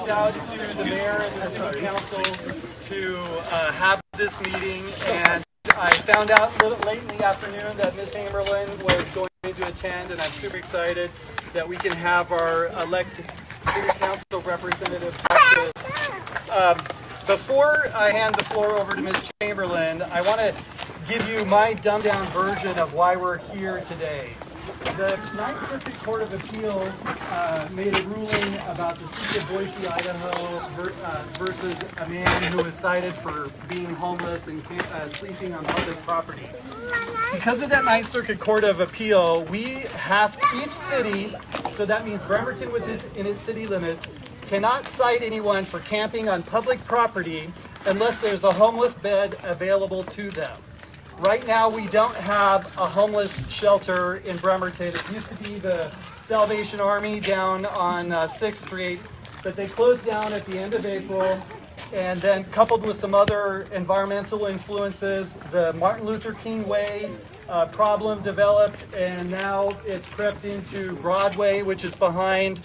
reached out to the mayor and the city council to have this meeting, and I found out a little late in the afternoon that Ms. Chamberlain was going to attend, and I'm super excited that we can have our elected city council representative at this. Before I hand the floor over to Ms. Chamberlain, I want to give you my dumbed-down version of why we're here today. The Ninth Circuit Court of Appeals made a ruling about the city of Boise, Idaho versus a man who was cited for being homeless and sleeping on public property. Because of that Ninth Circuit Court of Appeal, we have each city, so that means Bremerton within its city limits, cannot cite anyone for camping on public property unless there's a homeless bed available to them. Right now, we don't have a homeless shelter in Bremerton. It used to be the Salvation Army down on 6th Street, but they closed down at the end of April. And then coupled with some other environmental influences, the Martin Luther King Way problem developed, and now it's crept into Broadway, which is behind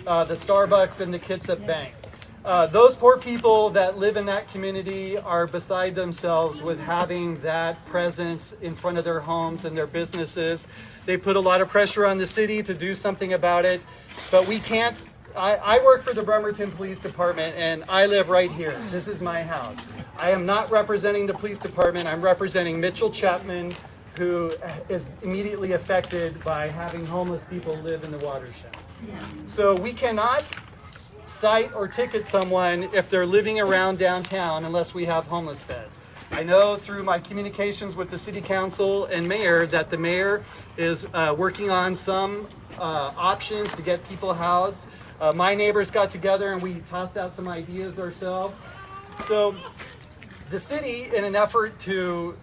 the Starbucks and the Kitsap Bank. Those poor people that live in that community are beside themselves with having that presence in front of their homes and their businesses. They put a lot of pressure on the city to do something about it, but we can't. I work for the Bremerton Police Department, and I live right here. This is my house. I am not representing the police department. I'm representing Mitchell Chapman, who is immediately affected by having homeless people live in the watershed. So we cannot cite or ticket someone if they're living around downtown unless we have homeless beds. I know through my communications with the city council and mayor that the mayor is working on some options to get people housed. My neighbors got together and we tossed out some ideas ourselves. So the city, in an effort to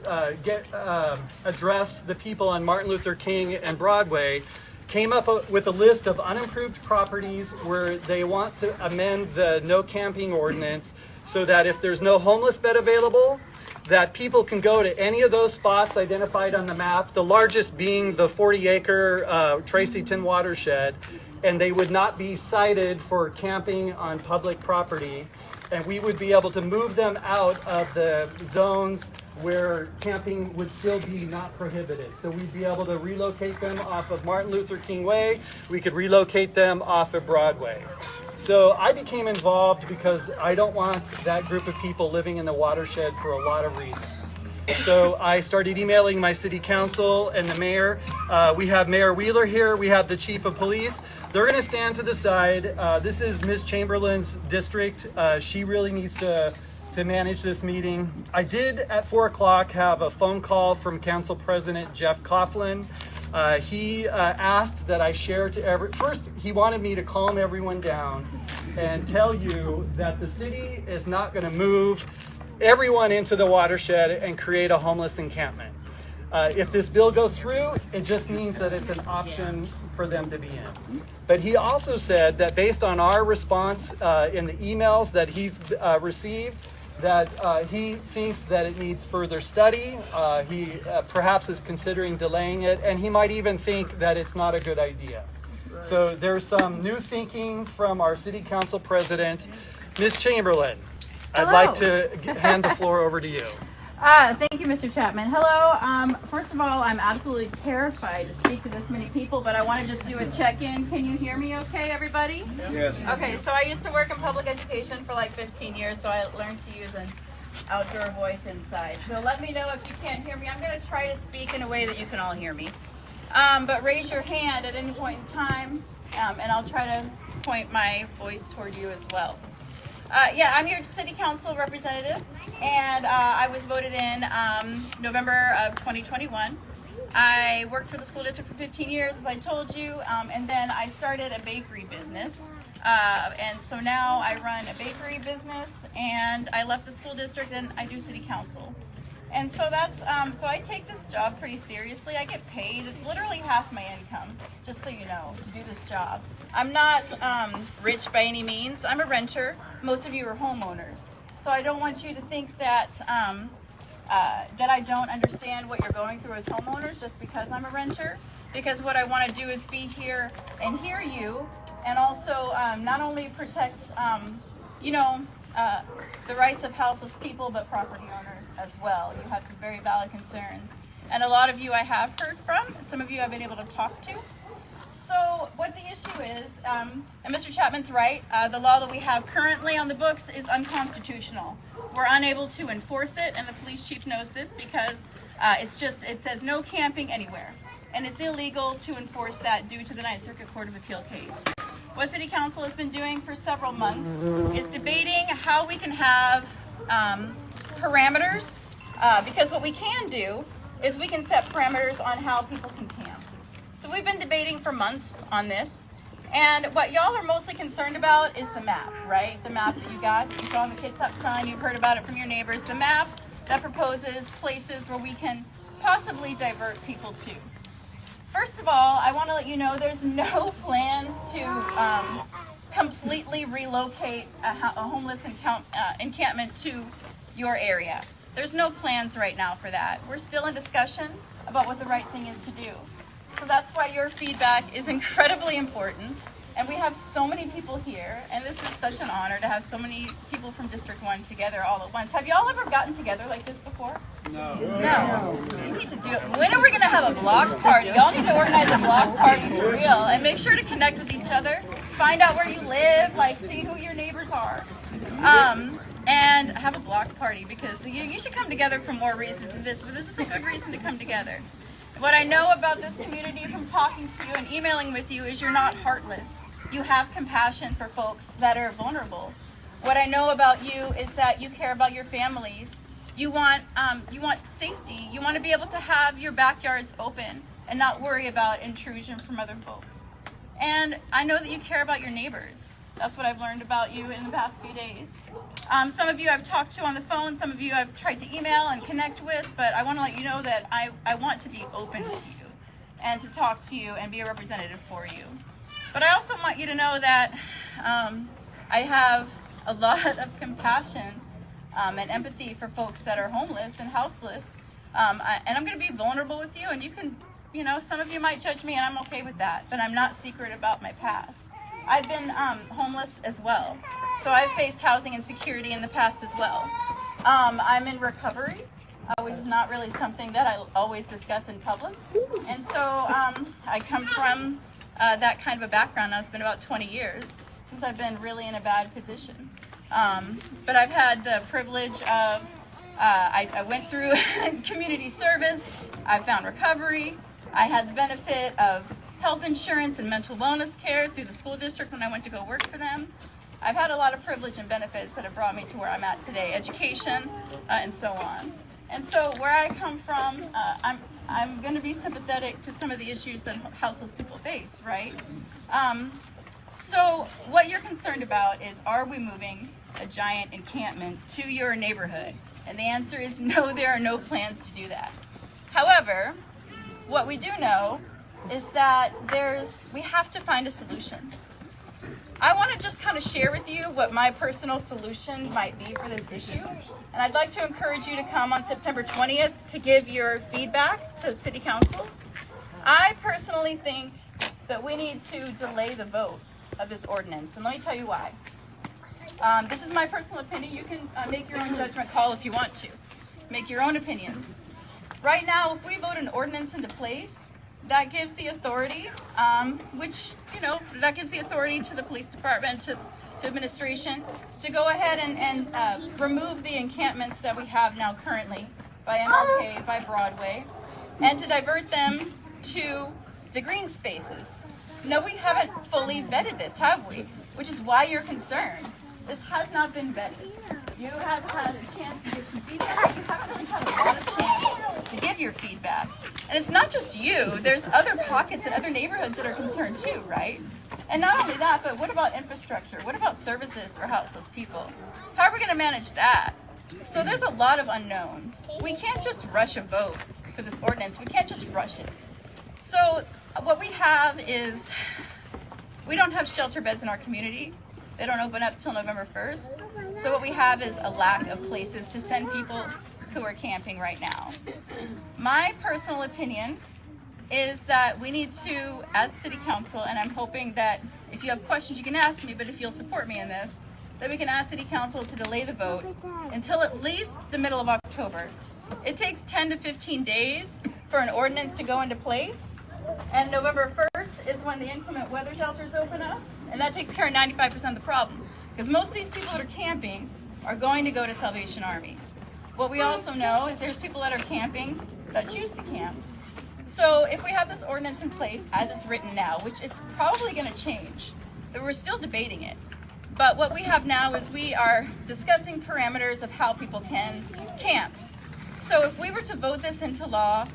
address the people on Martin Luther King and Broadway, came up with a list of unimproved properties where they want to amend the no camping ordinance so that if there's no homeless bed available, that people can go to any of those spots identified on the map, the largest being the 40-acre Tracy-Tin watershed, and they would not be cited for camping on public property, and we would be able to move them out of the zones where camping would still be not prohibited. So we'd be able to relocate them off of Martin Luther King Way. We could relocate them off of Broadway. So I became involved because I don't want that group of people living in the watershed for a lot of reasons. So I started emailing my city council and the mayor. We have Mayor Wheeler here. We have the chief of police. They're going to stand to the side. This is Ms. Chamberlain's district. She really needs to manage this meeting. I did at 4 o'clock have a phone call from Council President Jeff Coughlin. He asked that I share to first he wanted me to calm everyone down and tell you that the city is not going to move everyone into the watershed and create a homeless encampment. If this bill goes through, it just means that it's an option for them to be in. But he also said that based on our response in the emails that he's received, that he thinks that it needs further study. He perhaps is considering delaying it, and he might even think that it's not a good idea. So there's some new thinking from our city council president. Ms. Chamberlain, I'd like to hand the floor over to you. Thank you, Mr. Chapman. Hello. First of all, I'm absolutely terrified to speak to this many people, but I want to just do a check-in. Can you hear me okay, everybody? Yes. Okay, so I used to work in public education for like 15 years, so I learned to use an outdoor voice inside. So let me know if you can't hear me. I'm going to try to speak in a way that you can all hear me. But raise your hand at any point in time, and I'll try to point my voice toward you as well. Yeah, I'm your city council representative, and I was voted in November of 2021. I worked for the school district for 15 years, as I told you, and then I started a bakery business. And so now I run a bakery business, and I left the school district and I do city council. And so that's, so I take this job pretty seriously. I get paid. It's literally half my income, just so you know, to do this job. I'm not rich by any means. I'm a renter. Most of you are homeowners. So I don't want you to think that, that I don't understand what you're going through as homeowners just because I'm a renter. Because what I want to do is be here and hear you and also not only protect, you know, the rights of houseless people, but property owners as well. You have some very valid concerns. And a lot of you I have heard from, and some of you I've been able to talk to. So what the issue is, and Mr. Chapman's right, the law that we have currently on the books is unconstitutional. We're unable to enforce it, and the police chief knows this because it says no camping anywhere. And it's illegal to enforce that due to the Ninth Circuit Court of Appeal case. What City Council has been doing for several months is debating how we can have parameters, because what we can do is we can set parameters on how people can camp. So we've been debating for months on this, and what y'all are mostly concerned about is the map, right? The map that you got, you saw on the Kids Up sign, you've heard about it from your neighbors, the map that proposes places where we can possibly divert people to. First of all, I want to let you know there's no plans to completely relocate a homeless encampment to your area. There's no plans right now for that. We're still in discussion about what the right thing is to do. So that's why your feedback is incredibly important. And we have so many people here, and this is such an honor to have so many people from District 1 together all at once. Have y'all ever gotten together like this before? No. No. You need to do it. When are we going to have a block party? Y'all need to organize a block party for real, and make sure to connect with each other. Find out where you live, like see who your neighbors are. And have a block party, because you should come together for more reasons than this, but this is a good reason to come together. What I know about this community from talking to you and emailing with you is you're not heartless. You have compassion for folks that are vulnerable. What I know about you is that you care about your families. You want safety. You want to be able to have your backyards open and not worry about intrusion from other folks. And I know that you care about your neighbors. That's what I've learned about you in the past few days. Some of you I've talked to on the phone, some of you I've tried to email and connect with, but I want to let you know that I want to be open to you and to talk to you and be a representative for you. But I also want you to know that I have a lot of compassion and empathy for folks that are homeless and houseless. And I'm going to be vulnerable with you, and you can, you know, some of you might judge me, and I'm okay with that, but I'm not secret about my past. I've been homeless as well, so I've faced housing insecurity in the past as well. I'm in recovery, which is not really something that I always discuss in public, and so I come from that kind of a background. Now it's been about 20 years since I've been really in a bad position, but I've had the privilege of, I went through community service, I found recovery, I had the benefit of health insurance and mental wellness care through the school district when I went to go work for them. I've had a lot of privilege and benefits that have brought me to where I'm at today, education, and so on. And so where I come from, I'm going to be sympathetic to some of the issues that houseless people face, right? So what you're concerned about is, are we moving a giant encampment to your neighborhood? And the answer is no, there are no plans to do that. However, what we do know is that we have to find a solution. I want to just kind of share with you what my personal solution might be for this issue. And I'd like to encourage you to come on September 20th to give your feedback to City Council. I personally think that we need to delay the vote of this ordinance. And let me tell you why. This is my personal opinion. You can make your own judgment call if you want to. Make your own opinions. Right now, if we vote an ordinance into place, that gives the authority, that gives the authority to the police department, to administration, to go ahead and remove the encampments that we have now currently by MLK, by Broadway, and to divert them to the green spaces. No, we haven't fully vetted this, have we? Which is why you're concerned. This has not been vetted. You have had a chance to give some feedback, but you haven't really had a lot of chance to give your feedback. And it's not just you, there's other pockets and other neighborhoods that are concerned too, right? And not only that, but what about infrastructure? What about services for houseless people? How are we going to manage that? So there's a lot of unknowns. We can't just rush a vote for this ordinance. We can't just rush it. So what we have is, we don't have shelter beds in our community. They don't open up till November 1st. So what we have is a lack of places to send people who are camping right now. My personal opinion is that we need to, as city council, and I'm hoping that if you have questions you can ask me, but if you'll support me in this, that we can ask city council to delay the vote until at least the middle of October. It takes 10 to 15 days for an ordinance to go into place, and November 1st is when the inclement weather shelters open up, and that takes care of 95% of the problem, because most of these people that are camping are going to go to Salvation Army. What we also know is there's people that are camping that choose to camp. So if we have this ordinance in place as it's written now, which it's probably going to change, but we're still debating it. But what we have now is we are discussing parameters of how people can camp. So if we were to vote this into law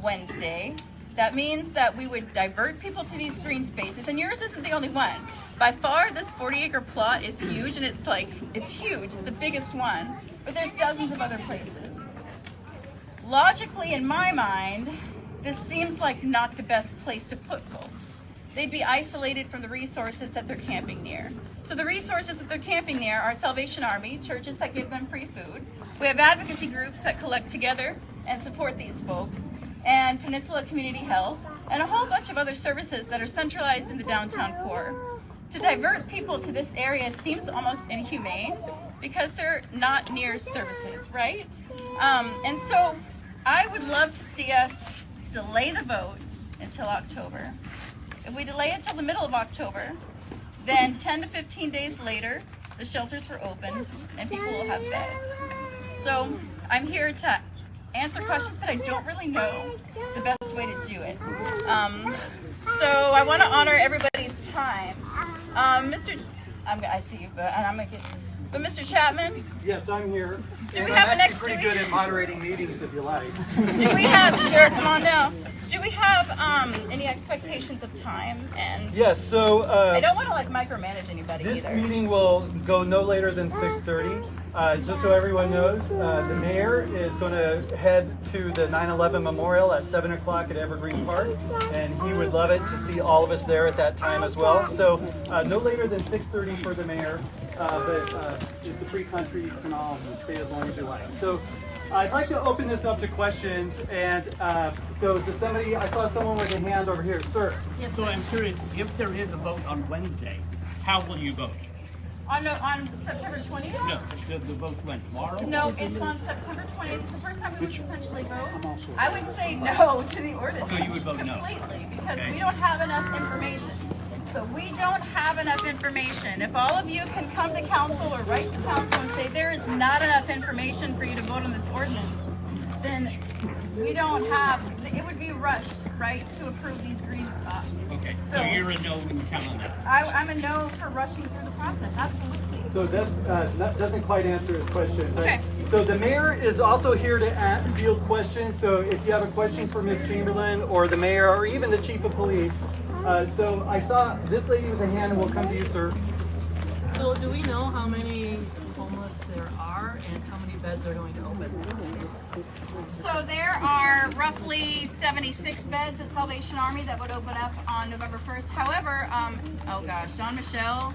Wednesday, that means that we would divert people to these green spaces, and yours isn't the only one. By far, this 40-acre plot is huge, and it's huge. It's the biggest one, but there's dozens of other places. Logically, in my mind, this seems like not the best place to put folks. They'd be isolated from the resources that they're camping near. So the resources that they're camping near are Salvation Army, churches that give them free food. We have advocacy groups that collect together and support these folks, and Peninsula Community Health, and a whole bunch of other services that are centralized in the downtown core. To divert people to this area seems almost inhumane because they're not near services, right? And so I would love to see us delay the vote until October. If we delay it till the middle of October, then 10 to 15 days later, the shelters were open and people will have beds. So I'm here to answer questions, but I don't really know the best way to do it. So I want to honor everybody's time. I see you, but Mr. Chapman? Yes, I'm here. Do we have pretty good at moderating meetings, if you like. Do we have, sure, come on down. Do we have any expectations of time? And yes, so I don't want to micromanage anybody this either. meeting will go no later than 6:30. Just so everyone knows, the mayor is going to head to the 9/11 memorial at 7 o'clock at Evergreen Park, and he would love it to see all of us there at that time as well. So no later than 6:30 for the mayor, but it's a free country, you can all stay as long as you like. So I'd like to open this up to questions, and so does somebody, I saw someone with a hand over here. Sir? Yes, so I'm curious, if there is a vote on Wednesday, how will you vote? On September 20th? No, the vote's when, tomorrow? No, it's on September 20th. It's the first time we would potentially vote. I would say no to the ordinance. So you would vote no? Completely, because Okay. we don't have enough information. So we don't have enough information. If all of you can come to council or write to council and say there is not enough information for you to vote on this ordinance, then we don't have, it would be rushed, right, to approve these green spots. Okay, so you're a no, we can count on that. I'm a no for rushing through the process, absolutely. So that doesn't quite answer his question. But, Okay. so the mayor is also here to field questions. So if you have a question for Ms. Chamberlain or the mayor or even the chief of police. So I saw this lady with a hand, and we'll come to you, sir. So do we know how many homeless there are and how many beds are going to open? So there are roughly 76 beds at Salvation Army that would open up on November 1st. However, oh gosh, Dawn Michelle,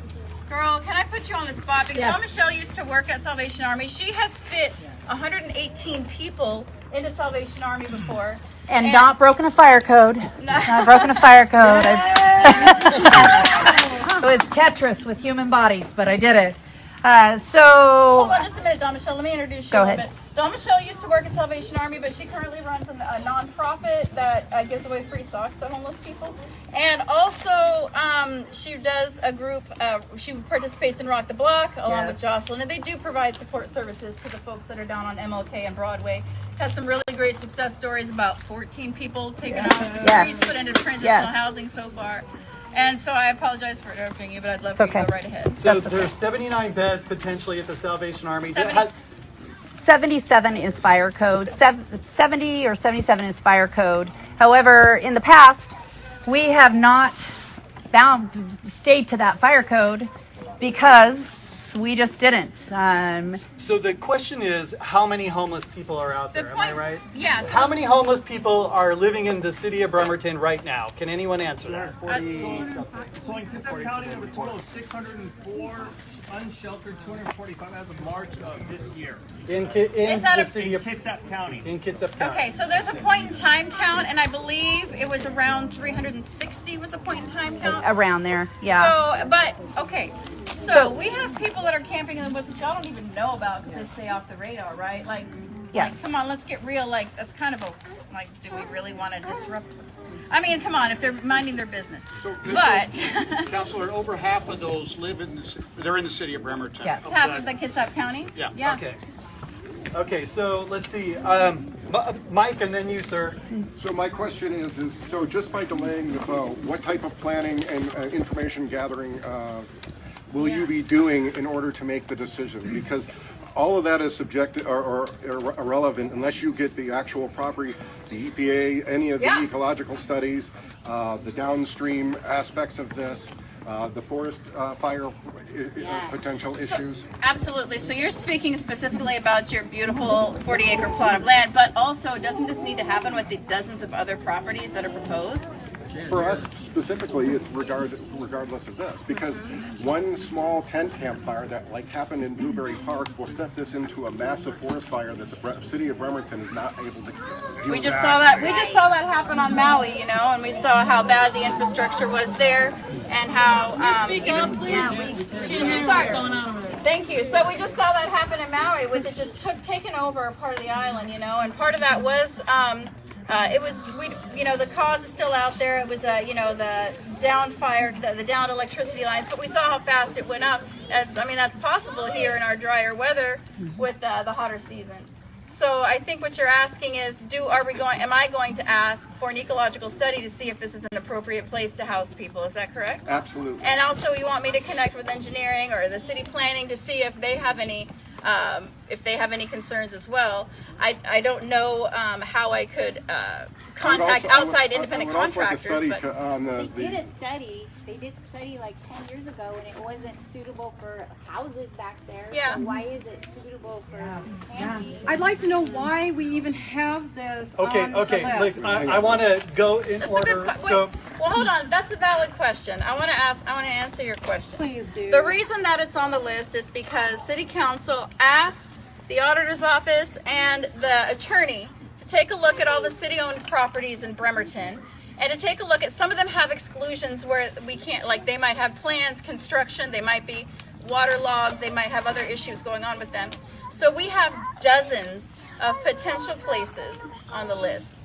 girl, can I put you on the spot? Because Yes. Dawn Michelle used to work at Salvation Army. She has fit 118 people into Salvation Army before. And not broken a fire code. Not broken a fire code. It was Tetris with human bodies, but I did it. Hold on just a minute, Dawn Michelle. Let me introduce you Go a little ahead. bit. Dawn Michelle used to work at Salvation Army, but she currently runs a nonprofit that gives away free socks to homeless people. And also, she does a group, she participates in Rock the Block along with Jocelyn, and they do provide support services to the folks that are down on MLK and Broadway. Has some really great success stories about 14 people taken off the streets, put into transitional housing so far. And so I apologize for interrupting you, but I'd love for you to go right ahead. So there's 79 beds potentially at the Salvation Army. 77 is fire code. 70 or 77 is fire code. However, in the past, we have not stayed to that fire code because Yes, we just didn't. So the question is, how many homeless people are out there? Am I right? Yes. How many homeless people are living in the city of Bremerton right now? Can anyone answer that? So in Kitsap County, we have a total of 604 unsheltered, 245 as of March of this year. In Is that the a- city of Kitsap County. in Kitsap County. Okay, so there's a point in time count, and I believe it was around 360 was the point in time count. Around there, yeah. So, but okay, so we have people that are camping in the woods that y'all don't even know about because they stay off the radar, right? Like, Yes. like, come on, let's get real. Like, that's kind of a like, do we really want to disrupt? I mean, come on, if they're minding their business. But Counselor, over half of those live they're in the city of Bremerton. Yes. half of the Kitsap County. Yeah. Yeah. Okay. Okay, so let's see. Mike, and then you, sir. So my question is so just by delaying the vote, what type of planning and information gathering will you be doing in order to make the decision? Because all of that is subjective or irrelevant unless you get the actual property, the EPA, any of the ecological studies, the downstream aspects of this, the forest fire potential issues. Absolutely. So you're speaking specifically about your beautiful 40-acre plot of land, but also doesn't this need to happen with the dozens of other properties that are proposed? For us specifically, it's regardless of this, because one small tent campfire that like happened in Blueberry Park will set this into a massive forest fire that the city of Bremerton is not able to deal We with. just saw that. We just saw that happen on Maui, you know, and we saw how bad the infrastructure was there, and how. Speak up, please. What's going on over there? Thank you. So we just saw that happen in Maui, with it just taking over a part of the island, you know, and part of that was. The cause is still out there. It was, the down fire, the downed electricity lines, but we saw how fast it went up. That's possible here in our drier weather with the hotter season. So I think what you're asking is, am I going to ask for an ecological study to see if this is an appropriate place to house people? Is that correct? Absolutely. And also you want me to connect with engineering or the city planning to see if they have any concerns as well. I don't know how I could contact outside independent contractors. I would also like a study on They did study like 10 years ago, and it wasn't suitable for houses back there. Yeah. So why is it suitable for camping? I'd like to know why we even have this Okay, on okay. the list. Look, I want to go in That's a good order. well, hold on. That's a valid question. I want to answer your question. Please do. The reason that it's on the list is because City Council asked the auditor's office and the attorney to take a look at all the city-owned properties in Bremerton, and to take a look at, some of them have exclusions where we can't, like they might have plans, construction, they might be waterlogged, they might have other issues going on with them. So we have dozens of potential places on the list.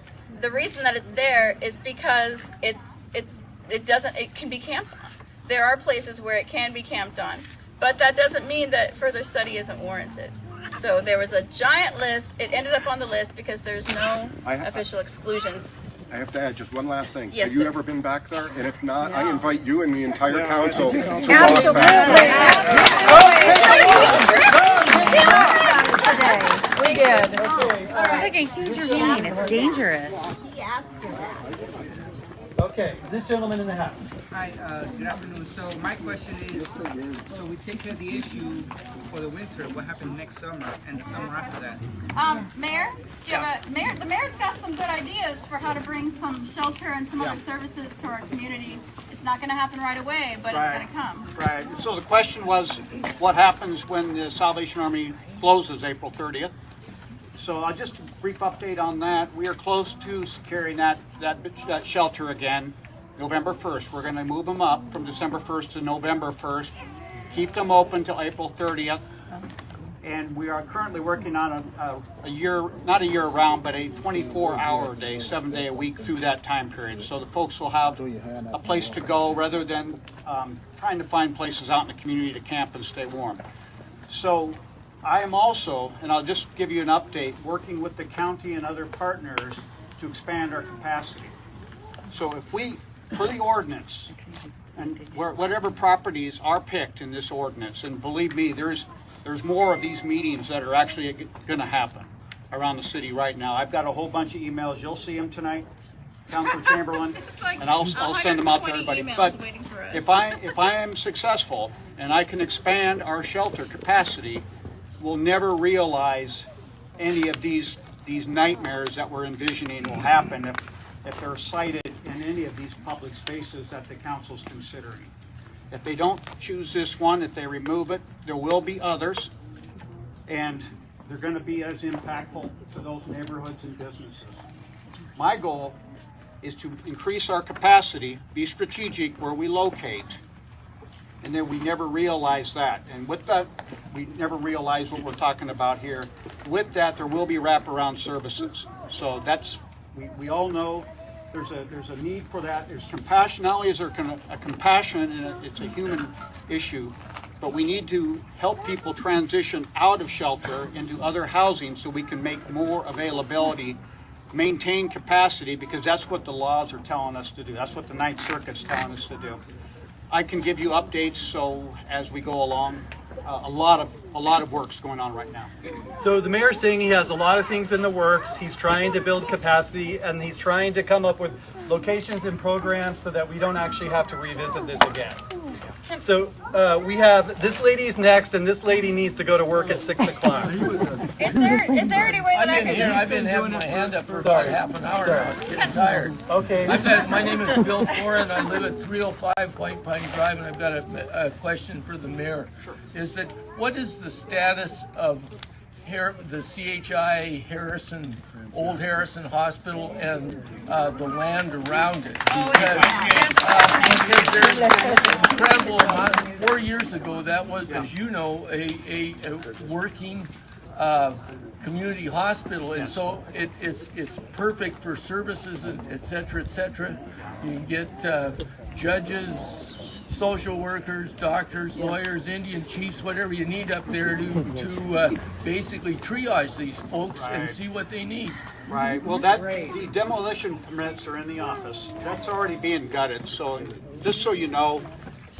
The reason that it's there is because it can be camped on. There are places where it can be camped on, but that doesn't mean that further study isn't warranted. So there was a giant list. It ended up on the list because there's no official exclusions. I have to add just one last thing. Yes, Have you sir. ever been back there? And if not, I invite you and the entire council to walk Absolutely. back. We did. Like a huge ravine. It's dangerous. Okay, this gentleman in the hat. Hi, good afternoon. So my question is, so we take care of the issue for the winter, what happens next summer and the summer after that? Mayor, the mayor's got some good ideas for how to bring some shelter and some other services to our community. It's not going to happen right away, but it's going to come. Right. So the question was, what happens when the Salvation Army closes April 30th? So I'll just brief update on that. We are close to securing that shelter again, November 1st. We're going to move them up from December 1st to November 1st, keep them open till April 30th. And we are currently working on a year, not a year round, but a 24-hour day, 7-day a week through that time period. So the folks will have a place to go rather than trying to find places out in the community to camp and stay warm. So I am also, and I'll just give you an update, working with the county and other partners to expand our capacity. So if we, for the ordinance, and whatever properties are picked in this ordinance, and believe me, there's more of these meetings that are actually going to happen around the city right now. I've got a whole bunch of emails. You'll see them tonight Councilor Chamberlain, and I'll send them out to everybody. But if I am successful and I can expand our shelter capacity, we'll never realize any of these nightmares that we're envisioning will happen if they're cited in any of these public spaces that the council's considering. If they don't choose this one, if they remove it, there will be others, and they're going to be as impactful to those neighborhoods and businesses. My goal is to increase our capacity, be strategic where we locate, and then we never realize that. And with that, we never realize what we're talking about here. With that, there will be wraparound services. So that's, we all know there's a need for that. There's compassion. Not only is there a compassion, and it's a human issue, but we need to help people transition out of shelter into other housing so we can make more availability, maintain capacity, because that's what the laws are telling us to do. That's what the Ninth Circuit's telling us to do. I can give you updates so as we go along. A lot of work's going on right now. So the mayor's saying he has a lot of things in the works. He's trying to build capacity, and he's trying to come up with locations and programs so that we don't actually have to revisit this again. So we have, this lady's next, and this lady needs to go to work at 6 o'clock. Is there any way that I can just... I've been having my hand up for about half an hour now. I'm getting tired. Okay. My name is Bill Foran. I live at 305 White Pine Drive, and I've got a question for the mayor. Sure. Is that, what is the status of the CHI Old Harrison Hospital and the land around it? Because there's incredible amount. 4 years ago, that was, as you know, a working community hospital, and so it's perfect for services, et cetera, et cetera. You can get judges, social workers, doctors, lawyers, Indian chiefs, whatever you need up there to basically triage these folks and see what they need. Right. Well, the demolition permits are in the office. That's already being gutted. So just so you know,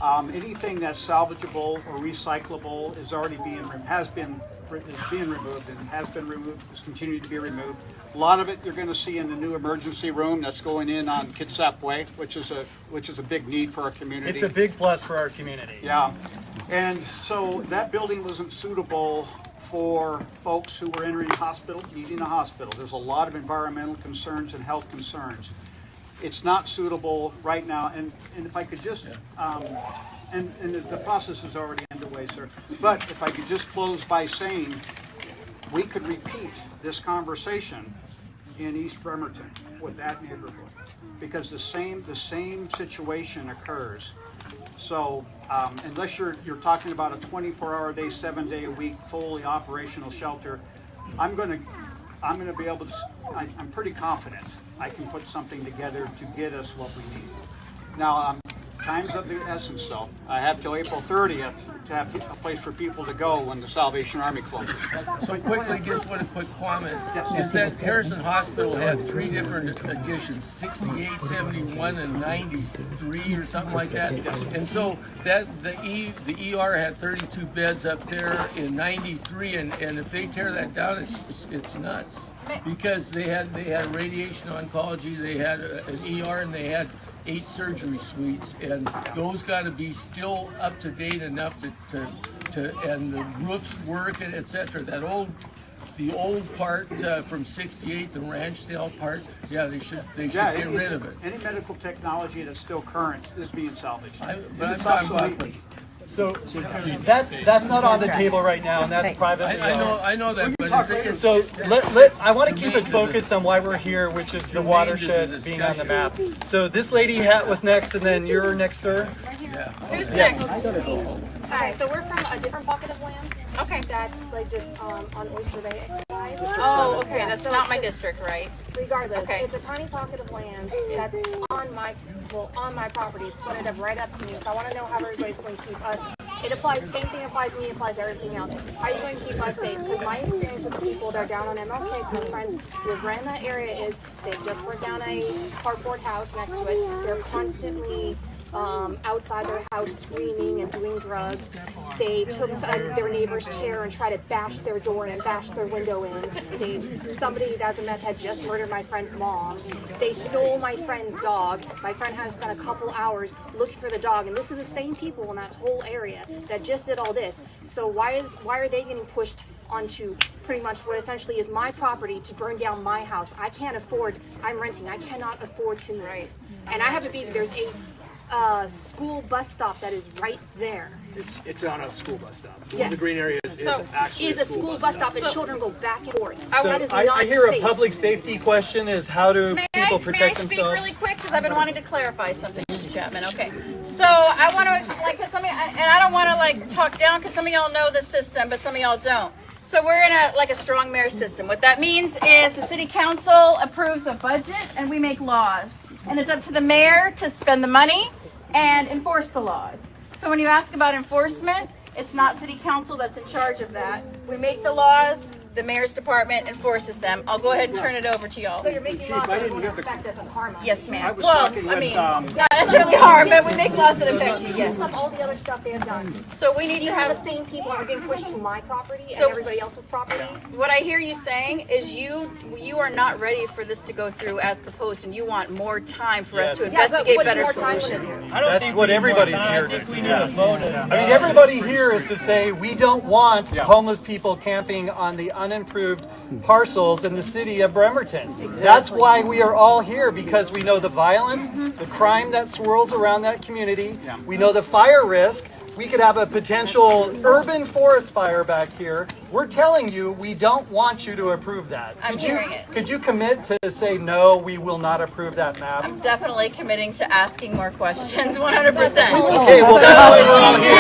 anything that's salvageable or recyclable is already being removed and has been removed, is continuing to be removed. A lot of it you're going to see in the new emergency room that's going in on Kitsap Way, which is a big need for our community. It's a big plus for our community. Yeah, and so that building wasn't suitable for folks who were entering hospital, needing a hospital. There's a lot of environmental concerns and health concerns. It's not suitable right now, and if I could just, and the process is already underway, sir, but if I could just close by saying we could repeat this conversation in East Bremerton with that neighborhood, because the same situation occurs. So unless you're talking about a 24-hour day, 7-day-a-week, fully operational shelter, I'm going to be able to. I'm pretty confident I can put something together to get us what we need. Now, time's of the essence, though. I have till April 30th to have a place for people to go when the Salvation Army closes. So quickly, just one quick comment. Is that Harrison Hospital had 3 different additions, 68, 71, and 93 or something like that. And so that the ER had 32 beds up there in 93, and if they tear that down, it's nuts. Because they had radiation oncology, they had an ER, and they had 8 surgery suites, and those got to be still up to date enough to and the roofs work, and etc. The old part from 68, the Ranchdale part, they should get rid of it. Any medical technology that's still current is being salvaged. So that's not on the table right now, and that's privately owned. I know that. But so I want to keep it focused on why we're here, which is the watershed being on the map. So this lady was next, and then you're next, sir. Yeah. Who's next? Hi, so we're from a different pocket of land. Okay. That's like just on Oyster Bay. Oh, okay. That's not my district, right? Regardless, okay. It's a tiny pocket of land that's on my property. It's flooded up right up to me. So I want to know how everybody's going to keep us. It applies. Same thing applies to me. Applies to everything else. How are you going to keep us safe? Because my experience with the people that are down on MLK, my friends who have ran that area, is they just worked down a cardboard house next to it. They're constantly outside their house screaming and doing drugs. They took their neighbor's chair and tried to bash their door in and bash their window in. Somebody that's a meth had just murdered my friend's mom. They stole my friend's dog. My friend has spent a couple hours looking for the dog, and this is the same people in that whole area that just did all this. So why are they getting pushed onto pretty much what essentially is my property to burn down my house? I can't afford, I'm renting, I cannot afford to move. And I have to be, there's a school bus stop that is right there. It's on a school bus stop. Yes. The green area is actually a school bus stop, and children go back and forth. So that is not I hear safe. A public safety question is how do people protect themselves? May I speak really quick because I've been wanting to clarify something, Mr. Chapman. Okay, so I want to explain because and I don't want to like talk down because some of y'all know the system, but some of y'all don't. So we're in a strong mayor system. What that means is the city council approves a budget and we make laws, and it's up to the mayor to spend the money and enforce the laws. So when you ask about enforcement, it's not city council that's in charge of that. We make the laws, the mayor's department enforces them. I'll go ahead and turn it over to y'all. So you're making laws that will affect us and harm us. Yes, ma'am. Not necessarily harm, but we make laws that affect you, yes. All the other stuff they have done. So we need to have the same people are being pushed to my property and So- everybody else's property. What I hear you saying is you are not ready for this to go through as proposed, and you want more time for us to investigate better solutions. That's what everybody's here to suggest. I mean, everybody here is to say we don't want homeless people camping on the unimproved parcels in the city of Bremerton. That's why we are all here, because we know the violence, the crime that swirls around that community. We know the fire risk. We could have a potential urban forest fire back here. We're telling you, we don't want you to approve that. Could you commit to say, no, we will not approve that map? I'm definitely committing to asking more questions, 100%. Okay, well, that's why we're all here.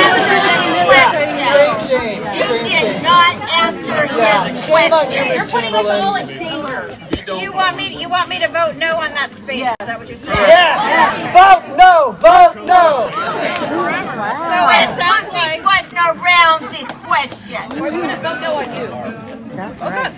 Shame. You did not answer his question. You're putting us all in danger. You want me to vote no on that space? Is that what you're saying? Yeah. Vote no. Vote no. So it sounds like wasn't around the question. we're going to vote no on you.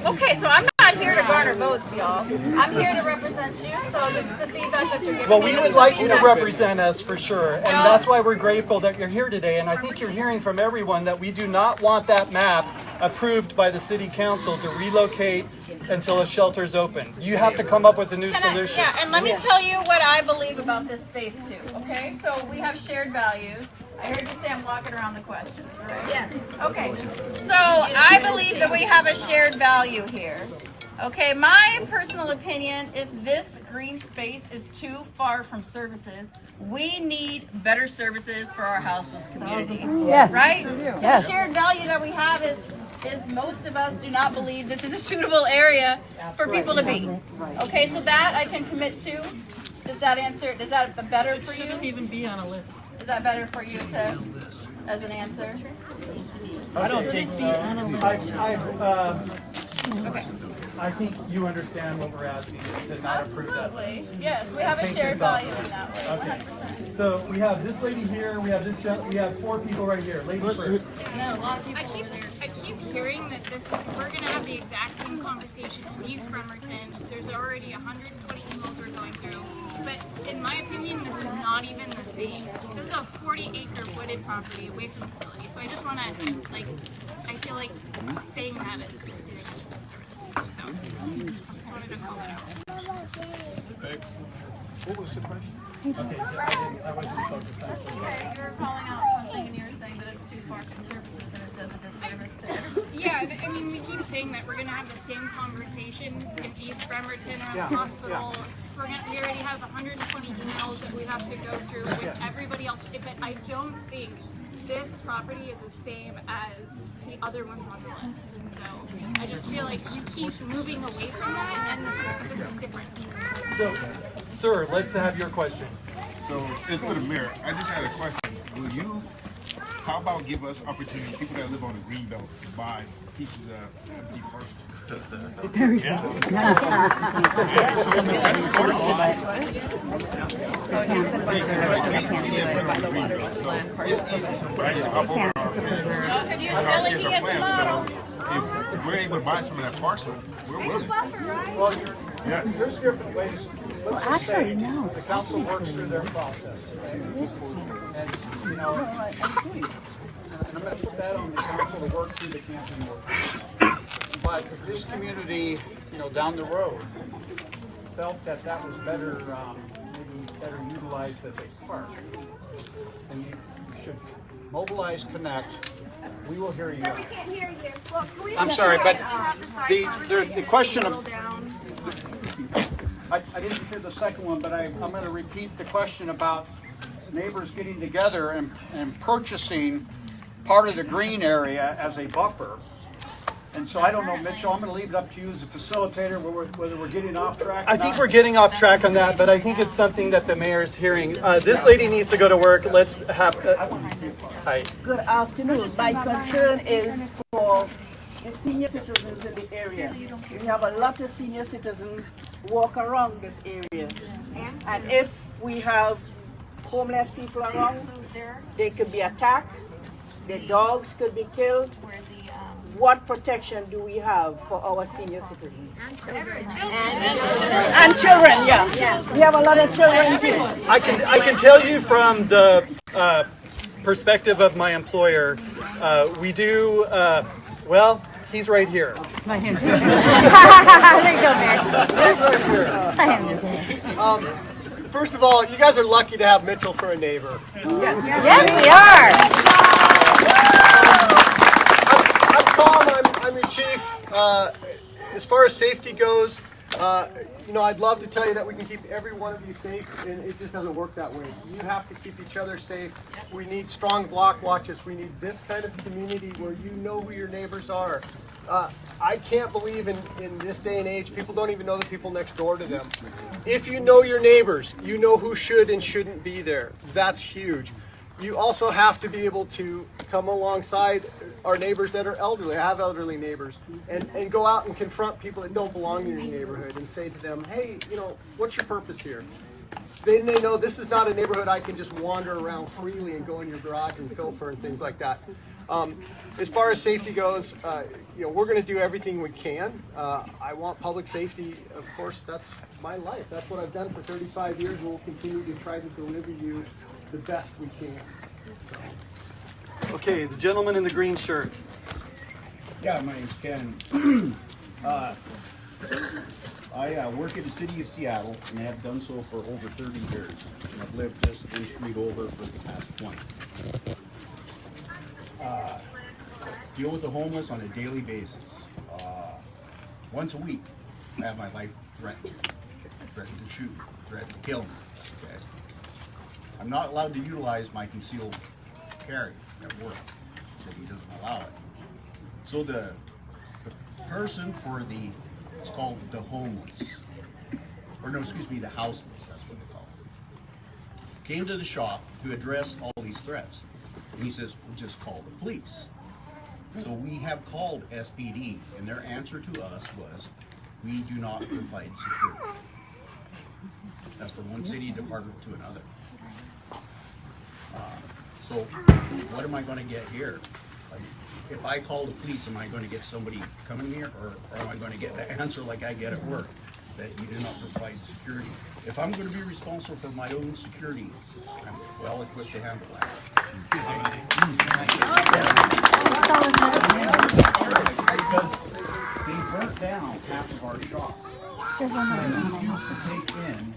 Okay, so I'm not here to garner votes, y'all. I'm here to represent you, so this is the feedback that you're giving Well, me. we would like you to represent us for sure, and that's why we're grateful that you're here today. And I think you're hearing from everyone that we do not want that map approved by the city council to relocate until a shelter's open. You have to come up with a new solution. And let me tell you what I believe about this space too, okay? So we have shared values. I heard you say I'm walking around the questions, right? Yes. Okay, so I believe that we have a shared value here. Okay, my personal opinion is this green space is too far from services. We need better services for our houseless community. Yes. Right? Yes. So the shared value that we have is most of us do not believe this is a suitable area for people to be. Okay, so that I can commit to. Does that answer? Is that better for you? It shouldn't even be on a list. Is that better for you to, as an answer? I don't think so. Okay. I think you understand what we're asking, to not approve that. Absolutely. Yes, we have a shared value in that way. Okay. So we have this lady here, we have this we have 4 people right here. Lady first. No, a lot of people I keep hearing that we're going to have the exact same conversation in East Bremerton. There's already 120 emails we're going through. But in my opinion, this is not even the same. This is a 40-acre wooded property away from the facility. So I just want to, I feel like saying that is just doing a disservice. So I just wanted to call that out. Thanks. What was the question? Okay, I wasn't focused on something. Okay, you were calling out something and you were saying that it's too far from services and it does a disservice to everybody. Yeah, I mean, we keep saying that we're going to have the same conversation in East Bremerton or the hospital. We already have 120 emails that we have to go through with everybody else. But I don't think this property is the same as the other ones on the list. And so I just feel like you keep moving away from that, and this is different. So, sir, let's have your question. So it's for the mayor. I just had a question. Will you, how about give us opportunity, people that live on the green belt, to buy pieces of empty parcels? There we go. If we're able to buy some of that parcel, we're willing. Yes. There's different ways. Well, actually, no. The council works through their process. And, you know, and I'm going to put that on the council to work through the camping ordinance. But this community, you know, down the road, felt that that was better, maybe better utilized as a park. And you should mobilize, connect. We will hear you. I'm sorry, but the question of I didn't hear the second one, but I'm going to repeat the question about neighbors getting together and purchasing part of the green area as a buffer. And so I don't know, Mitchell, I'm going to leave it up to you as a facilitator whether we're getting off track. I think we're getting off track on that, but I think it's something that the mayor is hearing. This lady needs to go to work. Let's have. Hi. Good afternoon. My concern is for the senior citizens in the area. We have a lot of senior citizens walk around this area. And if we have homeless people around, they could be attacked, their dogs could be killed. What protection do we have for our senior citizens? And children, yeah. We have a lot of children too. I can tell you from the perspective of my employer, we do, well, he's right here. There you go, Mayor. First of all, you guys are lucky to have Mitchell for a neighbor. Yes, we are. I'm Tom, I'm your chief. As far as safety goes, you know, I'd love to tell you that we can keep every one of you safe, and it just doesn't work that way. You have to keep each other safe. We need strong block watches. We need this kind of community where you know who your neighbors are. I can't believe in this day and age, people don't even know the people next door to them. If you know your neighbors, you know who should and shouldn't be there. That's huge. You also have to be able to come alongside our neighbors that are elderly, have elderly neighbors, and go out and confront people that don't belong in your neighborhood and say to them, hey, you know, what's your purpose here? Then they know this is not a neighborhood I can just wander around freely and go in your garage and pilfer and things like that. As far as safety goes, you know, we're going to do everything we can. I want public safety, of course, that's my life. That's what I've done for 35 years, and we'll continue to try to deliver you the best we can. Okay, the gentleman in the green shirt. Yeah, my name's Ken. I work in the city of Seattle, and I have done so for over 30 years. And I've lived just one street over for the past 20. Deal with the homeless on a daily basis. Once a week, I have my life threatened. Threatened to shoot, threatened to kill me. Okay? I'm not allowed to utilize my concealed carry at work. So he doesn't allow it. So the person for it's called the homeless, or no, excuse me, the houseless, that's what they call it, came to the shop to address all these threats. And he says, we'll just call the police. So we have called SPD, and their answer to us was, we do not provide security. That's from one city department to another. So what am I going to get here? Like, if I call the police, am I going to get somebody coming here, or am I going to get the answer like I get at work, that you do not provide security? If I'm going to be responsible for my own security, I'm well equipped to handle that. Because they burnt down half of our shop. And we used to take in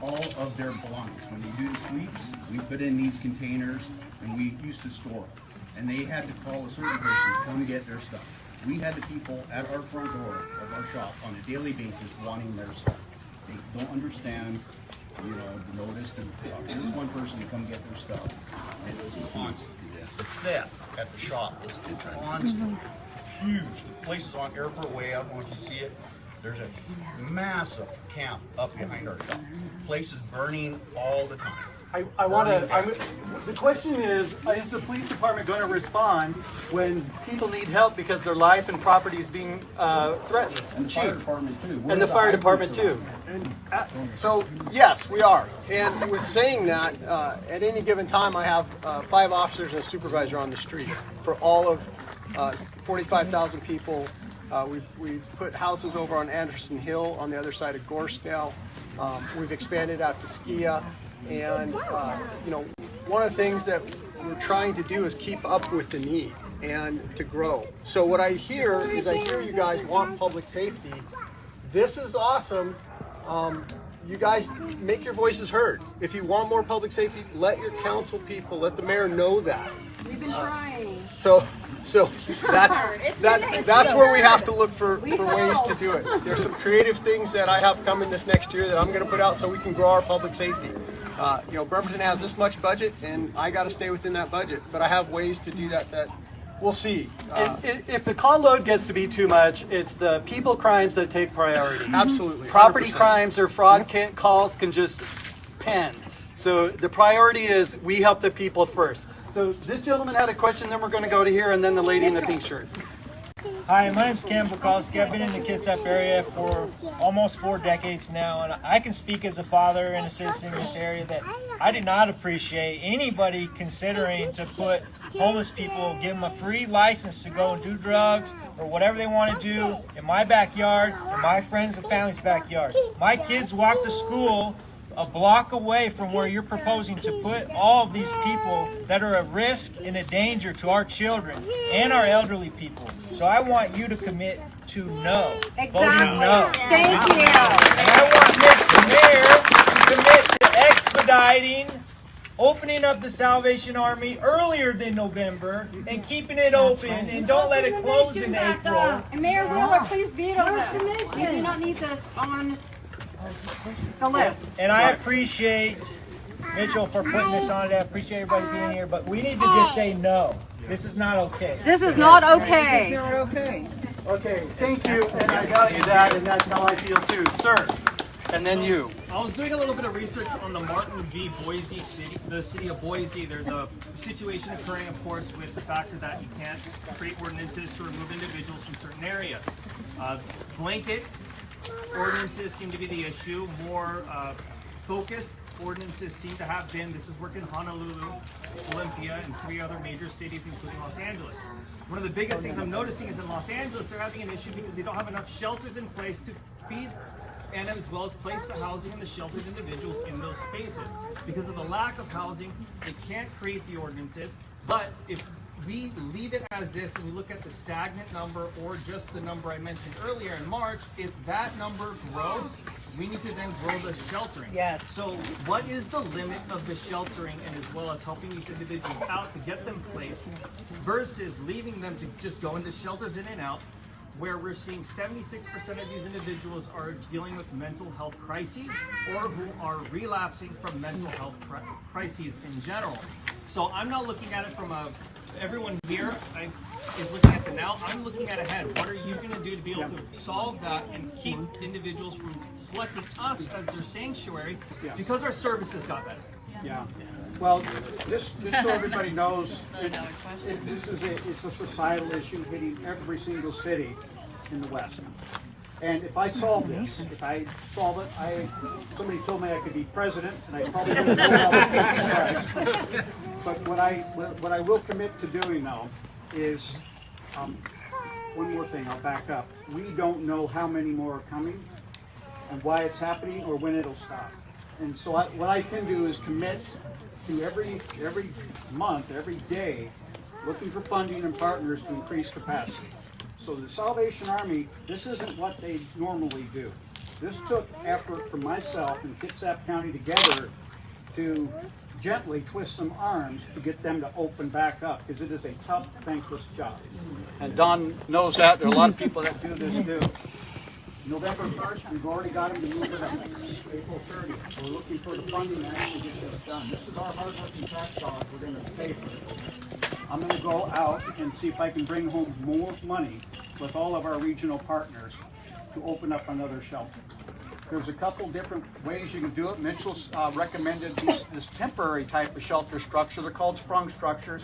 all of their belongings. When they do the sweeps, we put in these containers and we used to store them. And they had to call a certain person to come get their stuff. We had the people at our front door of our shop on a daily basis wanting their stuff. They don't understand, you know, the notice to there's one person to come get their stuff. And it was constant. The theft at the shop is constant. Huge. The place is on Airport Way. I don't know if you see it. There's a massive camp up behind our shop. The place is burning all the time. I want to, the question is the police department going to respond when people need help because their life and property is being threatened? And the fire department too. And the fire department too. And so, yes, we are. And with saying that, at any given time I have 5 officers and a supervisor on the street for all of 45,000 people We've put houses over on Anderson Hill on the other side of Gorse now. We've expanded out to Skia, and you know, one of the things that we're trying to do is keep up with the need and to grow. So what I hear is, I hear you guys want public safety. This is awesome. You guys make your voices heard. If you want more public safety, let your council people, let the mayor know that. We've been trying. So that's where we have to look for ways to do it. There's some creative things that I have coming this next year that I'm going to put out so we can grow our public safety. You know, Bremerton has this much budget, and I got to stay within that budget. But I have ways to do that. That we'll see. If the call load gets to be too much, it's the people crimes that take priority. Absolutely. Property 100%. crimes or fraud calls can just pen. So the priority is we help the people first. So this gentleman had a question, then we're going to go to here, and then the lady in the pink shirt. Hi, my name's Cam Bukowski. I've been in the Kitsap area for almost 4 decades now, and I can speak as a father and a citizen in this area that I did not appreciate anybody considering to put homeless people, give them a free license to go and do drugs or whatever they want to do in my backyard, in my friends and family's backyard. My kids walk to school a block away from where you're proposing to put all of these people that are a risk and a danger to our children and our elderly people. So I want you to commit to no. Exactly. Voting no. Thank you. And I want Mr. Mayor to commit to expediting opening up the Salvation Army earlier than November and keeping it open, and don't let it close in April. And Mayor Wheeler, please veto this. We do not need this on the list. And I appreciate Mitchell for putting this on it. I appreciate everybody being here, but we need to just say no. This is not okay. This is not okay. This is not okay. Okay, thank you, and I value that, and that's how I feel too. Sir, and then you. I was doing a little bit of research on the Martin v. Boise city, the city of Boise. There's a situation occurring, of course, with the factor that you can't create ordinances to remove individuals from certain areas. Blanket ordinances seem to be the issue. More focused ordinances seem to have been, this is working in Honolulu, Olympia, and 3 other major cities, including Los Angeles. One of the biggest things I'm noticing is in Los Angeles, they're having an issue because they don't have enough shelters in place to feed and as well as place the housing and the sheltered individuals in those spaces. Because of the lack of housing, they can't create the ordinances, but if we leave it as this and we look at the stagnant number or just the number I mentioned earlier in March, if that number grows, we need to then grow the sheltering. Yes. So what is the limit of the sheltering, and as well as helping these individuals out to get them placed versus leaving them to just go into shelters in and out, where we're seeing 76% of these individuals are dealing with mental health crises or who are relapsing from mental health crises in general. So I'm not looking at it from everyone here is looking at the now. I'm looking at ahead. What are you going to do to be able to solve that and keep individuals from selecting us as their sanctuary because our services got better? Yeah. Well, just so everybody knows, it's a societal issue hitting every single city in the West. And if I solve this, somebody told me I could be president, and I probably wouldn't do all the things. But what I will commit to doing though is one more thing. I'll back up. We don't know how many more are coming, and why it's happening, or when it'll stop. And so what I can do is commit to every month, every day, looking for funding and partners to increase capacity. So the Salvation Army, this isn't what they normally do. This took effort from myself and Kitsap County together to gently twist some arms to get them to open back up, because it is a tough, thankless job. And Don knows that. There are a lot of people that do this too. November 1st, we've already got them to move it up. April 30th, we're looking for the funding to actually get this done. This is our hard-working tax dollars we're going to pay for this. I'm going to go out and see if I can bring home more money with all of our regional partners to open up another shelter. There's a couple different ways you can do it. Mitchell's recommended this temporary type of shelter structure. They're called sprung structures.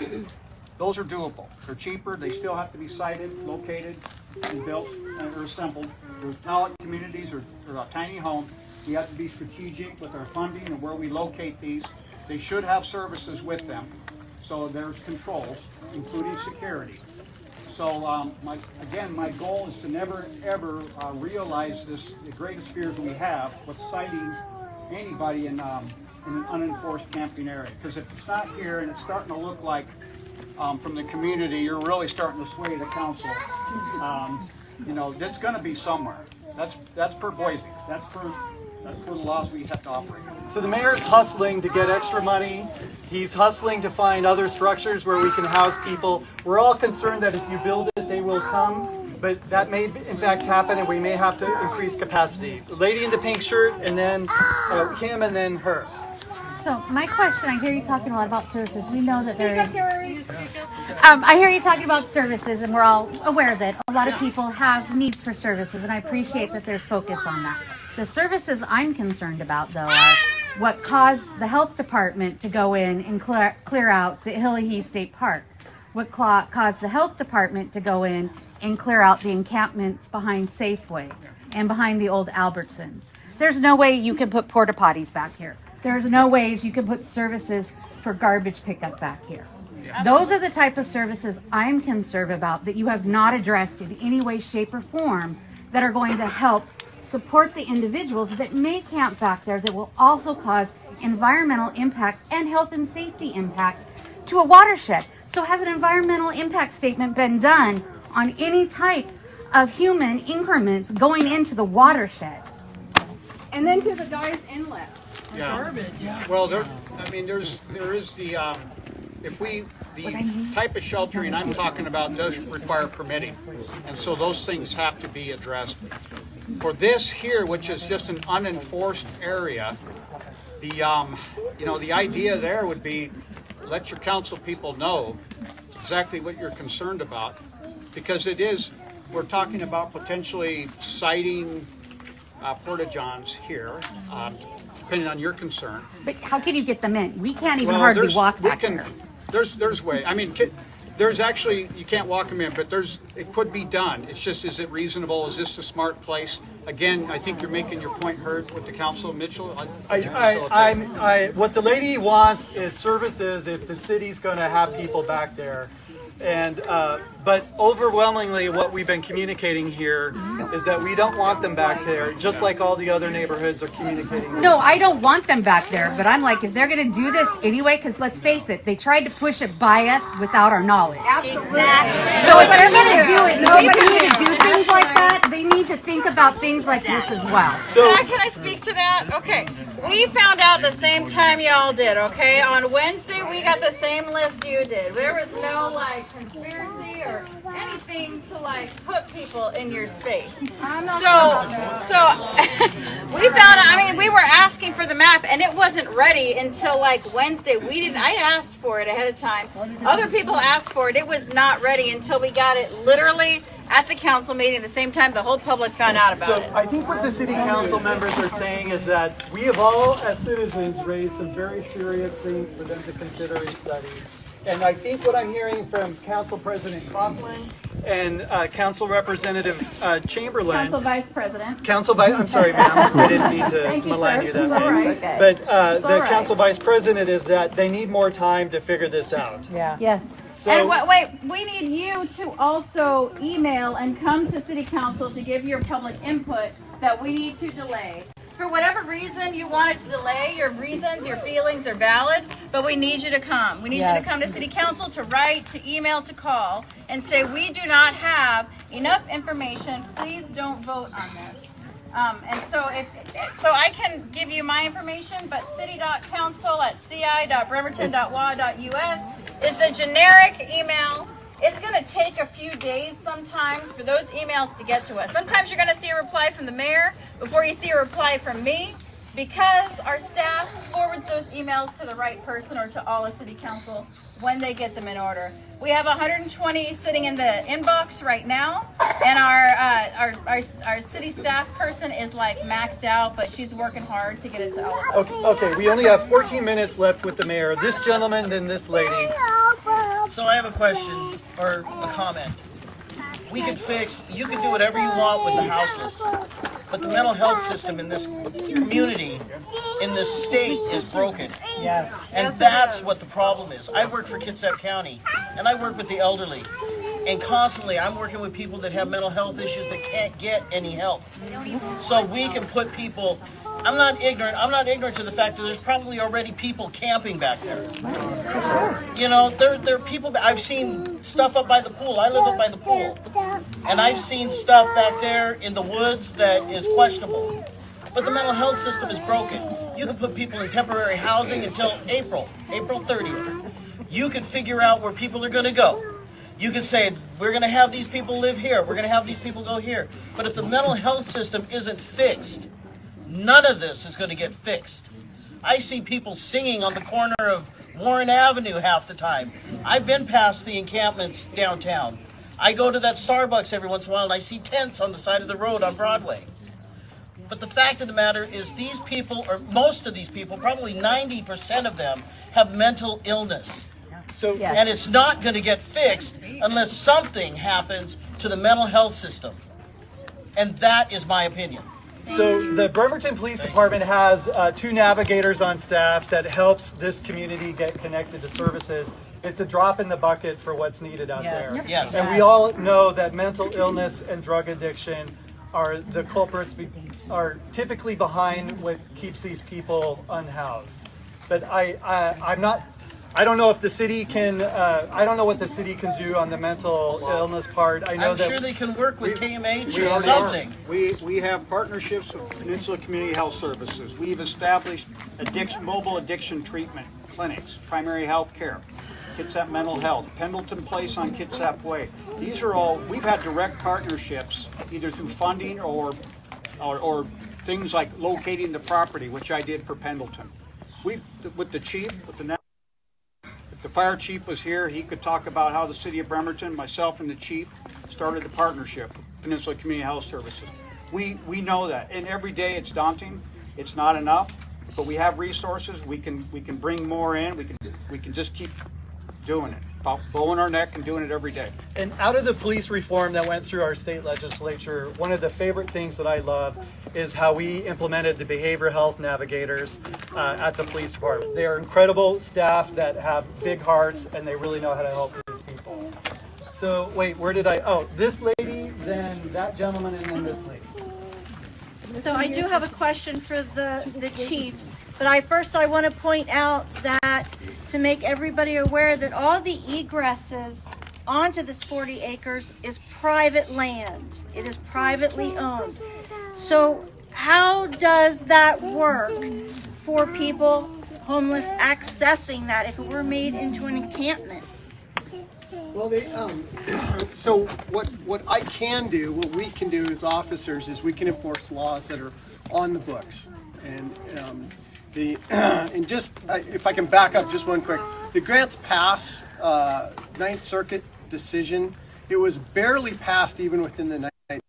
Those are doable. They're cheaper. They still have to be sited, located, and built or assembled. There's not communities or tiny homes. We have to be strategic with our funding and where we locate these. They should have services with them. So there's controls, including security. So my goal is to never ever realize the greatest fears we have with citing anybody in an unenforced camping area. Because if it's not here and it's starting to look like from the community, you're really starting to sway the council. You know, that's going to be somewhere. That's per Boise. That's per the laws we have to operate. So the mayor's hustling to get extra money. He's hustling to find other structures where we can house people. We're all concerned that if you build it, they will come. But that may in fact happen, and we may have to increase capacity. The lady in the pink shirt, and then him, and then her. So my question, I hear you talking a lot about services. We know that there is... I hear you talking about services, and we're all aware that a lot of people have needs for services, and I appreciate that there's focus on that. The services I'm concerned about, though, are what caused the health department to go in and clear out the Hillahee State Park, what caused the health department to go in and clear out the encampments behind Safeway and behind the old Albertsons. There's no way you can put porta potties back here. There's no ways you can put services for garbage pickup back here. Those are the type of services I'm concerned about that you have not addressed in any way, shape, or form that are going to help support the individuals that may camp back there that will also cause environmental impacts and health and safety impacts to a watershed. So has an environmental impact statement been done on any type of human increments going into the watershed? And then to the Dyes Inlet. Garbage. Well, there is the type of sheltering I'm talking about does require permitting, and so those things have to be addressed. For this here, which is just an unenforced area, the idea there would be let your council people know exactly what you're concerned about, because we're talking about potentially citing porta-johns here. Depending on your concern. But how can you get them in? We can't even hardly walk back here. There's way. I mean, there's actually, you can't walk them in, but it could be done. It's just, is it reasonable? Is this a smart place? Again, I think you're making your point heard with the council, Mitchell. What the lady wants is services if the city's going to have people back there. And but overwhelmingly what we've been communicating here is that we don't want them back there, just like all the other neighborhoods are communicating. No, I don't want them back there, but I'm like, if they're going to do this anyway, because let's face it, they tried to push it by us without our knowledge. Exactly. So if they're going to do it, nobody need to do things like that. They need to think about things like this as well. So can I speak to that? Okay. We found out the same time y'all did, okay? On Wednesday, we got the same list you did. There was no, conspiracy or anything to, put people in your space. So we found out, we were asking for the map, and it wasn't ready until, Wednesday. I asked for it ahead of time. Other people asked for it. It was not ready until we got it literally at the council meeting at the same time the whole public found out about it. So I think what the city council members are saying is that we have all, as citizens, raised some very serious things for them to consider and study. And I think what I'm hearing from Council President Coughlin and Council Representative Chamberlain. Council Vice President. I'm sorry, ma'am. I didn't mean to malign you that way. But the Council Vice President is that they need more time to figure this out. Yeah. Yes. So, and wait, we need you to also email and come to City Council to give your public input that we need to delay. For whatever reason you want it to delay, your reasons, your feelings are valid, but we need you to come. We need you to come to City Council, to write, to email, to call, and say we do not have enough information. Please don't vote on this. And so I can give you my information, but city.council@ci.bremerton.wa.us is the generic email. It's going to take a few days sometimes for those emails to get to us. Sometimes you're going to see a reply from the mayor before you see a reply from me, because our staff forwards those emails to the right person or to all of City Council when they get them in order. We have 120 sitting in the inbox right now, and our city staff person is maxed out, but she's working hard to get it to all of us. Okay, we only have 14 minutes left with the mayor. This gentleman, then this lady. So I have a question or a comment. You can do whatever you want with the houses, but the mental health system in this community, in this state, is broken. Yes. And that's what the problem is. I work for Kitsap County, and I work with the elderly. And constantly, I'm working with people that have mental health issues that can't get any help. So we can put people, I'm not ignorant to the fact that there's probably already people camping back there. You know, there are people, I've seen stuff up by the pool. I live up by the pool. And I've seen stuff back there in the woods that is questionable. But the mental health system is broken. You can put people in temporary housing until April 30th. You can figure out where people are going to go. You can say, we're going to have these people live here. We're going to have these people go here. But if the mental health system isn't fixed, none of this is going to get fixed. I see people singing on the corner of Warren Avenue half the time. I've been past the encampments downtown. I go to that Starbucks every once in a while and I see tents on the side of the road on Broadway. But the fact of the matter is these people, or most of these people, probably 90% of them, have mental illness. So, and it's not going to get fixed unless something happens to the mental health system. And that is my opinion. So the Bremerton Police Department has 2 navigators on staff that helps this community get connected to services. It's a drop in the bucket for what's needed out there. Yes. And we all know that mental illness and drug addiction are the culprits, are typically behind what keeps these people unhoused. But I don't know if the city can, I don't know what the city can do on the mental illness part. I know I'm sure they can work with KMH or something. We have partnerships with Peninsula Community Health Services. We've established mobile addiction treatment clinics, primary health care, Kitsap Mental Health, Pendleton Place on Kitsap Way. These are all, we've had direct partnerships either through funding or things like locating the property, which I did for Pendleton. With the chief, if the fire chief was here, he could talk about how the city of Bremerton, myself and the chief, started the partnership with Peninsula Community Health Services. We know that, and every day it's daunting. It's not enough, but we have resources. We can bring more in. We can just keep doing it, about bowing our neck and doing it every day. And out of the police reform that went through our state legislature, one of the favorite things that I love is how we implemented the behavioral health navigators at the police department. They are incredible staff that have big hearts and they really know how to help these people. So wait, where did this lady, then that gentleman, and then this lady. So I do have a question for the chief. But I want to point out that to make everybody aware that all the egresses onto this 40 acres is private land. It is privately owned. So how does that work for people homeless accessing that if it were made into an encampment? Well, so what I can do, what we can do as officers is we can enforce laws that are on the books. And if I can back up just one quick, the Grants Pass Ninth Circuit decision, it was barely passed even within the night.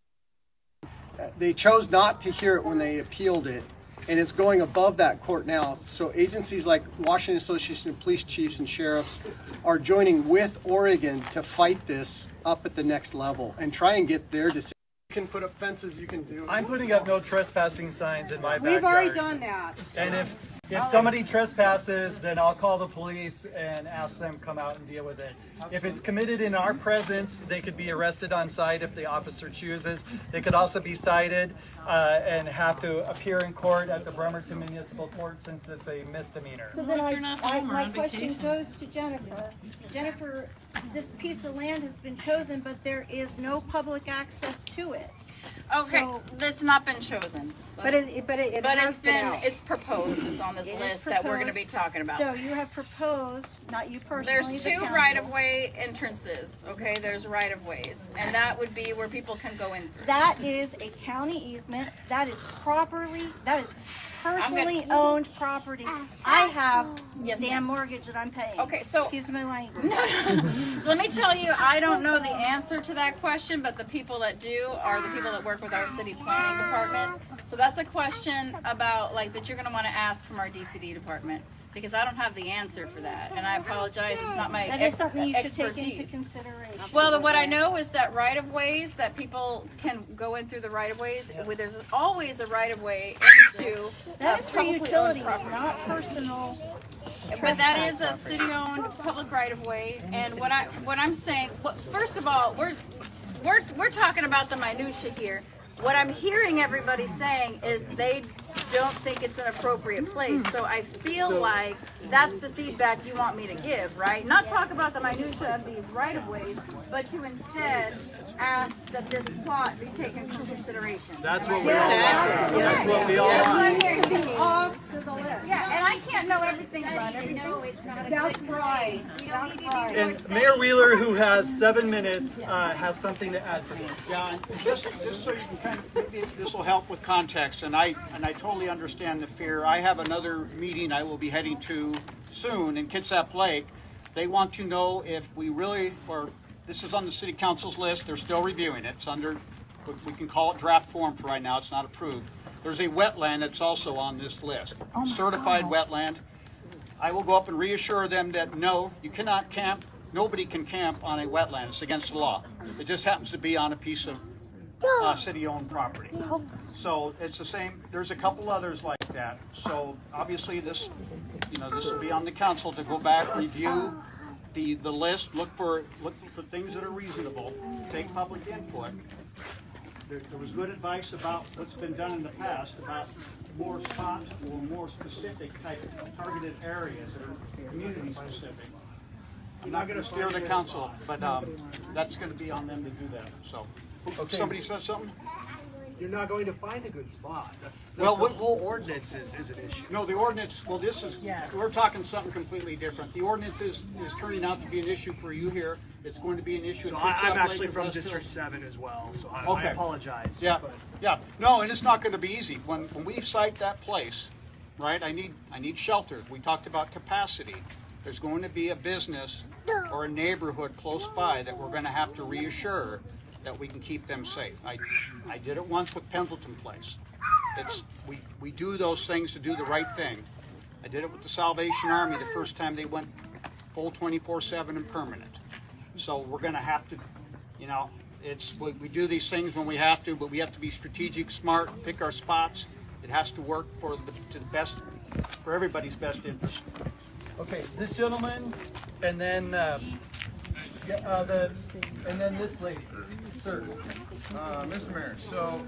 They chose not to hear it when they appealed it, and it's going above that court now. So agencies like Washington Association of Police Chiefs and Sheriffs are joining with Oregon to fight this up at the next level and try and get their decision. You can put up fences, you can do. I'm putting up no trespassing signs in my backyard. We've already done that. And if somebody trespasses, then I'll call the police and ask them to come out and deal with it. Absolutely. If it's committed in our presence, they could be arrested on site if the officer chooses. They could also be cited and have to appear in court at the Bremerton Municipal Court since it's a misdemeanor. So then my question goes to Jennifer. Jennifer, this piece of land has been chosen, but there is no public access to it. Okay, So, that's not been chosen. But it's proposed. It's on this list that we're going to be talking about. So you have proposed, not you personally. There's 2 right-of-way entrances. Okay, there's right-of-ways, and that would be where people can go in through. That is a county easement. That is personally owned property. I have damn mortgage that I'm paying. Okay, so excuse my language. Let me tell you, I don't know the answer to that question, but the people that do are the people that work with our city planning department. So that's a question about that you're going to want to ask from our DCD department, because I don't have the answer for that, and I apologize. It's not my That is something you should expertise. take into consideration. Well, what I know is that right-of-ways, that people can go in through the right-of-ways. There's always a right-of-way into that is for publicly owned utilities, property. not personal. but that is a city-owned public right-of-way. And what I'm saying, first of all, we're talking about the minutia here. What I'm hearing everybody saying is they don't think it's an appropriate place. So I feel like that's the feedback you want me to give, right? Not talk about the minutia of these right-of-ways, but to instead ask that this plot be taken into consideration. That's what we all want. That's what we all want. To be off the list. Yeah, and I can't know everything about everything. That's right. That's right. And Mayor Wheeler, who has 7 minutes, has something to add to this. Yeah, and just so you can kind of, maybe this will help with context, and I totally understand the fear. I have another meeting I will be heading to soon in Kitsap Lake. They want to know if we really, or this is on the city council's list. They're still reviewing it. It's under, we can call it draft form for right now. It's not approved. There's a wetland that's also on this list. Certified wetland. I will go up and reassure them that no, you cannot camp. Nobody can camp on a wetland. It's against the law. It just happens to be on a piece of city-owned property. So it's the same. There's a couple others like that. So obviously this, this will be on the council to go back, review the list, look for things that are reasonable, take public input. There was good advice about what's been done in the past about more spots or more specific type of targeted areas that are community specific. I'm not going to steer the council, but that's going to be on them to do that. So, Okay. Somebody said something? You're not going to find a good spot. The Well, whole ordinance is an issue. No, the ordinance, well, we're talking something completely different. The ordinance is turning out to be an issue for you here. It's going to be an issue. So I'm actually from District 7 as well, so I apologize. Yeah, but yeah. No, and it's not going to be easy. When we cite that place, right, I need shelter. We talked about capacity. There's going to be a business or a neighborhood close by that we're going to have to reassure that we can keep them safe. I did it once with Pendleton Place. We do those things to do the right thing. I did it with the Salvation Army the first time they went full 24/7 and permanent. So we're going to have to, we do these things when we have to, but we have to be strategic, smart, pick our spots. It has to work for everybody's best interest. Okay, this gentleman, and then and then this lady. Sir. Mr. Mayor, so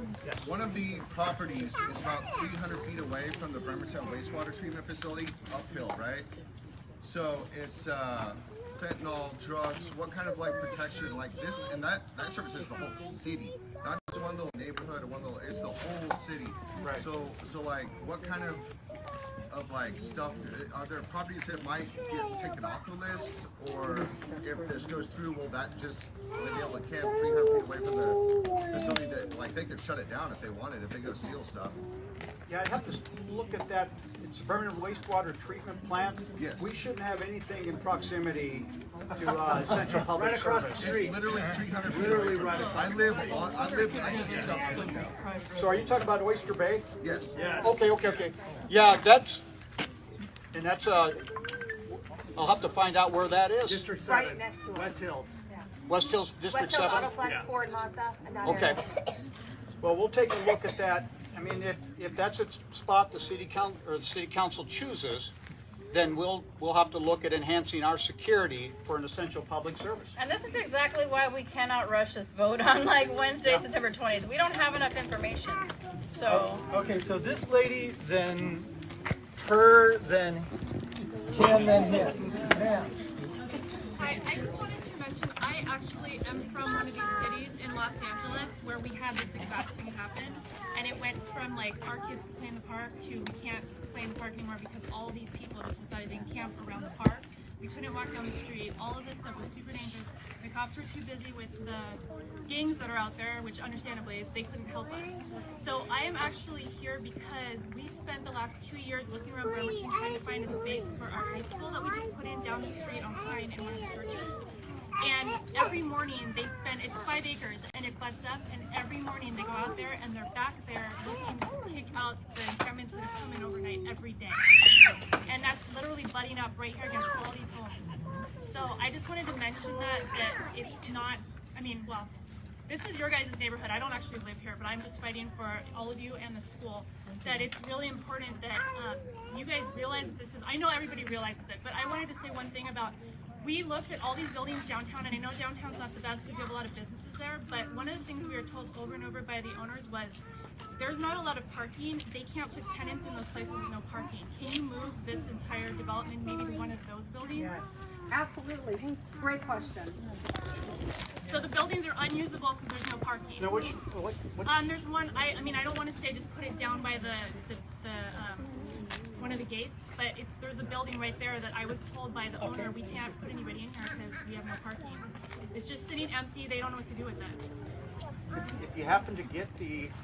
one of the properties is about 300 feet away from the Bremerton wastewater treatment facility, uphill, right? So it's fentanyl, drugs, what kind of protection like this, and that services the whole city, not just one little neighborhood or it's the whole city. Right. So what kind of stuff, are there properties that might get taken off the list, or if this goes through, will they be able to camp 300 feet away from the facility that, they could shut it down if they wanted, if they go steal stuff? Yeah, I'd have to look at that. It's a Bremerton wastewater treatment plant. Yes. We shouldn't have anything in proximity to Central Public right across Service. the street. It's literally 300 feet Literally away from right it. across. I can see it out the window. So are you talking about Oyster Bay? Yes. Yes. Okay. Yeah, that's I'll have to find out where that is. District 7, Right next to us. West Hills. West Hills, District West Hills 7? Autoplex, Yeah. Ford, Mazda, and that Okay. area. Well, we'll take a look at that. I mean, if that's a spot the city council chooses, then we'll have to look at enhancing our security for an essential public service. And this is exactly why we cannot rush this vote on Wednesday, September 20th. We don't have enough information. So. Okay, so this lady, then her, then Kim, then him. Ma'am. Hi, I just wanted to mention I actually am from one of these cities in Los Angeles where we had this exact thing happen, and it went from our kids can play in the park to we can't play in the park anymore because all these people just decided they can camp around the park. We couldn't walk down the street. All of this stuff was super dangerous. The cops were too busy with the gangs that are out there, which understandably they couldn't help us. So I am actually here because we spent the last 2 years looking around Bremerton trying to find a space for our high school that we just put in down the street on Pine in one of the churches. And every morning it's 5 acres and it butts up, and every morning they go out there and they're back there looking to kick out the encampments that have come in overnight every day. And that's literally butting up right here against all these homes. So I just wanted to mention that it's not, this is your guys' neighborhood. I don't actually live here, but I'm just fighting for all of you and the school, that it's really important that you guys realize that this is, I know everybody realizes it, but I wanted to say one thing about, we looked at all these buildings downtown, and I know downtown's not the best because you have a lot of businesses there, but one of the things we were told over and over by the owners was, there's not a lot of parking. They can't put tenants in those places with no parking. Can you move this entire development maybe to one of those buildings? Yes. Absolutely. Great question. So the buildings are unusable because there's no parking. Now, which there's one. I mean, I don't want to say just put it down by the one of the gates, but there's a building right there that I was told by the owner we can't put anybody in here because we have no parking. It's just sitting empty. They don't know what to do with it. If you happen to get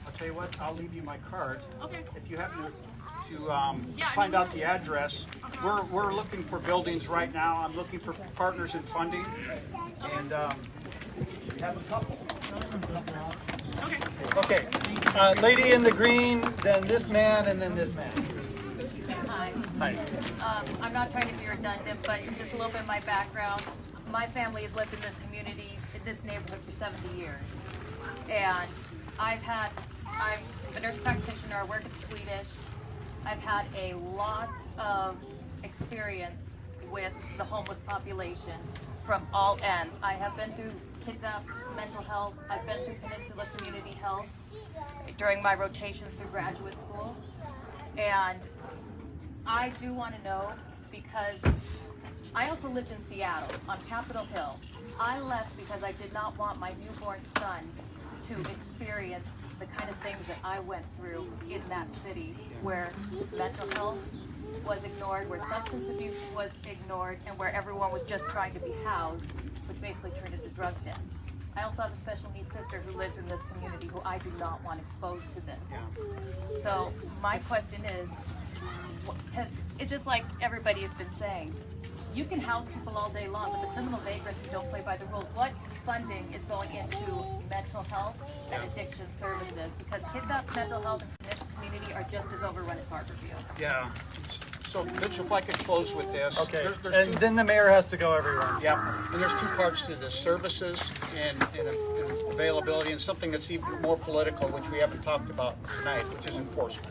I'll tell you what, I'll leave you my card. Okay. If you happen to find out the address, we're looking for buildings right now. I'm looking for partners in funding, and we have a couple. Okay. Lady in the green, then this man, and then this man. Hi. Hi. I'm not trying to be redundant, but just a little bit of my background. My family has lived in this community, in this neighborhood for 70 years. And I'm a nurse practitioner, I work in Swedish. I've had a lot of experience with the homeless population from all ends. I have been through Kids Up Mental Health, I've been through Peninsula Community Health during my rotations through graduate school. And I do want to know, because I also lived in Seattle on Capitol Hill. I left because I did not want my newborn son to experience the kind of things that I went through in that city, where mental health was ignored, where substance abuse was ignored, and where everyone was just trying to be housed, which basically turned into drug debt. I also have a special needs sister who lives in this community who I do not want exposed to this. So my question is, it's just like everybody has been saying, you can house people all day long, but the criminal vagrants who don't play by the rules, what funding is going into mental health and addiction services? Because Kids Up Mental Health in this community are just as overrun as Harborview. Yeah. So, Mitchell, if I could close with this. Okay. There's then the mayor has to go, everyone. Yeah. And there's two parts to this: services and availability, and something that's even more political, which we haven't talked about tonight, which is enforcement.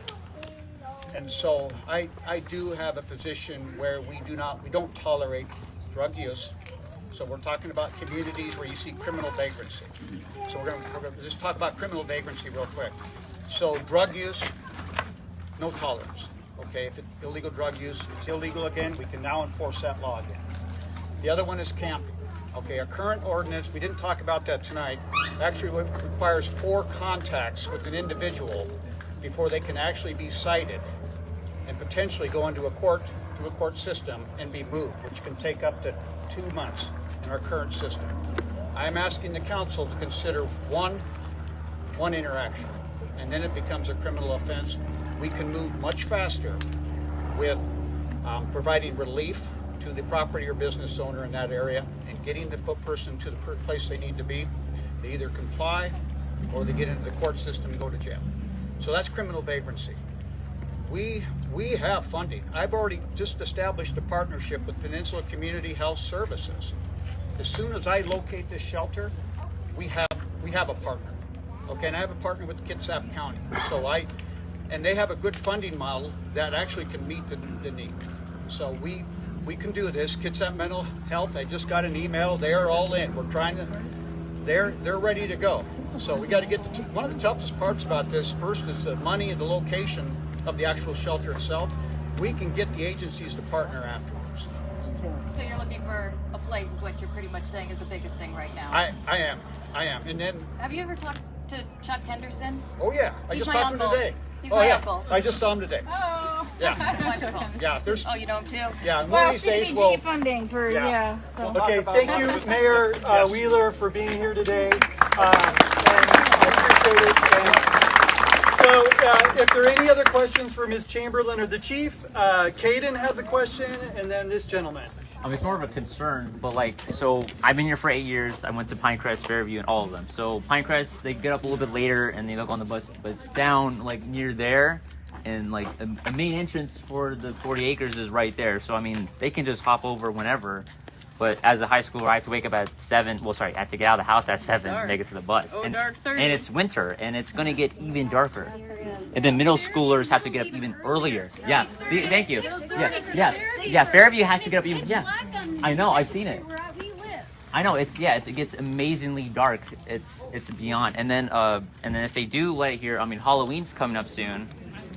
And so I do have a position where we don't tolerate drug use. So we're talking about communities where you see criminal vagrancy. So we're going to just talk about criminal vagrancy real quick. So drug use, no tolerance. Okay, if it's illegal drug use, it's illegal again, we can now enforce that law again. The other one is camping. Okay, our current ordinance, we didn't talk about that tonight, actually requires 4 contacts with an individual before they can actually be cited and potentially go into a court system and be moved, which can take up to 2 months in our current system. I am asking the council to consider one interaction, and then it becomes a criminal offense. We can move much faster with providing relief to the property or business owner in that area and getting the person to the place they need to be. They either comply or they get into the court system and go to jail. So that's criminal vagrancy. We have funding. I've already just established a partnership with Peninsula Community Health Services. As soon as I locate this shelter, we have a partner. Okay, and I have a partner with Kitsap County. And they have a good funding model that actually can meet the need. So we can do this. Kitsap Mental Health, I just got an email. They're all in. They're ready to go. So we got to get one of the toughest parts about this first is the money and the location of the actual shelter itself. We can get the agencies to partner afterwards. So you're looking for a place, is what you're pretty much saying is the biggest thing right now. I am. And then, have you ever talked to Chuck Henderson? Oh yeah, I just talked to him today. He's my uncle. I just saw him today. Oh. Yeah. Wonderful. Yeah. Oh, you know him too? Yeah. Well, CDBG funding for So. Okay. Thank you, Mayor Wheeler, for being here today. And I appreciate it. So, if there are any other questions for Ms. Chamberlain or the chief, Caden has a question, and then this gentleman. It's more of a concern, but so I've been here for 8 years. I went to Pinecrest, Fairview, and all of them. So Pinecrest, they get up a little bit later and they look on the bus, but it's down near there, and a main entrance for the 40 acres is right there. So I mean, they can just hop over whenever. But as a high schooler, I have to wake up at 7. Well, sorry, I have to get out of the house at 7 Dark. to make it to the bus. Oh, and, dark 30. and it's winter, and it's going to get even darker. And then middle schoolers have to get up even earlier. Yeah, see, thank you. Yeah, Fairview has to get up even. Yeah, I know, I've seen it. I know it gets amazingly dark. It's beyond. And then if they do let it here, I mean, Halloween's coming up soon,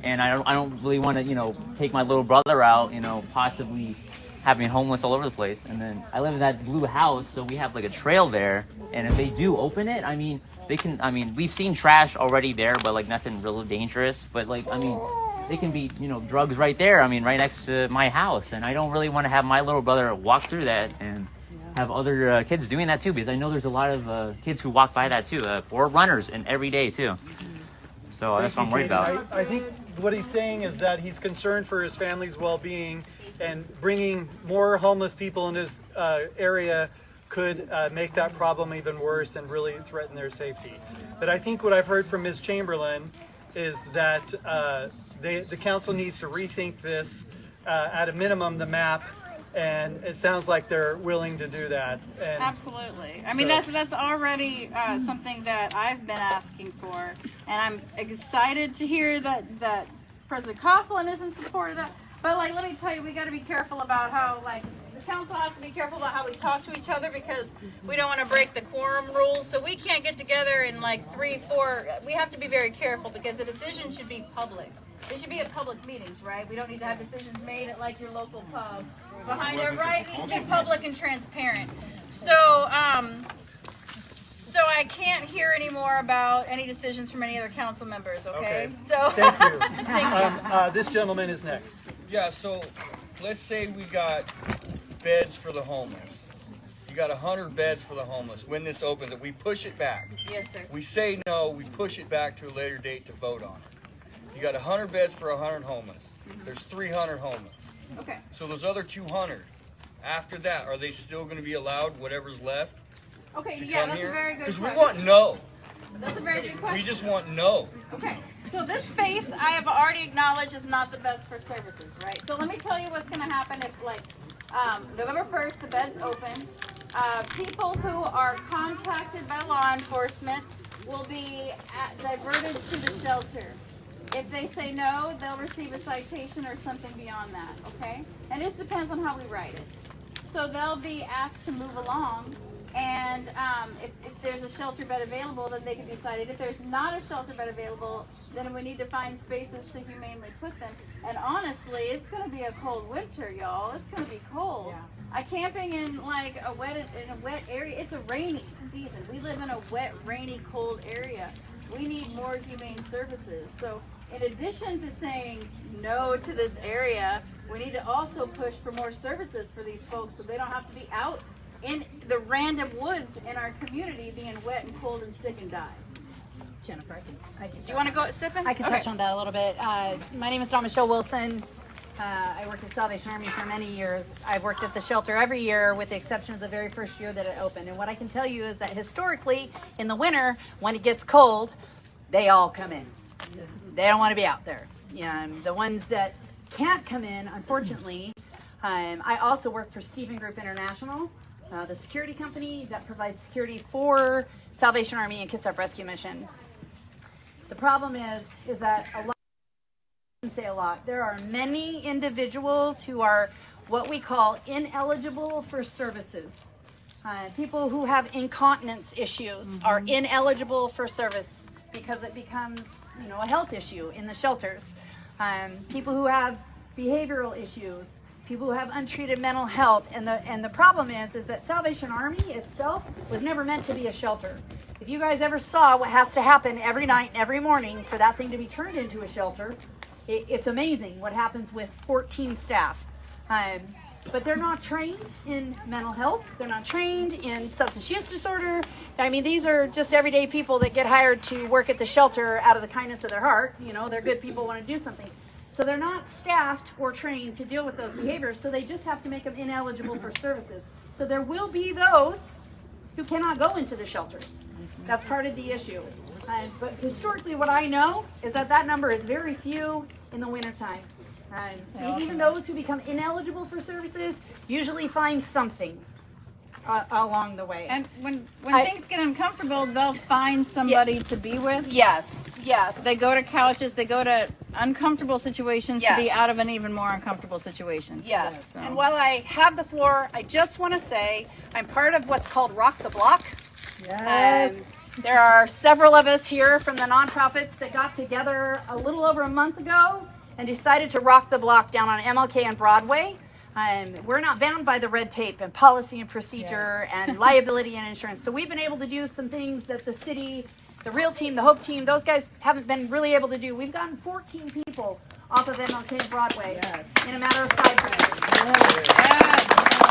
and I don't really want to take my little brother out, possibly having homeless all over the place. And then I live in that blue house, so we have like a trail there. And if they do open it, I mean, they can. I mean, we've seen trash already there, but like nothing really dangerous. But like, I mean, they can be drugs right there. I mean, right next to my house, and I don't really want to have my little brother walk through that and have other kids doing that too, because I know there's a lot of kids who walk by that too, or runners, and every day too. So that's what I'm worried about. I think what he's saying is that he's concerned for his family's well-being, and bringing more homeless people in his area could make that problem even worse and really threaten their safety. But I think what I've heard from Ms. Chamberlain is that the council needs to rethink this, at a minimum, the map. And it sounds like they're willing to do that. And absolutely. I mean, that's already something that I've been asking for, and I'm excited to hear that President Coughlin is in support of that. But like, let me tell you, we got to be careful about how the council has to be careful about how we talk to each other, because we don't want to break the quorum rules. So we can't get together in like 3, 4. We have to be very careful, because the decision should be public. They should be at public meetings, right? We don't need to have decisions made at like your local pub. Behind it, right? It needs to be public and transparent. So, so I can't hear any more about any decisions from any other council members. Okay. So thank you. Thank you. This gentleman is next. Yeah. So, let's say we got beds for the homeless. You got 100 beds for the homeless. When this opens, if we push it back. Yes, sir. We say no. We push it back to a later date to vote on it. You got 100 beds for 100 homeless. There's 300 homeless. Okay. So those other 200, after that, are they still going to be allowed whatever's left? Okay, to yeah, come that's here? a very good question. Because we want no. That's a very good question. We just want no. Okay, so this space I have already acknowledged is not the best for services, right? So let me tell you what's going to happen if, like, November 1st, the bed's open. People who are contacted by law enforcement will be diverted to the shelter. If they say no, they'll receive a citation or something beyond that, okay? And it just depends on how we write it. So they'll be asked to move along, and if there's a shelter bed available, then they can be cited. If there's not a shelter bed available, then we need to find spaces to humanely put them. And honestly, it's going to be a cold winter, y'all. It's going to be cold. Yeah. Camping in like a wet area, it's a rainy season. We live in a wet, rainy, cold area. We need more humane services. So in addition to saying no to this area, we need to also push for more services for these folks, so they don't have to be out in the random woods in our community being wet and cold and sick and die. Jennifer, I can Do you want to go sipping? I can touch on that a little bit. My name is Dawn Michelle Wilson. I worked at Salvation Army for many years. I've worked at the shelter every year with the exception of the very first year that it opened. And what I can tell you is that historically, in the winter, when it gets cold, they all come in. They don't want to be out there. The ones that can't come in, unfortunately, I also work for Stephen Group International, the security company that provides security for Salvation Army and Kids Up Rescue Mission. The problem is that a lot, I say a lot, there are many individuals who are what we call ineligible for services. People who have incontinence issues are ineligible for service because it becomes, a health issue in the shelters. People who have behavioral issues, people who have untreated mental health, and the problem is that Salvation Army itself was never meant to be a shelter. If you guys ever saw what has to happen every night and every morning for that thing to be turned into a shelter, it's amazing what happens with 14 staff. But they're not trained in mental health. They're not trained in substance use disorder. I mean, these are just everyday people that get hired to work at the shelter out of the kindness of their heart. They're good people, want to do something. So they're not staffed or trained to deal with those behaviors, so they just have to make them ineligible for services. So there will be those who cannot go into the shelters. That's part of the issue. But historically, what I know is that number is very few in the wintertime. Even those who become ineligible for services usually find something. along the way. And when things get uncomfortable, they'll find somebody to be with. Yes. They go to couches. They go to uncomfortable situations to be Yes. out of an even more uncomfortable situation. Yes. So. And while I have the floor, I just want to say I'm part of what's called Rock the Block. Yes. There are several of us here from the nonprofits that got together a little over a month ago and decided to rock the block down on MLK and Broadway. We're not bound by the red tape and policy and procedure and liability and insurance. So we've been able to do some things that the city, the Real Team, the Hope Team, those guys haven't been really able to do. We've gotten 14 people off of MLK and Broadway in a matter of 5 minutes.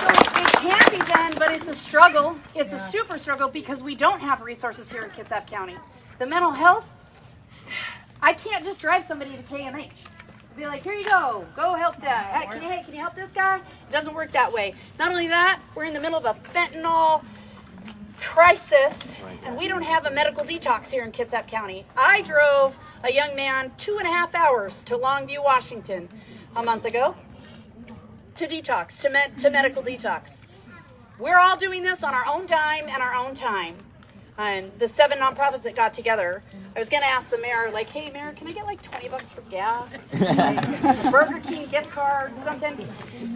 So it can be done, but it's a struggle. It's a super struggle because we don't have resources here in Kitsap County. The mental health, I can't just drive somebody to KMH. Be like, here you go help that. Hey, can you help this guy? It doesn't work that way. Not only that, we're in the middle of a fentanyl crisis, and we don't have a medical detox here in Kitsap County. I drove a young man 2.5 hours to Longview, Washington a month ago to detox, to medical detox. We're all doing this on our own dime and our own time. The 7 nonprofits that got together, I was going to ask the mayor, like, hey, mayor, can I get like $20 for gas? Like, Burger King gift card, something.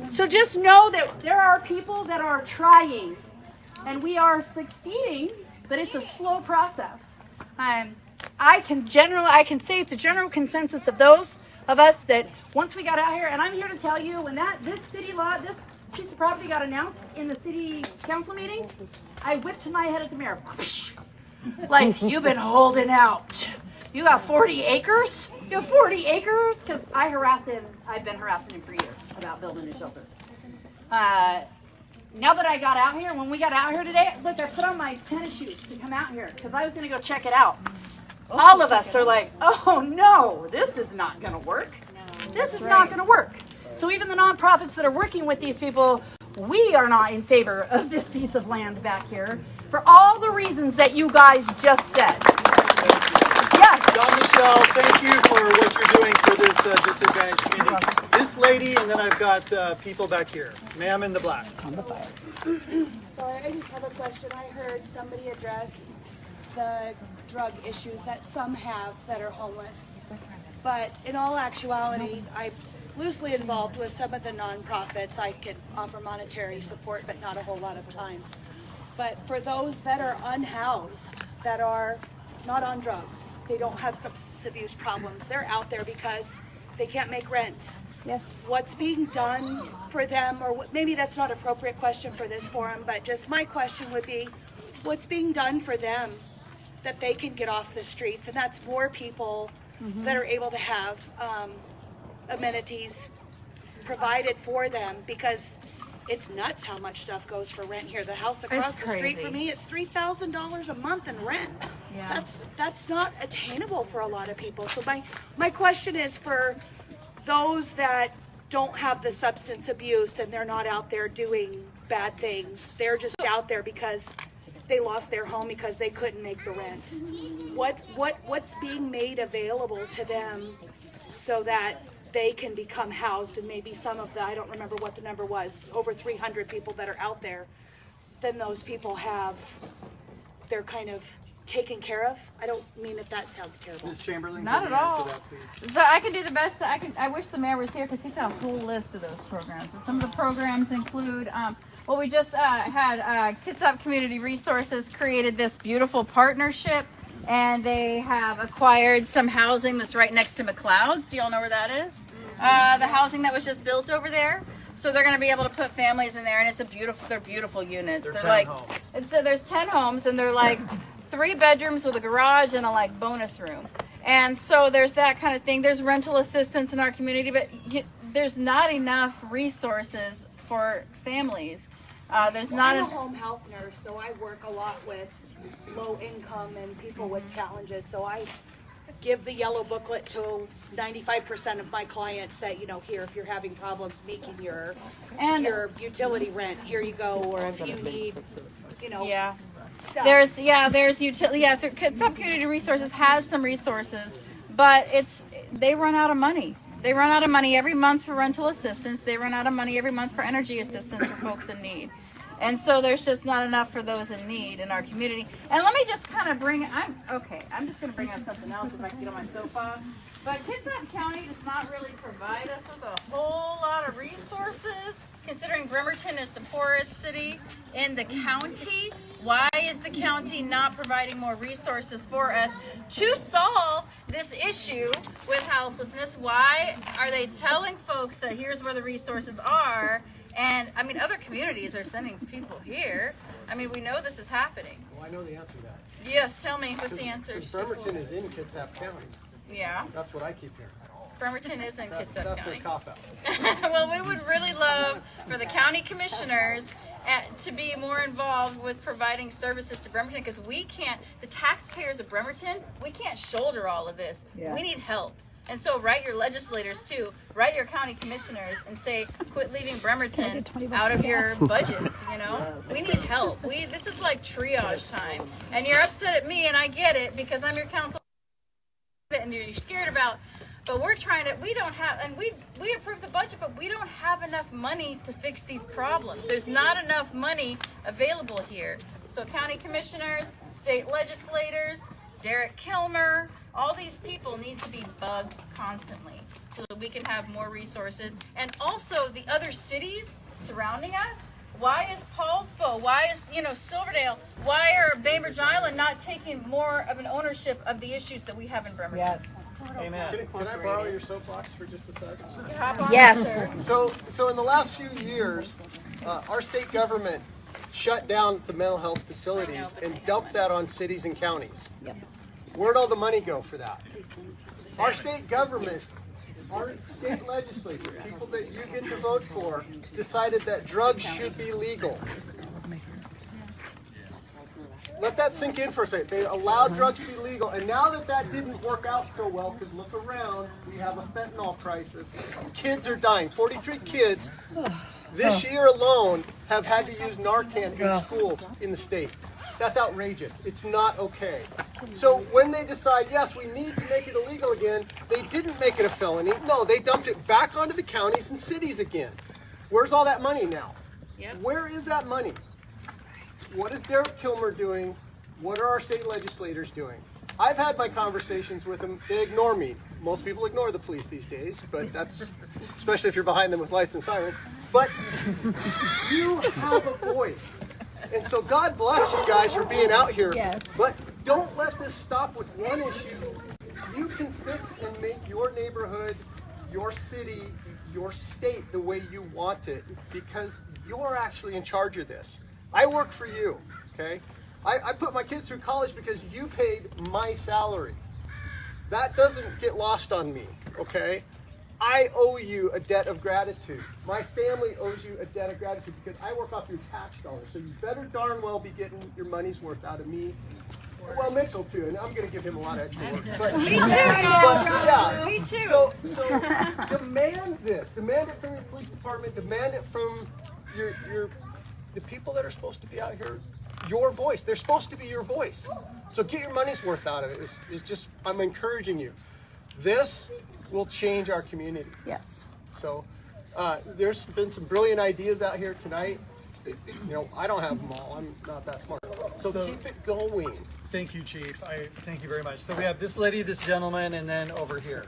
So just know that there are people that are trying, and we are succeeding, but it's a slow process. I can say it's a general consensus of those of us that once we got out here, and I'm here to tell you, when this city law, this piece of property got announced in the city council meeting, I whipped my head at the mayor. Like, you've been holding out. You got 40 acres? You have 40 acres? Because I harass him. I've been harassing him for years about building a shelter. Now that I got out here, when we got out here today, look, I put on my tennis shoes to come out here because I was going to go check it out. All of us are like, oh no, this is not going to work. This is not going to work. So even the nonprofits that are working with these people, we are not in favor of this piece of land back here for all the reasons that you guys just said. Yes. Jean-Michel, thank you for what you're doing for this disadvantaged community. This lady, and then I've got people back here. Ma'am in the black. On the fire. Sorry, I just have a question. I heard somebody address the drug issues that some have that are homeless. But in all actuality, I'm loosely involved with some of the nonprofits. I can offer monetary support, but not a whole lot of time. But for those that are unhoused, that are not on drugs, they don't have substance abuse problems, they're out there because they can't make rent. Yes. What's being done for them, or maybe that's not an appropriate question for this forum, but just my question would be, what's being done for them that they can get off the streets? And that's more people that are able to have amenities provided for them, because it's nuts how much stuff goes for rent here. The house across the street for me, it's $3,000 a month in rent. Yeah. That's not attainable for a lot of people. So my question is for those that don't have the substance abuse and they're not out there doing bad things. They're just out there because they lost their home because they couldn't make the rent. What's being made available to them so that they can become housed? And maybe some of the, I don't remember what the number was, over 300 people that are out there, then those people they're kind of taken care of. I don't mean if that sounds terrible. Ms. Chamberlain, Not can at you all. answer that, please? So I can do the best that I can. I wish the mayor was here because he's got a whole list of those programs. So some of the programs include, well, we just had Kitsap Community Resources created this beautiful partnership, and they have acquired some housing that's right next to McLeod's. Do y'all know where that is? The housing that was just built over there. So they're going to be able to put families in there, and they're beautiful units. They're like, there's 10 homes, and they're like 3 bedrooms with a garage and a bonus room. And so there's that kind of thing. There's rental assistance in our community, but there's not enough resources for families. There's not. I'm a home health nurse, so I work a lot with low income and people with challenges. So I give the yellow booklet to 95% of my clients that, here, if you're having problems making your utility rent, here you go. Or if you need, stuff. There's utility. Yeah, Kitsap Community Resources has some resources, but they run out of money. They run out of money every month for rental assistance. They run out of money every month for energy assistance for folks in need. And so there's just not enough for those in need in our community. And let me just kind of I'm just going to bring up something else if I can get on my soapbox. But Kitsap County does not really provide us with a whole lot of resources, considering Bremerton is the poorest city in the county. Why is the county not providing more resources for us to solve this issue with houselessness? Why are they telling folks that here's where the resources are? And I mean, other communities are sending people here. I mean, we know this is happening. Well, I know the answer to that. Yes, tell me, what's the answer? Because Bremerton is in Kitsap County. Yeah. That's what I keep hearing. Bremerton is in Kitsap That's County. a cop-out. Well, we would really love for the county commissioners to be more involved with providing services to Bremerton, because we can't, the taxpayers of Bremerton, we can't shoulder all of this. Yeah. We need help. And so write your legislators too, write your county commissioners and say, quit leaving Bremerton out of your budgets, you know? We need help. This is like triage time. And you're upset at me, and I get it, because I'm your council and you're scared about, but we're trying to, we don't have, and we approve the budget, but we don't have enough money to fix these problems. There's not enough money available here. So county commissioners, state legislators, Derek Kilmer, all these people need to be bugged constantly so that we can have more resources. And also the other cities surrounding us. Why is Paulsbo? Why is, Silverdale? Why are Bainbridge Island not taking more of an ownership of the issues that we have in Bremerton? Yes. Amen. Can I borrow your soapbox for just a second? Yes. So in the last few years, our state government shut down the mental health facilities and dumped that on cities and counties. Yep. Where'd all the money go for that? Our state government, our state legislators, people that you get to vote for, decided that drugs should be legal. Let that sink in for a second. They allowed drugs to be legal, and now that that didn't work out so well, because look around, we have a fentanyl crisis. Kids are dying. 43 kids this year alone have had to use Narcan in schools in the state. That's outrageous. It's not okay. So when they decide, yes, we need to make it illegal again, they didn't make it a felony. No, they dumped it back onto the counties and cities again. Where's all that money now? Yep. Where is that money? What is Derek Kilmer doing? What are our state legislators doing? I've had my conversations with them. They ignore me. Most people ignore the police these days, but that's, especially if you're behind them with lights and sirens. But you have a voice. And so God bless you guys for being out here. Yes. But don't let this stop with one issue. You can fix and make your neighborhood, your city, your state the way you want it, because you're actually in charge of this. I work for you, okay? I put my kids through college because you paid my salary. That doesn't get lost on me, okay? I owe you a debt of gratitude. My family owes you a debt of gratitude because I work off your tax dollars. So you better darn well be getting your money's worth out of me. Well, Mitchell too, and I'm going to give him a lot of extra work. But, Me too, yeah. Me too. So demand this. Demand it from your police department. Demand it from the people that are supposed to be out here. Your voice. They're supposed to be your voice. So get your money's worth out of it. Is just, I'm encouraging you. This will change our community. Yes. So there's been some brilliant ideas out here tonight. I don't have them all. I'm not that smart. So keep it going. Thank you, Chief. I thank you very much. So we have this lady, this gentleman, and then over here.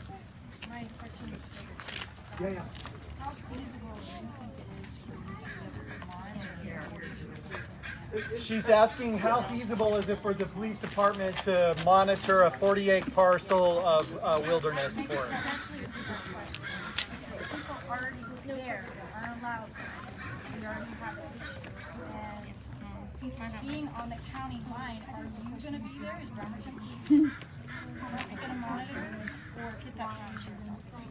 My question is for you. Yeah. How feasible do you think it is for you to be able to monitor? She's asking how feasible is it for the police department to monitor a 40-acre parcel of wilderness forest? Essentially, it's a good question. People already there are allowed. We already have an issue. And being on the county line, are you going to be there? Is Bremerton Police going to monitor, or Kitsap County?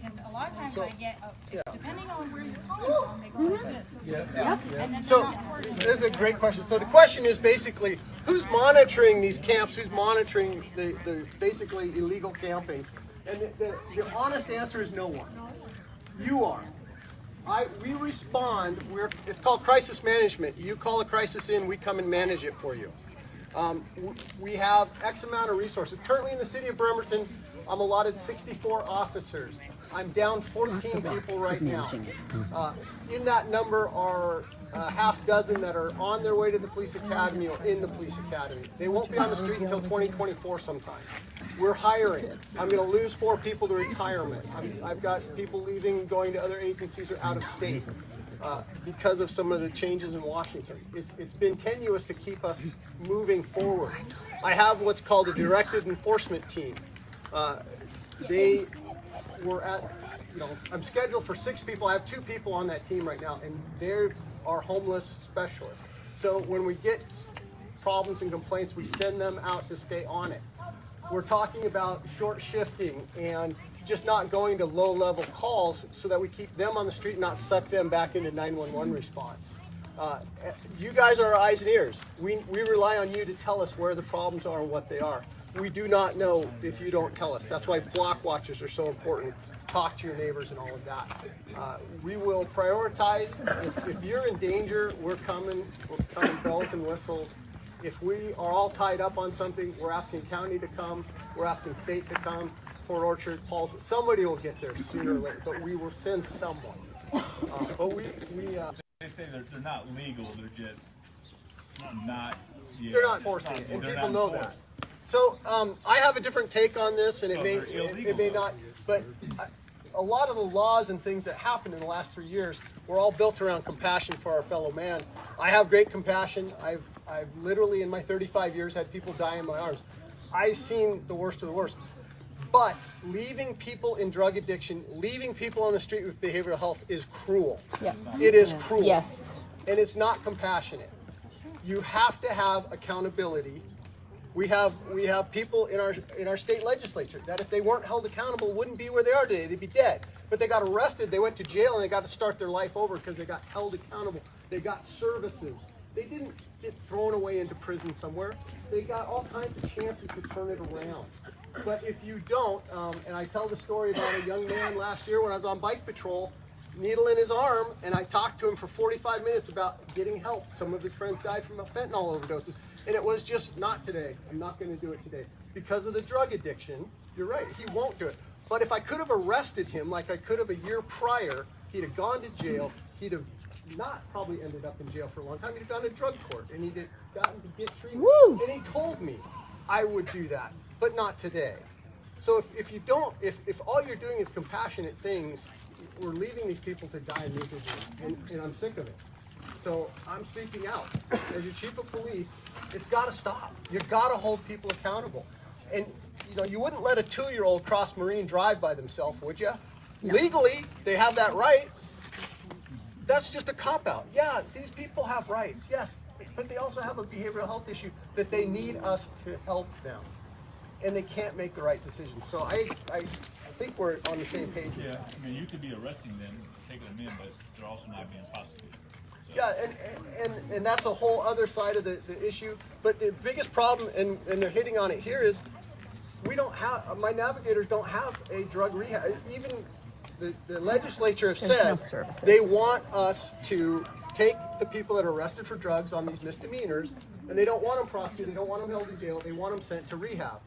Because a lot of times I get, depending on where you're calling from, they go like this. Yeah. And then So this is a great question. So the question is basically, who's monitoring these camps? Who's monitoring the basically illegal camping? And the honest answer is no one. You are. We respond. It's called crisis management. You call a crisis in, we come and manage it for you. We have X amount of resources. Currently in the city of Bremerton, I'm allotted 64 officers. I'm down 14 people right now. In that number are a half dozen that are on their way to the police academy or in the police academy. They won't be on the street until 2024 sometime. We're hiring. I'm going to lose 4 people to retirement. I've got people leaving, going to other agencies or out of state because of some of the changes in Washington. It's been tenuous to keep us moving forward. I have what's called a directed enforcement team. They were at, I'm scheduled for 6 people. I have 2 people on that team right now, and they're our homeless specialists. So when we get problems and complaints, we send them out to stay on it. We're talking about short shifting and just not going to low-level calls so that we keep them on the street and not suck them back into 911 response. You guys are our eyes and ears. We rely on you to tell us where the problems are and what they are. We do not know if you don't tell us. That's why block watchers are so important. Talk to your neighbors and all of that. We will prioritize. If you're in danger, we're coming bells and whistles. If we are all tied up on something, we're asking county to come, we're asking state to come, Port Orchard, Paul's, somebody will get there sooner or later, but we will send someone. But they say they're not legal, they're just not. Yeah, they're not forcing it, and people know that. So I have a different take on this, and it may not, but a lot of the laws and things that happened in the last 3 years were all built around compassion for our fellow man. I have great compassion. I've literally in my 35 years had people die in my arms. I've seen the worst of the worst. But leaving people in drug addiction, leaving people on the street with behavioral health is cruel. Yes. It is cruel. Yes. And it's not compassionate. You have to have accountability. We have people in our state legislature that if they weren't held accountable wouldn't be where they are today. They'd be dead. But they got arrested, they went to jail, and they got to start their life over because they got held accountable. They got services. They didn't get thrown away into prison somewhere. They got all kinds of chances to turn it around. But if you don't, and I tell the story about a young man last year when I was on bike patrol, needle in his arm, and I talked to him for 45 minutes about getting help. Some of his friends died from fentanyl overdoses, and it was just not today. I'm not going to do it today. Because of the drug addiction, you're right, he won't do it. But if I could have arrested him like I could have a year prior, he'd have gone to jail, he'd have not probably ended up in jail for a long time, he'd have gone to drug court, and he'd have gotten to get treatment. Woo! And he told me I would do that, but not today. So if you don't, if all you're doing is compassionate things, we're leaving these people to die miserably, and I'm sick of it. So I'm speaking out. As your chief of police, it's got to stop. You've got to hold people accountable. And you wouldn't let a 2-year-old cross Marine Drive by themselves, would you? No. Legally, they have that right. That's just a cop-out. Yeah, these people have rights, yes, but they also have a behavioral health issue that they need us to help them. And they can't make the right decision. So I think we're on the same page. Yeah, I mean, you could be arresting them, taking them in, but they're also not being prosecuted. So. Yeah, and that's a whole other side of the issue. But the biggest problem, and they're hitting on it here, is we don't have, my navigators don't have a drug rehab. Even the legislature have said they want us to take the people that are arrested for drugs on these misdemeanors, and they don't want them prosecuted, they don't want them held in jail, they want them sent to rehab.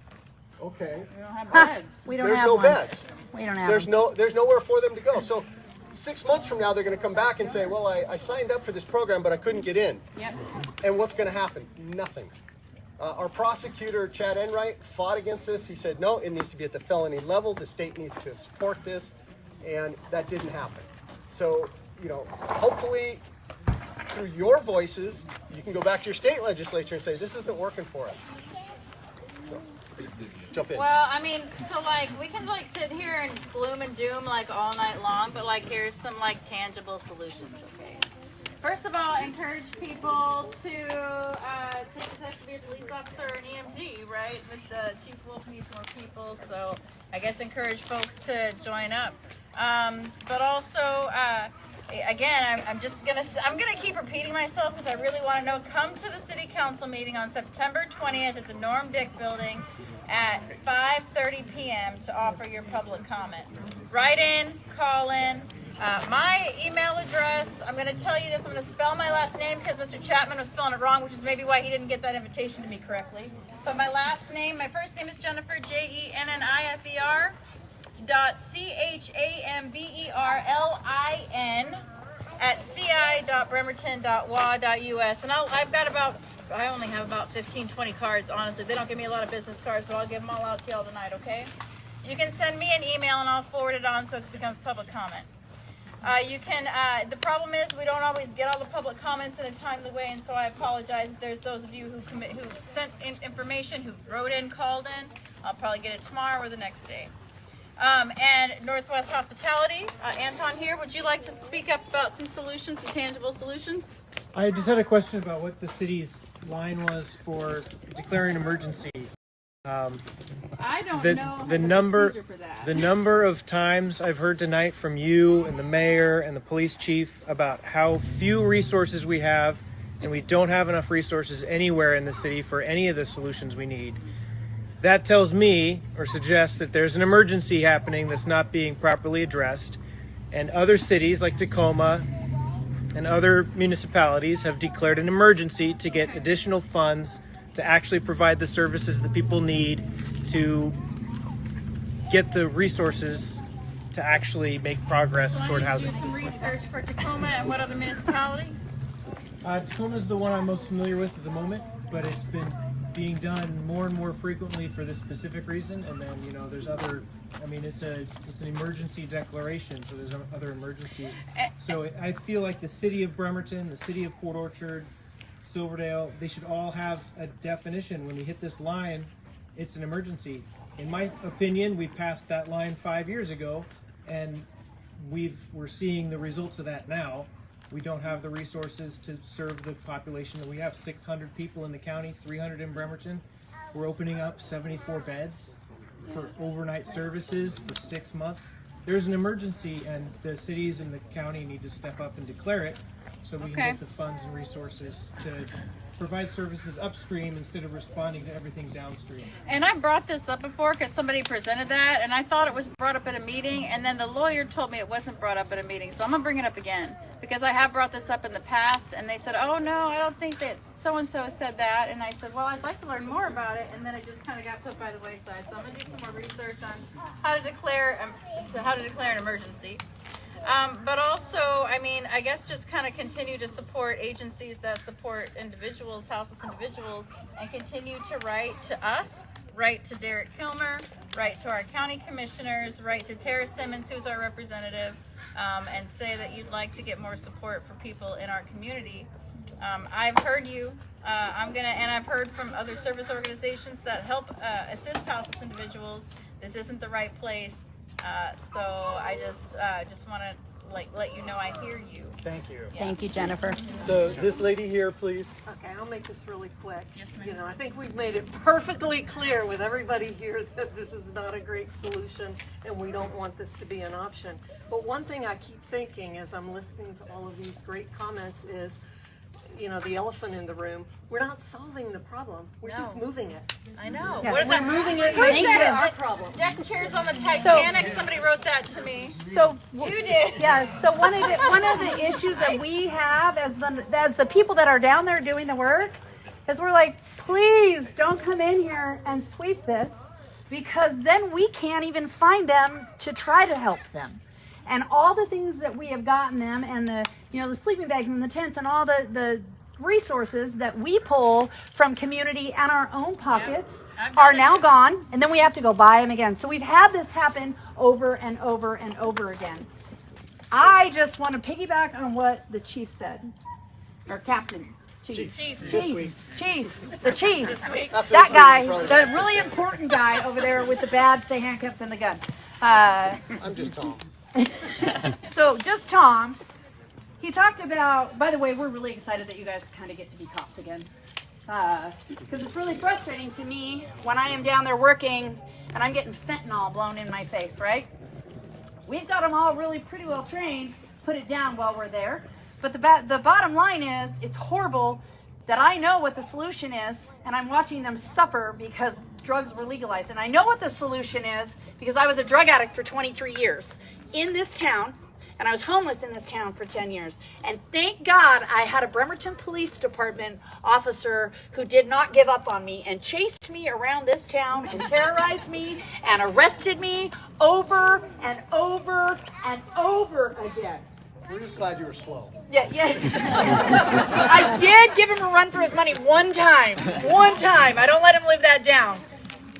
Okay. We don't have beds. We don't There's have no one. beds. We don't have There's them. there's nowhere for them to go. So 6 months from now, they're going to come back and say, well, I signed up for this program, but I couldn't get in. Yep. And what's going to happen? Nothing. Our prosecutor, Chad Enright, fought against this. He said, no, it needs to be at the felony level. The state needs to support this. And that didn't happen. So, hopefully through your voices, you can go back to your state legislature and say, this isn't working for us. So, jump in. Well, I mean, so we can sit here and gloom and doom all night long, but here's some tangible solutions, okay? First of all, encourage people to take the test to be a police officer or an EMT, right? Mr. Chief Wolf needs more people, so I guess encourage folks to join up. But also, again, I'm gonna keep repeating myself because I really want to know. Come to the City Council meeting on September 20th at the Norm Dick Building at 5:30 p.m. to offer your public comment. Write in, call in. My email address, I'm going to tell you this, I'm going to spell my last name because Mr. Chapman was spelling it wrong, which is maybe why he didn't get that invitation to me correctly. But my last name, my first name is Jennifer, Jennifer, .CHAMBERLIN @ci.bremerton.wa.us. And I only have about 15, 20 cards, honestly. They don't give me a lot of business cards, but I'll give them all out to y'all tonight, okay? You can send me an email and I'll forward it on so it becomes public comment. The problem is we don't always get all the public comments in a timely way, and so I apologize if there's those of you who sent in information, who wrote in, called in. I'll probably get it tomorrow or the next day. And Northwest Hospitality, Anton here, would you like to speak up about some solutions, some tangible solutions? I just had a question about what the city's line was for declaring emergency. I don't know the number of times I've heard tonight from you and the mayor and the police chief about how few resources we have, and we don't have enough resources anywhere in the city for any of the solutions we need. That tells me, or suggests, that there's an emergency happening that's not being properly addressed, and other cities like Tacoma and other municipalities have declared an emergency to get additional funds to actually provide the services that people need to get the resources to actually make progress toward housing. Do some research for Tacoma and what other municipality? Tacoma is the one I'm most familiar with at the moment, but it's been being done more and more frequently for this specific reason. And then, you know, there's other, I mean, it's an emergency declaration, so there's other emergencies. So I feel like the city of Bremerton, the city of Port Orchard, Silverdale, they should all have a definition. When we hit this line, it's an emergency. In my opinion, we passed that line 5 years ago, and we're seeing the results of that now. We don't have the resources to serve the population that we have. 600 people in the county, 300 in Bremerton. We're opening up 74 beds for overnight services for 6 months. There's an emergency, and the cities and the county need to step up and declare it so we can get the funds and resources to provide services upstream instead of responding to everything downstream. And I brought this up before because somebody presented that, and I thought it was brought up at a meeting, and then the lawyer told me it wasn't brought up at a meeting. So I'm going to bring it up again because I have brought this up in the past, and they said, oh no, I don't think that so-and-so said that. And I said, well, I'd like to learn more about it, and then it just kind of got put by the wayside. So I'm going to do some more research on how to declare an emergency. But also, I mean, I guess just kind of continue to support agencies that support individuals, houseless individuals, and continue to write to us, write to Derek Kilmer, write to our county commissioners, write to Tara Simmons, who's our representative, and say that you'd like to get more support for people in our community. I've heard you. And I've heard from other service organizations that help assist houseless individuals. This isn't the right place. So I just want to let you know I hear you. Thank you. Yeah. Thank you, Jennifer. So this lady here, please. Okay, I'll make this really quick. Yes, ma'am. You know, I think we've made it perfectly clear with everybody here that this is not a great solution and we don't want this to be an option. But one thing I keep thinking as I'm listening to all of these great comments is, you know, the elephant in the room. We're not solving the problem. We're just moving it. I know. Yeah, What is we're that? moving it. Who Making said it it? our problem. Deck chairs on the Titanic. Somebody wrote that to me. So you did. Yeah. So one of the issues that we have as the people that are down there doing the work is we're like, please don't come in here and sweep this, because then we can't even find them to try to help them. And all the things that we have gotten them, and the sleeping bags and the tents and all the resources that we pull from community and our own pockets are now gone, and then we have to go buy them again. So we've had this happen over and over and over again. I just want to piggyback on what the chief said, or captain. Chief. The chief. That guy, the really important guy over there with the badge, the handcuffs, and the gun. I'm just Tom. So just Tom. He talked about, by the way, we're really excited that you guys kind of get to be cops again. Because it's really frustrating to me when I am down there working and I'm getting fentanyl blown in my face, right? We've got them all really pretty well trained, put it down while we're there. But the bottom line is, it's horrible that I know what the solution is, and I'm watching them suffer because drugs were legalized. And I know what the solution is because I was a drug addict for 23 years in this town. And I was homeless in this town for 10 years. And thank God I had a Bremerton Police Department officer who did not give up on me and chased me around this town and terrorized me and arrested me over and over and over again. We're just glad you were slow. Yeah. I did give him a run for his money one time. One time. I don't let him live that down.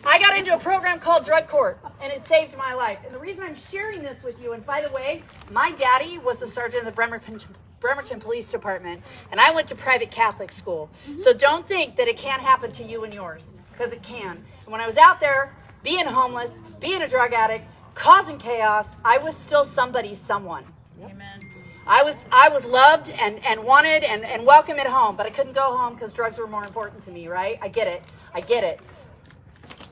I got into a program called Drug Court, and it saved my life. And the reason I'm sharing this with you, and by the way, my daddy was the sergeant of the Bremerton Police Department, and I went to private Catholic school. So don't think that it can't happen to you and yours, because it can. And when I was out there, being homeless, being a drug addict, causing chaos, I was still somebody's someone. Amen. I was loved and wanted and welcome at home, but I couldn't go home because drugs were more important to me, right? I get it.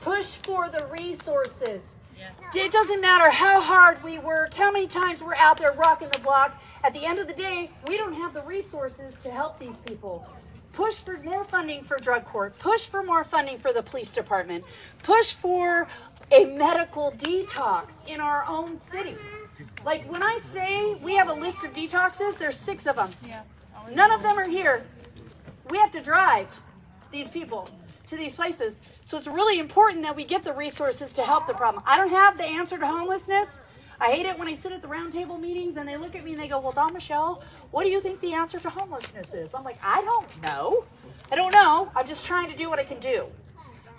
Push for the resources. Yes. It doesn't matter how hard we work, how many times we're out there rocking the block. At the end of the day, we don't have the resources to help these people. Push for more funding for drug court. Push for more funding for the police department. Push for a medical detox in our own city. Like when I say we have a list of detoxes, there's 6 of them. Yeah. None of them are here. We have to drive these people to these places. So it's really important that we get the resources to help the problem. I don't have the answer to homelessness. I hate it when I sit at the roundtable meetings and they look at me and they go, well, Dawn Michelle, what do you think the answer to homelessness is? I'm like, I don't know. I'm just trying to do what I can do.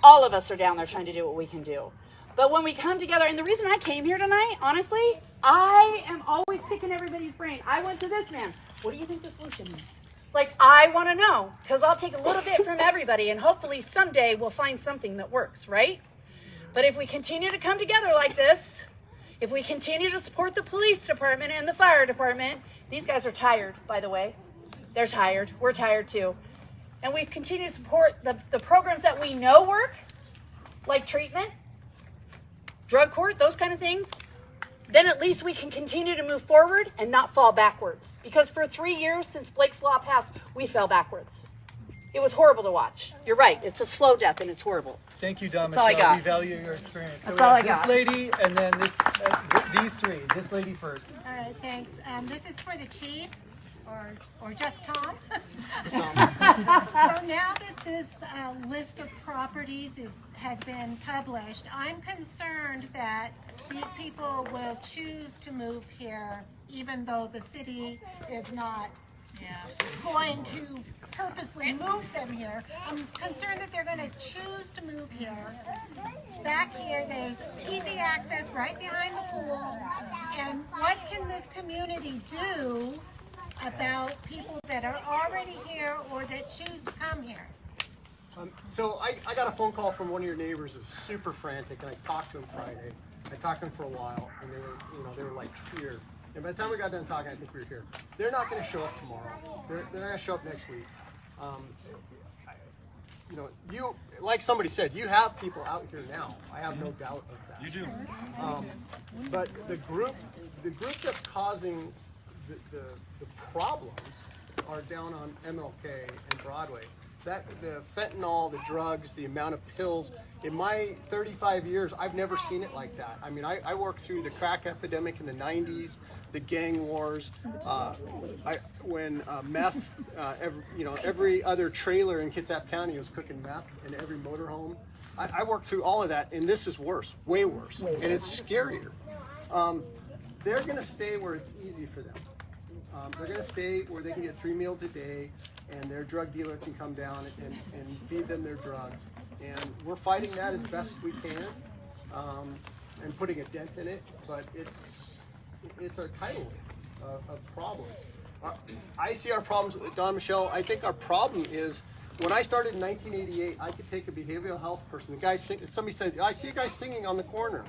All of us are down there trying to do what we can do. But when we come together, and the reason I came here tonight, honestly, I am always picking everybody's brain. I went to this man. What do you think the solution is? Like, I want to know, because I'll take a little bit from everybody, and hopefully someday we'll find something that works, right? But if we continue to come together like this, if we continue to support the police department and the fire department, these guys are tired, by the way. They're tired. We're tired, too. And we continue to support the programs that we know work, like treatment, drug court, those kind of things, then at least we can continue to move forward and not fall backwards. Because for 3 years since Blake's Law passed, we fell backwards. It was horrible to watch. You're right. It's a slow death and it's horrible. Thank you, Dawn That's all I Michelle. got. We value your experience. That's So all I this got. lady and then these 3. This lady first. All right, thanks. This is for the chief, or just Tom. So now that this list of properties has been published, I'm concerned that these people will choose to move here, even though the city is not going to purposely move them here. I'm concerned that they're going to choose to move here. Back here, there's easy access right behind the pool. And what can this community do about people that are already here or that choose to come here? So I got a phone call from one of your neighbors that's super frantic, and I talked to him Friday. I talked to him for a while, and they were like here. And by the time we got done talking, I think we were here. They're not going to show up tomorrow. They're not going to show up next week. You, like somebody said, you have people out here now. I have no doubt of that. You do. But the group that's causing the problems are down on MLK and Broadway. The fentanyl, the drugs, the amount of pills. In my 35 years, I've never seen it like that. I mean, I worked through the crack epidemic in the 90s, the gang wars, when meth, every other trailer in Kitsap County was cooking meth in every motorhome. I worked through all of that, and this is worse, way worse, and it's scarier. They're going to stay where it's easy for them. They're going to stay where they can get 3 meals a day, and their drug dealer can come down and feed them their drugs. And we're fighting that as best we can, and putting a dent in it, but it's a tidal wave of problems. I see our problems, Dawn Michelle, I think our problem is, when I started in 1988, I could take a behavioral health person. The guy somebody said, I see a guy singing on the corner.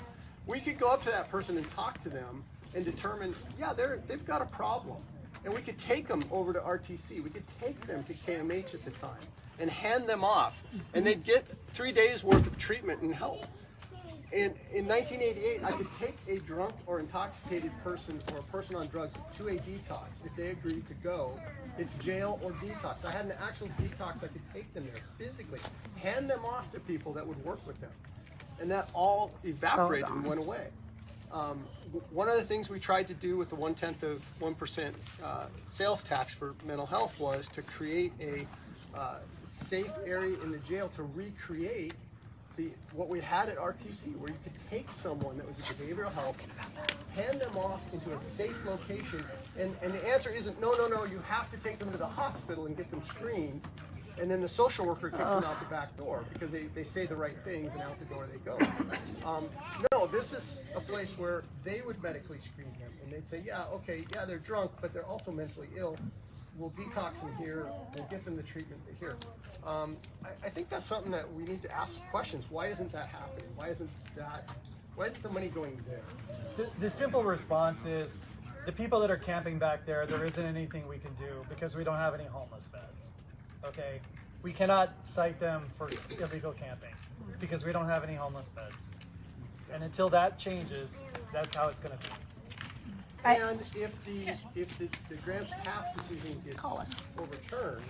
We could go up to that person and talk to them and determine, yeah, they've got a problem. And we could take them over to RTC. We could take them to KMH at the time and hand them off. And they'd get 3 days worth of treatment and help. And in 1988, I could take a drunk or intoxicated person or a person on drugs to a detox. If they agreed to go, it's jail or detox. I had an actual detox. I could take them there physically, hand them off to people that would work with them. And that all evaporated and went away. One of the things we tried to do with the 0.1% sales tax for mental health was to create a safe area in the jail to recreate what we had at RTC, where you could take someone that was in behavioral health, hand them off into a safe location, and the answer isn't no, you have to take them to the hospital and get them screened, and then the social worker kicks them out the back door because they say the right things and out the door they go. No, this is a place where they would medically screen him, and they'd say, yeah, okay, yeah, they're drunk, but they're also mentally ill. We'll detox them here, we'll get them the treatment here. I think that's something that we need to ask questions. Why isn't that happening? Why isn't the money going there? The simple response is, the people that are camping back there isn't anything we can do because we don't have any homeless beds. Okay? We cannot cite them for illegal camping because we don't have any homeless beds. And until that changes, that's how it's going to be. And if the grants pass decision gets overturned,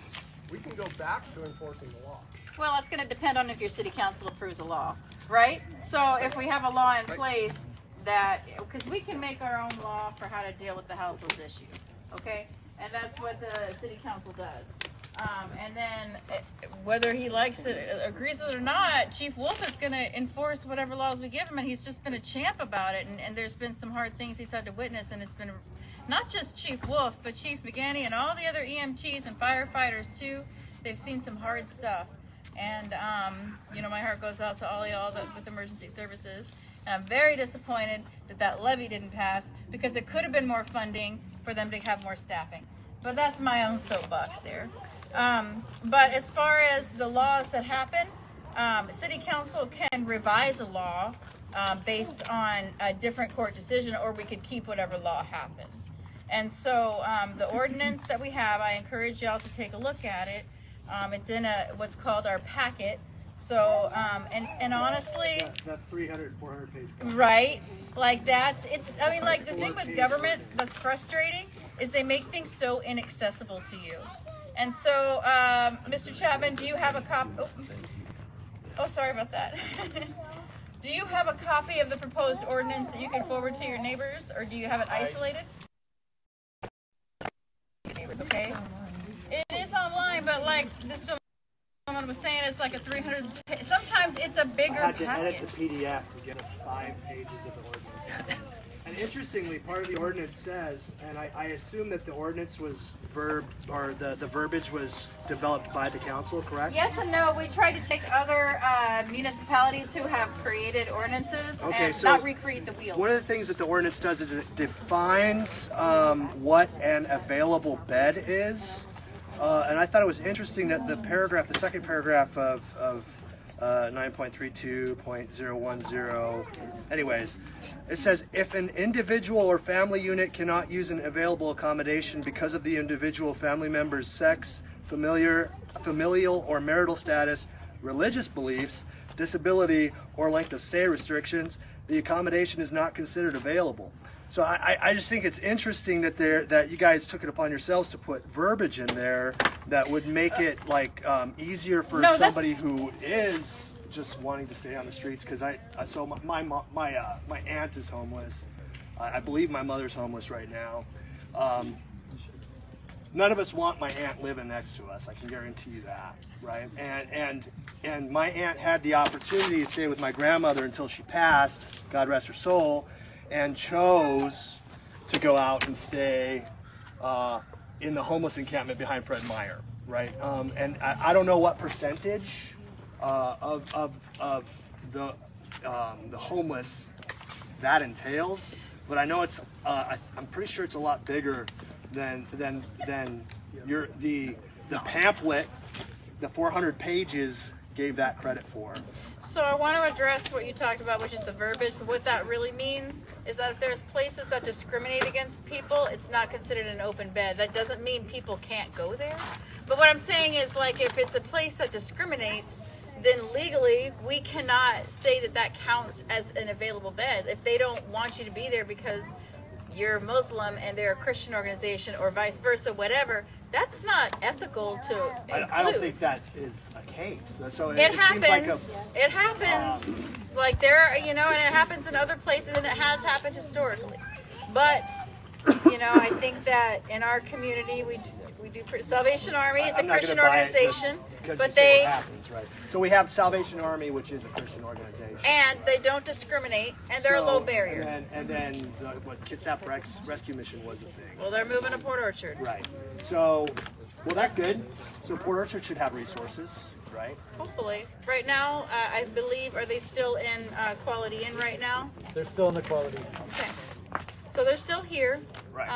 we can go back to enforcing the law. Well, it's going to depend on if your city council approves a law, right? So if we have a law in place that, because we can make our own law for how to deal with the houseless issue, okay? And that's what the city council does. And then whether he likes it, agrees with it or not, Chief Wolf is going to enforce whatever laws we give him, and he's just been a champ about it. And there's been some hard things he's had to witness, and it's been not just Chief Wolf, but Chief McGanny and all the other EMTs and firefighters too. They've seen some hard stuff. And, you know, my heart goes out to all y'all with emergency services. And I'm very disappointed that levy didn't pass because it could have been more funding for them to have more staffing. But that's my own soapbox there. But as far as the laws that happen, City Council can revise a law based on a different court decision, or we could keep whatever law happens. And so the ordinance that we have, I encourage y'all to take a look at it. It's in what's called our packet. So, and honestly, that 300, 400 page packet. Right, like I mean, like the thing with government that's frustrating is they make things so inaccessible to you. And so, Mr. Chapman, do you have a copy? Oh, sorry about that. Do you have a copy of the proposed ordinance that you can forward to your neighbors, or do you have it isolated? Neighbors, okay? It is online, but like this gentleman was saying, it's like a 300. Sometimes it's a bigger packet. I had to edit the PDF to get 5 pages of the ordinance. And interestingly, part of the ordinance says, and I assume that the ordinance was the verbiage was developed by the council, correct? Yes and no. We tried to take other municipalities who have created ordinances and not recreate the wheel. One of the things that the ordinance does is it defines what an available bed is. And I thought it was interesting that the second paragraph of 9.32.010, anyways, it says if an individual or family unit cannot use an available accommodation because of the individual family member's sex, familial or marital status, religious beliefs, disability, or length of stay restrictions, the accommodation is not considered available. So I just think it's interesting that you guys took it upon yourselves to put verbiage in there that would make it like easier for somebody who is just wanting to stay on the streets. Because so my aunt is homeless. I believe my mother's homeless right now. None of us want my aunt living next to us. I can guarantee you that, right? And my aunt had the opportunity to stay with my grandmother until she passed, God rest her soul, and chose to go out and stay in the homeless encampment behind Fred Meyer, right? And I don't know what percentage of the homeless that entails, but I know it's. I'm pretty sure it's a lot bigger than the pamphlet, the 400 pages gave that credit for. So I want to address what you talked about, which is the verbiage. What that really means is that if there's places that discriminate against people, it's not considered an open bed. That doesn't mean people can't go there. But what I'm saying is, like, if it's a place that discriminates, then legally we cannot say that that counts as an available bed. If they don't want you to be there because you're Muslim and they're a Christian organization, or vice versa, whatever, that's not ethical to include. I don't think that is a case. So It seems like happens. It happens. Like there, you know, and it happens in other places, and it has happened historically. But you know, I think that in our community, we do Salvation Army. It's a Christian organization, but they happens, right? So we have Salvation Army, which is a Christian organization, and they don't discriminate, and they're a low barrier. And then what Kitsap Rescue Mission was a thing. Well, they're moving to Port Orchard. Right. So, well, that's good. So Port Orchard should have resources, right? Hopefully. Right now, I believe, are they still in Quality Inn right now? They're still in the Quality. Okay. So they're still here. Right.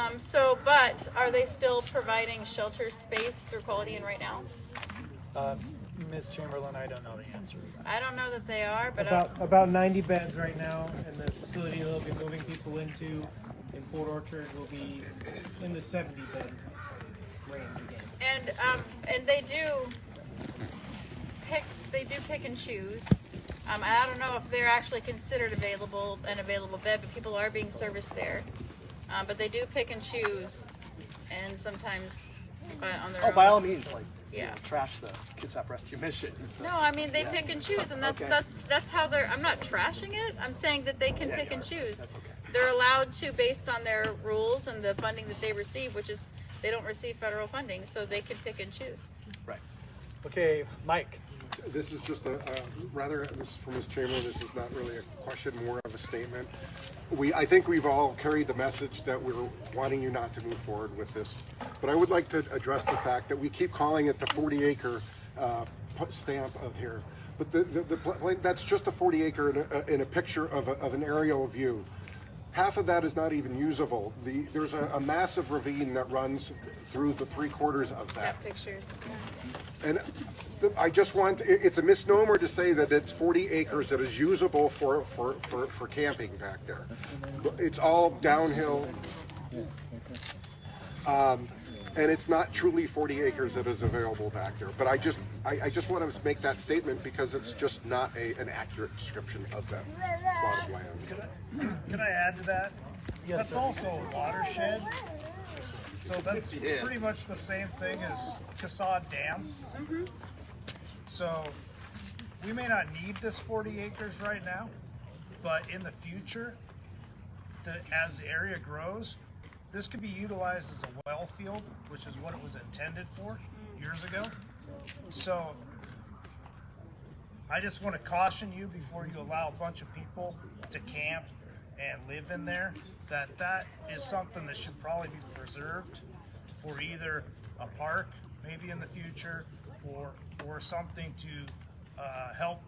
But are they still providing shelter space through Quality Inn right now? Ms. Chamberlain, I don't know the answer to that. I don't know that they are, but About 90 beds right now, and the facility they'll be moving people into in Port Orchard will be in the 70 bed range again. And they do pick and choose. I don't know if they're actually considered an available bed, but people are being serviced there. But they do pick and choose, and sometimes on their own. By all means, yeah. Trash the Kitsap Rescue Mission. No, I mean they pick and choose, and that's how they're. I'm not trashing it. I'm saying that they can pick and choose. That's okay. They're allowed to based on their rules and the funding that they receive, which is they don't receive federal funding, so they can pick and choose. Right. Okay, Mike. This is just this is from Ms. Chamberlain, this is not really a question, more of a statement. I think we've all carried the message that we're wanting you not to move forward with this. But I would like to address the fact that we keep calling it the 40-acre stamp of here. But that's just a 40-acre in a picture of an aerial view. Half of that is not even usable. There's a massive ravine that runs through the 3/4 of that. Got pictures. And I just want, it's a misnomer to say that it's 40 acres that is usable for camping back there. It's all downhill. And it's not truly 40 acres that is available back there. But I just want to make that statement because it's just not an accurate description of that plot of land. Can I add to that? Yes, that's sir. also a watershed. So that's pretty much the same thing as Casad Dam. So we may not need this 40 acres right now, but in the future, as the area grows, this could be utilized as a well field, which is what it was intended for years ago. So I just want to caution you before you allow a bunch of people to camp and live in there, that is something that should probably be preserved for either a park, maybe in the future, or something to help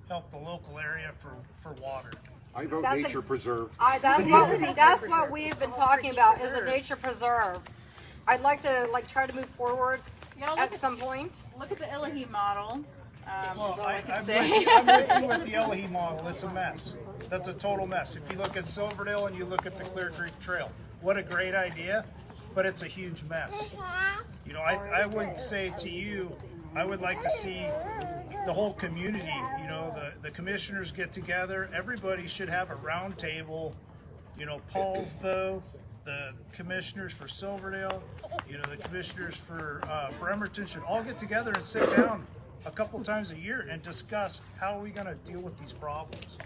the local area for water. I vote nature preserve. That's what we've been talking about, is a nature preserve. I'd like to try to move forward at some point. Look at the Illahee model. Well, I'm with you with the Illahee model. It's a mess. That's a total mess. If you look at Silverdale and you look at the Clear Creek Trail, what a great idea, but it's a huge mess. You know, I would say to you, I would like to see the whole community, you know, the commissioners get together. Everybody should have a round table. You know, Paulsbo, the commissioners for Silverdale, you know, the commissioners for Bremerton should all get together and sit down a couple times a year and discuss how are we going to deal with these problems.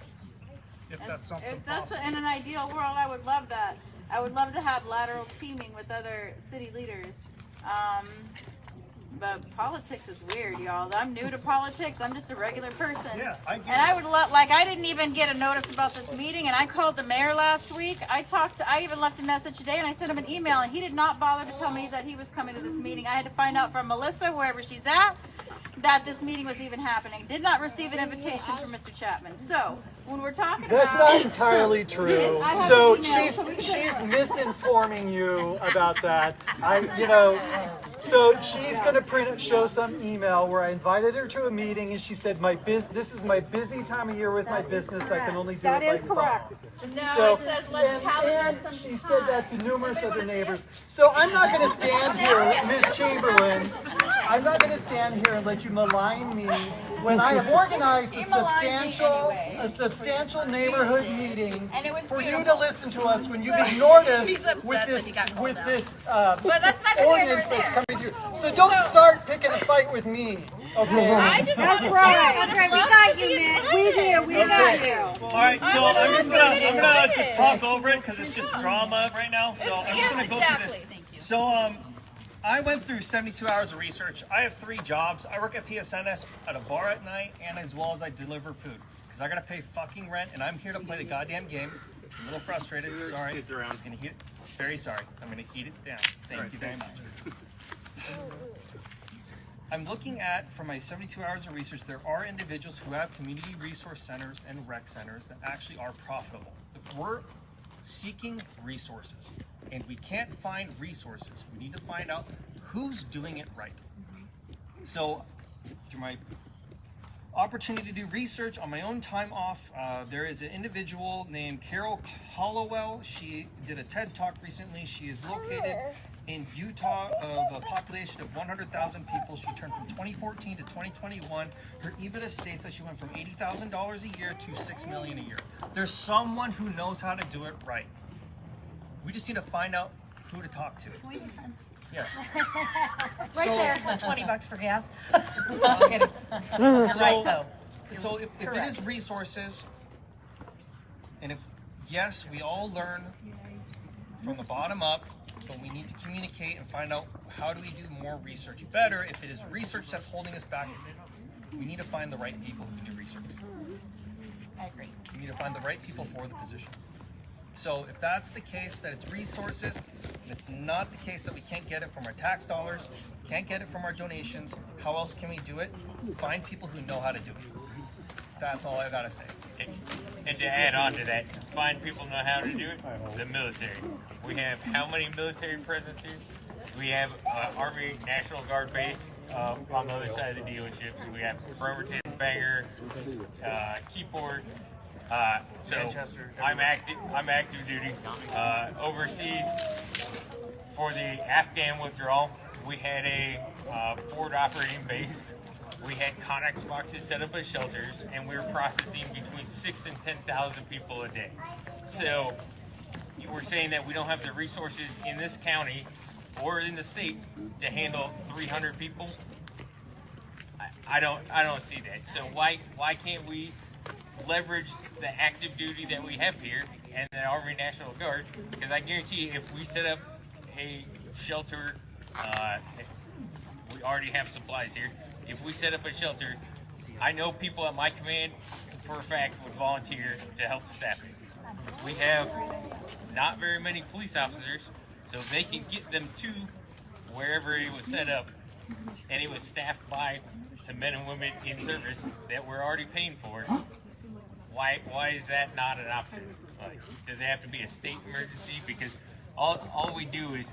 If that's something If that's possible. in an ideal world, I would love that. I would love to have lateral teaming with other city leaders. But politics is weird, y'all. I'm new to politics. I'm just a regular person. Yeah, I get and I it. would love, I didn't even get a notice about this meeting, and I called the mayor last week. I even left a message today, and I sent him an email, and he did not bother to tell me that he was coming to this meeting. I had to find out from Melissa, wherever she's at, that this meeting was even happening. Did not receive an invitation from Mr. Chapman. So when we're talking That's about, not entirely true. I have So an email, she's misinforming you about that. So she's going to show some email where I invited her to a meeting and she said, this is my busy time of year with my business. I can only do That it is correct. No, it says let's calendar some she said that to numerous other neighbors. So I'm not going to stand here, Ms. Chamberlain. I'm not going to stand here and let you malign me when I have organized You maligned me anyway. a substantial neighborhood meeting And it was for you beautiful. to listen to us when you've ignored us He's upset with that this he got called out. but that's not the ordinance fair that's there. coming through. So don't start picking a fight with me. Okay. I just That's want to right. say, That's right. We got you, man. We do. We got you. All right, so I'm gonna just talk over it because it's just drama right now. So I'm just gonna go through this. Thank you. So I went through 72 hours of research. I have 3 jobs. I work at PSNS at a bar at night, and as well as I deliver food because I gotta pay fucking rent, and I'm here to play the goddamn game. I'm a little frustrated. Sorry. Kids around. Just gonna heat it. Very sorry. I'm gonna heat it down. Thank you very much. I'm looking at, for my 72 hours of research, there are individuals who have community resource centers and rec centers that actually are profitable. If we're seeking resources and we can't find resources, we need to find out who's doing it right. So, through my opportunity to do research on my own time off, there is an individual named Carol Hollowell. She did a TED Talk recently. She is located in Utah of a population of 100,000 people. She turned from 2014 to 2021. Her EBITDA states that she went from $80,000 a year to $6 million a year. There's someone who knows how to do it right. We just need to find out who to talk to. Yes. Right So- there. $20 for gas. So if it is resources, and if, yes, we all learn from the bottom up, but we need to communicate and find out how do we do more research better. If it is research that's holding us back, we need to find the right people who can do research. I agree. We need to find the right people for the position. So if that's the case, that it's resources, and it's not the case that we can't get it from our tax dollars, can't get it from our donations, how else can we do it? Find people who know how to do it. That's all I gotta say. And to add on to that, find people know how to do it, the military. We have how many military presence here? We have Army National Guard base on the other side of the dealerships. We have Bremerton, Bangor, Keyport. So Manchester. I'm active duty overseas. For the Afghan withdrawal, we had a forward operating base. We had Connex boxes set up as shelters, and we were processing between 6,000 and 10,000 people a day. So you were saying that we don't have the resources in this county or in the state to handle 300 people. I don't see that. So why can't we leverage the active duty that we have here and the Army National Guard? Because I guarantee you, if we set up a shelter, we already have supplies here. If we set up a shelter, I know people at my command for a fact would volunteer to help staff it. We have not very many police officers, so they can get them to wherever it was set up, and it was staffed by the men and women in service that we're already paying for. Why is that not an option? Does it have to be a state emergency? Because all we do is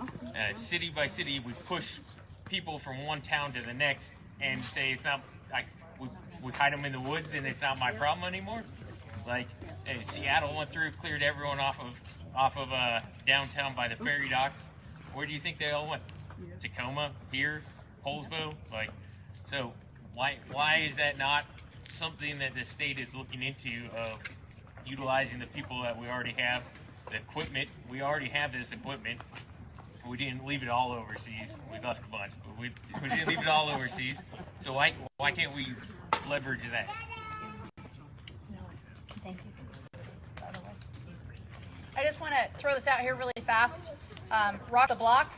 city by city, we push people from one town to the next and say it's not like we hide them in the woods and it's not my problem anymore. Like Seattle went through, cleared everyone off of downtown by the ferry docks. Where do you think they all went? Tacoma, here, Holsbo, like. So why is that not something that the state is looking into of utilizing the people that we already have, the equipment? We already have this equipment. We didn't leave it all overseas. We left a bunch, but we didn't leave it all overseas. So why can't we leverage that? Thank you. I just want to throw this out here really fast. Rock the Block.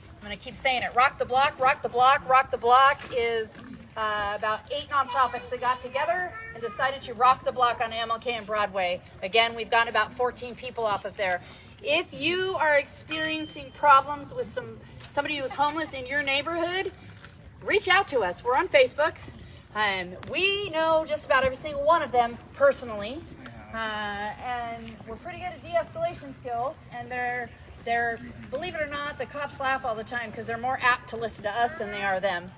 I'm going to keep saying it. Rock the Block, Rock the Block, Rock the Block is about 8 nonprofits that got together and decided to rock the block on MLK and Broadway. Again, we've gotten about 14 people off of there. If you are experiencing problems with somebody who's homeless in your neighborhood, reach out to us. We're on Facebook. We know just about every single one of them personally. And we're pretty good at de-escalation skills. And they're, believe it or not, the cops laugh all the time because they're more apt to listen to us than they are them.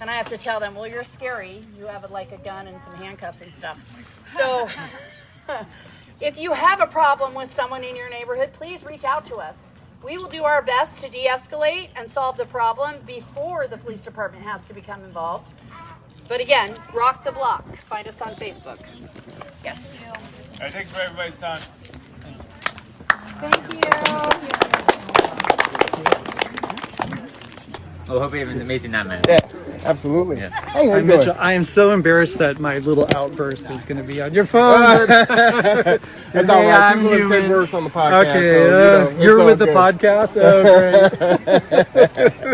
And I have to tell them, well, you're scary. You have like a gun and some handcuffs and stuff. So if you have a problem with someone in your neighborhood, please reach out to us. We will do our best to de-escalate and solve the problem before the police department has to become involved. But again, rock the block. Find us on Facebook. Yes. All right, thanks for everybody's time. Thank you. Well, hope you have an amazing night, man. Yeah, absolutely. Yeah. Hey, how you Mitchell, doing? I am so embarrassed that my little outburst is going to be on your phone. That's all right. I'm People have said human. worse on the podcast. Okay, so, it's you're all with the good. podcast? Oh,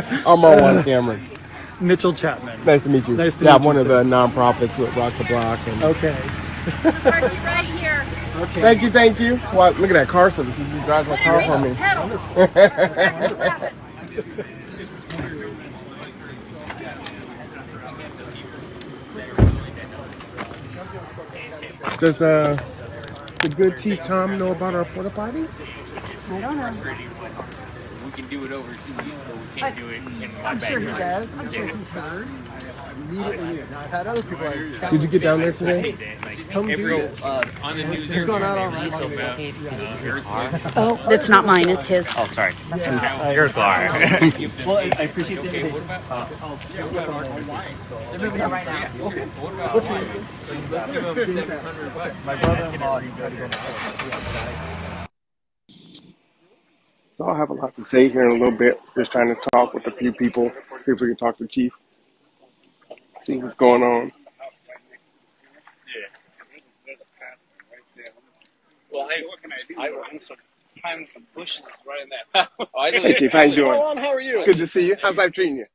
great. I'm on camera. Mitchell Chapman. Nice to meet you. Nice to yeah, meet I'm you, one of sir. the nonprofits with Rock the Block. And Okay. Right here. Okay. Thank you. Wow, look at that car service. You drive my car for me. Does the good Chief Tom know about our porta potties? I don't know. We can do it overseas, but we can't do it in my I'm sure he backyard. does. I'm sure he's heard. Immediately, I've had other people like, Did you get down there today? come do Every, this. on the news, You've gone out they on release about earthquakes. Oh, it's not mine. It's his. Oh, sorry. Yeah. Your car. Well, I appreciate the Okay, what invitation. about? They're moving here right now. Okay. What about? What's Let's give them $700. My brother-in-law, you gotta go. So I'll have a lot to say here in a little bit. Just trying to talk with a few people, see if we can talk to Chief, see what's going on. Well, I ran some bushes right in that. Hey Chief, how you doing? Ron, how are you? Good to see you. How's life treating you?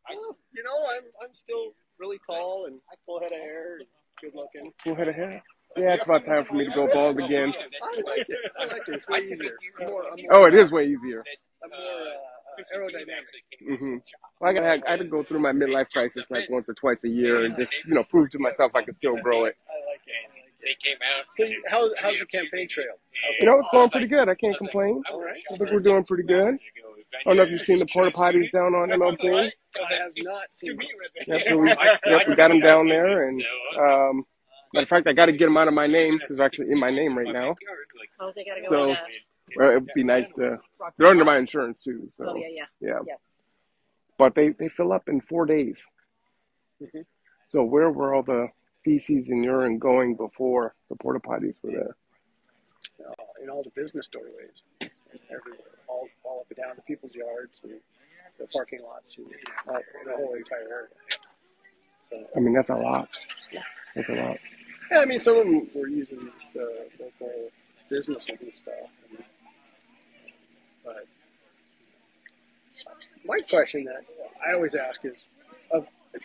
You know, I'm still really tall and full head of hair, and good looking. Full head of hair? Yeah, it's about time for me to go bald again. I like it. I like it. It's way easier. I'm more, Oh, it is way easier. I'm more aerodynamic. Mm-hmm. Well, I had to go through my midlife crisis like once or twice a year and just prove to myself I can still grow it. I like it. They came out. So how's the campaign trail? It's going pretty good. I can't complain. All right. I think we're doing pretty good. I don't know if you've seen the porta potties down on MLK. I have not seen those. Yep, so we got them down there, and matter of fact, I got to get them out of my name because they're actually in my name right now. Oh, they gotta go. So well, it'd be nice to. They're under my insurance too. So Oh, yeah. yeah. Yes. But they fill up in 4 days. Mhm. So where were all the feces and urine going before the porta potties were there? In all the business doorways, everywhere, all up and down the people's yards and the parking lots and the whole entire area. So, I mean, that's a lot. That's a lot. yeah, I mean, some of them were using the local businesses and stuff. But my question that I always ask is,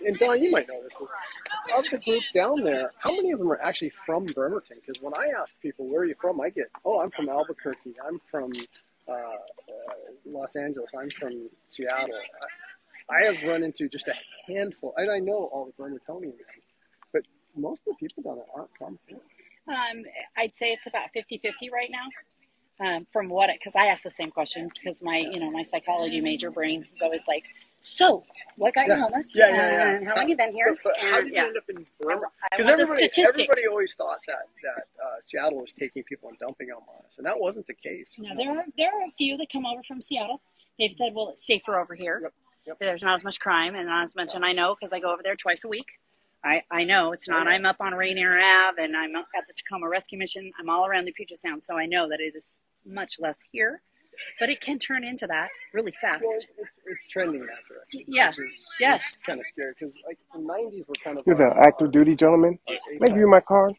and Don, you might know this, of the group down there, how many of them are actually from Bremerton? Because when I ask people, where are you from? I get, I'm from Albuquerque. I'm from Los Angeles. I'm from Seattle. I have run into just a handful, and I know all the Bremertonians, but most of the people down there aren't from here. I'd say it's about 50-50 right now. From what, because I asked the same question because my psychology major brain is always like, so what got you homeless? Yeah. And how long you been here? But how And, did you end up in Bremerton? I Because want the statistics. everybody always thought that Seattle was taking people and dumping them on us, and that wasn't the case. No, there are a few that come over from Seattle. They've said, well, it's safer over here. Yep. There's not as much crime and not as much, and I know because I go over there twice a week. I know it's not. I'm up on Rainier Ave, and I'm at the Tacoma Rescue Mission. I'm all around the Puget Sound, so I know that it is much less here. But it can turn into that really fast. Well, it's trending that direction. Yes, yes. It's kind of scary because like the 90s were kind of. You're the active duty gentleman? May I give you my card?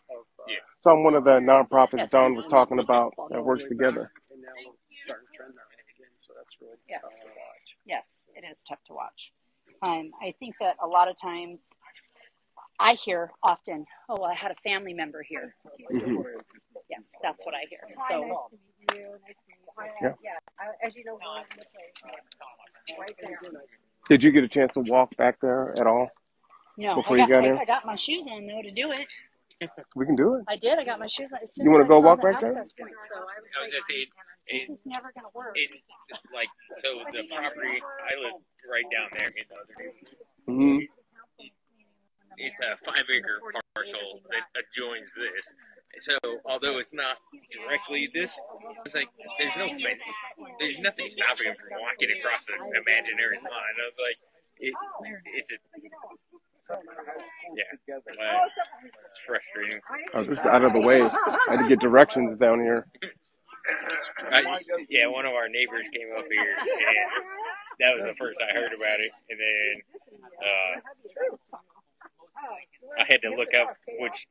So I'm one of the nonprofits Don was talking about that works together. And now we're starting to trend that way again, so that's really Yes. tough to watch. Yes, it is tough to watch. I think that a lot of times I hear often, oh, well, I had a family member here. Mhm. Yes, that's what I hear. So, Yeah. As you know, right there. Did you get a chance to walk back there at all? no, Before you got in? I got my shoes on though to do it. We can do it. I did. I got my shoes on. As soon You wanna as I go saw walk the back there? access points, though, I was I was like, gonna say, this is never going to work. so the property, I live right down there in the other neighborhood. Mm-hmm. It's a 5-acre parcel that adjoins this. So although it's not directly this, it's like there's no fence. There's nothing stopping him from walking across an imaginary line. I was like, it's a It's frustrating. I was just out of the way. I had to get directions down here. One of our neighbors came up here, and that was the first I heard about it. And then I had to look up which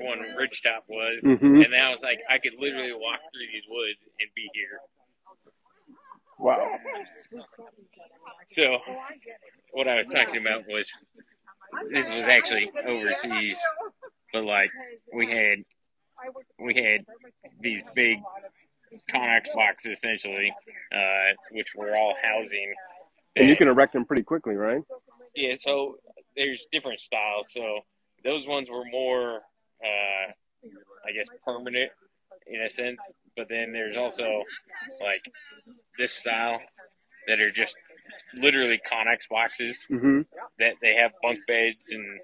one Ridgetop was, Mhm. and then I was like, I could literally walk through these woods and be here. Wow. So what I was talking about was this was actually overseas, but like we had these big Connex boxes essentially, which were all housing. And you can erect them pretty quickly, right? Yeah, so there's different styles. So those ones were more, I guess, permanent in a sense. But then there's also like this style that are just literally Connex boxes Mhm. that they have bunk beds and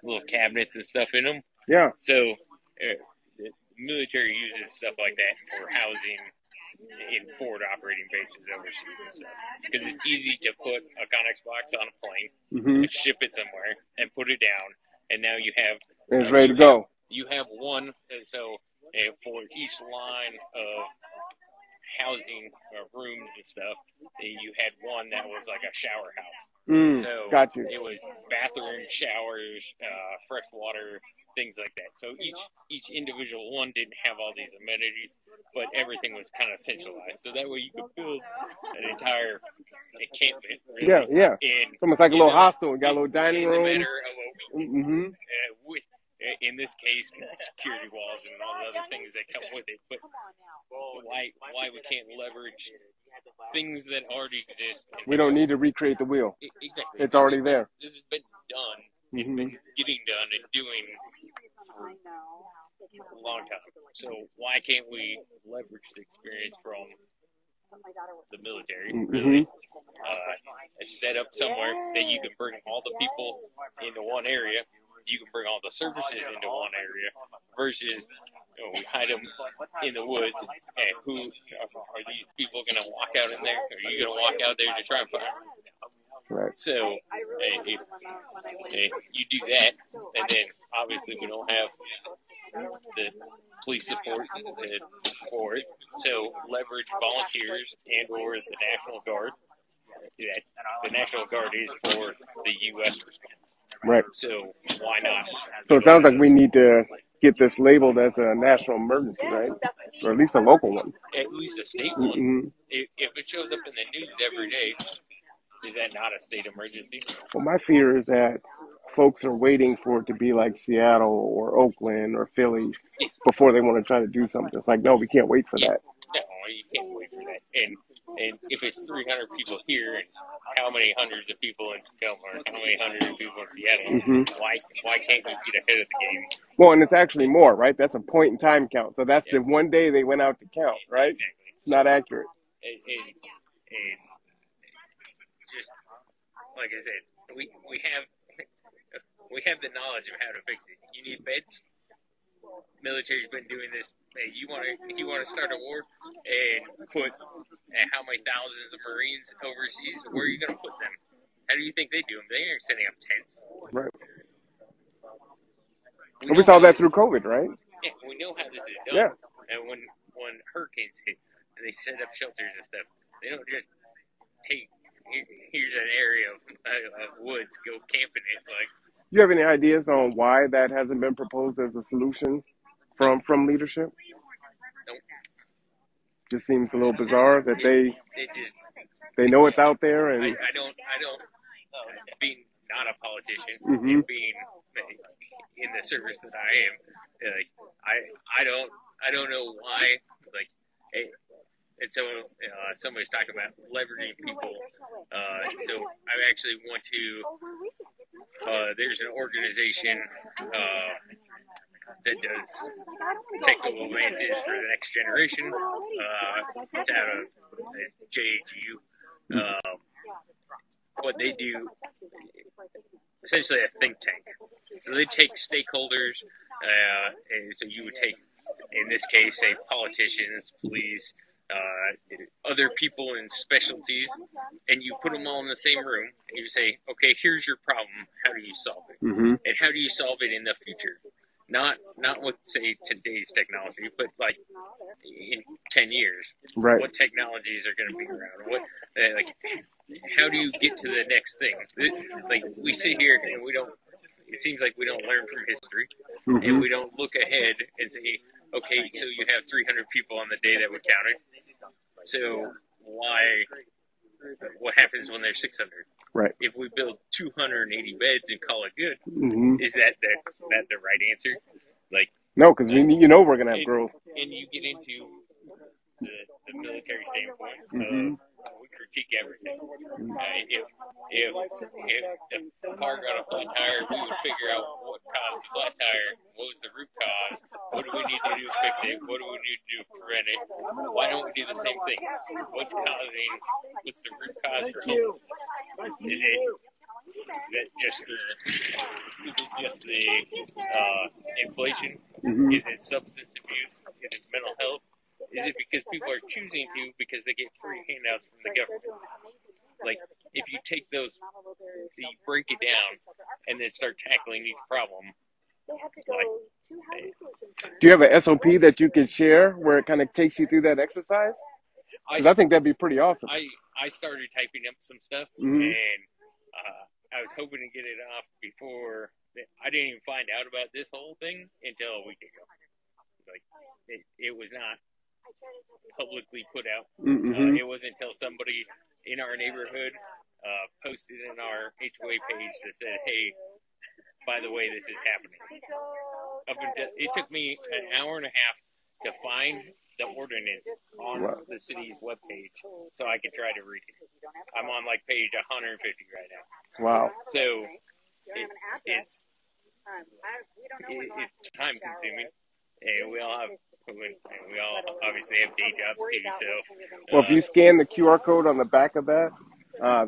little cabinets and stuff in them. Yeah. So the military uses stuff like that for housing in forward operating bases overseas and stuff. Because it's easy to put a Connex box on a plane Mhm. and ship it somewhere and put it down, and now you have And it's ready to go. You have one, and so for each line of housing rooms and stuff, you had one that was like a shower house. So got you. it was bathroom, showers, fresh water, things like that. So each individual one didn't have all these amenities, but everything was kind of centralized. So that way you could build an entire encampment. Really, Yeah. In, It's almost like a little hostel. We got a little in dining the room. matter of a week. Mm-hmm. With, in this case, security walls and all the other things that come with it. But why we can't leverage things that already exist? We don't need to recreate the wheel. Exactly. It's already there. This has been done, Mm-hmm. getting done, and doing for a long time. So why can't we leverage the experience from the military, really, and set up somewhere that you can bring all the people into one area, you can bring all the services into one area, versus we hide them in the woods, and who are these people going to walk out in there? Are you going to walk out there to try and find them? Right. So if you do that, and then obviously we don't have the police support for it, so leverage volunteers and or the National Guard. Yeah, the National Guard is for the U.S. response. Right. So why not? So it sounds like we need to get this labeled as a national emergency, right? Or at least a local one. At least a state one. Mm-hmm. If it shows up in the news every day, is that not a state emergency? Well, my fear is that folks are waiting for it to be like Seattle or Oakland or Philly before they want to try to do something. It's like, no, we can't wait for that. No, you can't wait for that. And if it's 300 people here, and how many hundreds of people in Tacoma, or how many hundreds of people in Seattle, why can't we get ahead of the game? Well, and it's actually more, right? That's a point in time count. So that's the one day they went out to count, right? Exactly. It's not accurate. And just like I said, we have the knowledge of how to fix it. You need beds. Military's been doing this. Hey, you want to start a war and put how many thousands of Marines overseas? Where are you going to put them? How do you think they do them? They aren't setting up tents. Right. We saw that through COVID, right? Yeah, we know how this is done. Yeah. And when hurricanes hit and they set up shelters and stuff, they don't just, hey, here's an area of woods, go camp in it. Like, Do you have any ideas on why that hasn't been proposed as a solution from leadership? Nope. Just seems a little bizarre that they know it's out there, and I don't being not a politician Mhm. and being in the service that I am, I don't know why, like, and so somebody's talking about leveraging people. So I actually want to. There's an organization that does technical advances for the next generation. It's out of JAGU. What they do, essentially a think tank. So they take stakeholders, and so you would take, in this case, say politicians, police, other people in specialties, and you put them all in the same room, and you say, okay, here's your problem. How do you solve it? Mm-hmm. And how do you solve it in the future? Not with, say, today's technology, but like in 10 years. Right. What technologies are going to be around? What, like, how do you get to the next thing? Like, we sit here and we don't, it seems like we don't learn from history, Mm-hmm. and we don't look ahead and say, okay, so you have 300 people on the day that we counted. So what happens when there's 600? Right. If we build 280 beds and call it good, Mm-hmm. is that the right answer? Like, No, because we're gonna have growth. And you get into the military standpoint. Mm-hmm. We critique everything. If the car got a flat tire, we would figure out what caused the flat tire. What was the root cause? What do we need to do to fix it? What do we need to do to prevent it? Why don't we do the same thing? What's the root cause for homelessness? Is it just the inflation? Mm-hmm. Is it substance abuse? Is it mental health? Is it because people are choosing to because they get free handouts from the government? Like, if you take those, you break it down, and then start tackling each problem. Like, Do you have an SOP that you can share where it kind of takes you through that exercise? Because I think that'd be pretty awesome. I started typing up some stuff, Mm-hmm. and I was hoping to get it off before. I didn't even find out about this whole thing until a week ago. Like, it was not publicly put out. Mm-hmm. It wasn't until somebody in our neighborhood posted in our HOA page that said, "Hey, by the way, this is happening." It took me an hour and a half to find the ordinance on the city's webpage so I could try to read it. I'm on like page 150 right now. Wow. So it's time consuming, and we all obviously have day jobs too. So Well, if you scan the QR code on the back of that,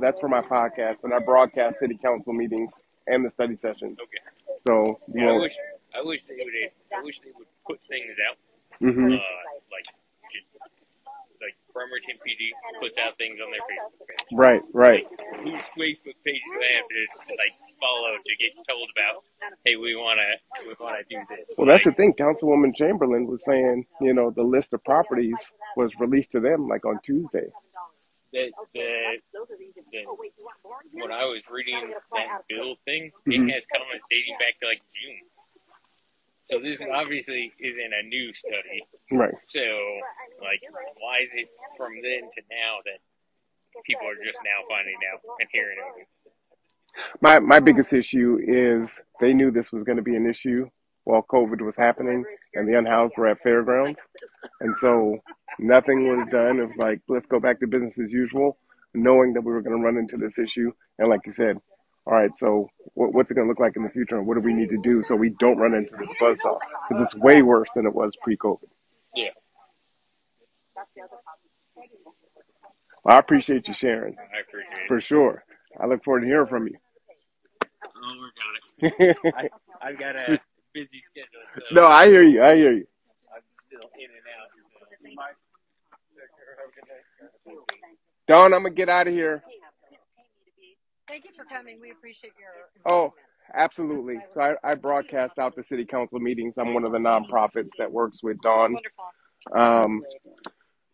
that's for my podcast, and I broadcast city council meetings and the study sessions. Okay. So yeah, I wish they would put things out. Mm-hmm. Like Bremerton PD puts out things on their Facebook page. Right. Like, whose Facebook page do I have to follow to get told about? Hey, we want to do this. Well, that's the thing. Councilwoman Chamberlain was saying, the list of properties was released to them like on Tuesday. When I was reading that bill thing, Mm-hmm. it has comments dating back to like June. So this obviously isn't a new study. Right. So, why is it from then to now that people are just now finding out and hearing of it? My biggest issue is they knew this was going to be an issue while COVID was happening and the unhoused were at fairgrounds. And so nothing was done of like, let's go back to business as usual, knowing that we were going to run into this issue. And like you said, all right, so what's it going to look like in the future, and what do we need to do so we don't run into this buzzsaw? Because it's way worse than it was pre-COVID. Yeah. Well, I appreciate you sharing. I appreciate it. For sure. I look forward to hearing from you. Oh, we got it. I've got a busy schedule. So No, I hear you. I'm still in and out. Dawn, I'm going to get out of here. Thank you for coming. We appreciate your. Oh, absolutely. So I broadcast out the city council meetings. I'm one of the nonprofits that works with Dawn. Wonderful.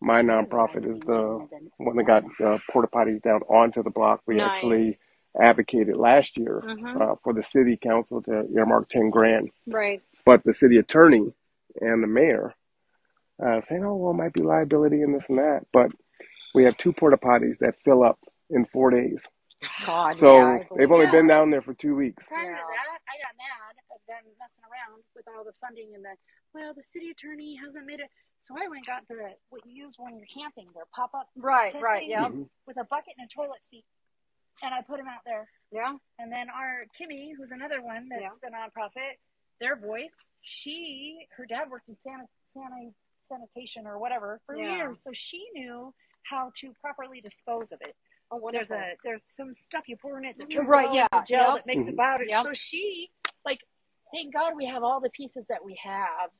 My nonprofit is the one that got porta potties down onto the block. We Nice. actually advocated last year Mhm. for the city council to earmark $10,000. Right. But the city attorney and the mayor saying, oh, well, it might be liability and this and that. But we have 2 porta potties that fill up in 4 days. God, So yeah, they've only been down there for 2 weeks. Prior to that, I got mad at them messing around with all the funding and the city attorney hasn't made it. So I went and got what you use when you're camping, their pop-up. Right, tent right, things yeah. With a bucket and a toilet seat. And I put them out there. Yeah. And then our Kimmy, who's another one that's the nonprofit, their voice, her dad worked in sanitation or whatever for years. So she knew how to properly dispose of it. Oh, There's some stuff you pour in it that turns Right, it yeah, all into gel yep. that makes it powder. Yep. So she, thank God we have all the pieces that we have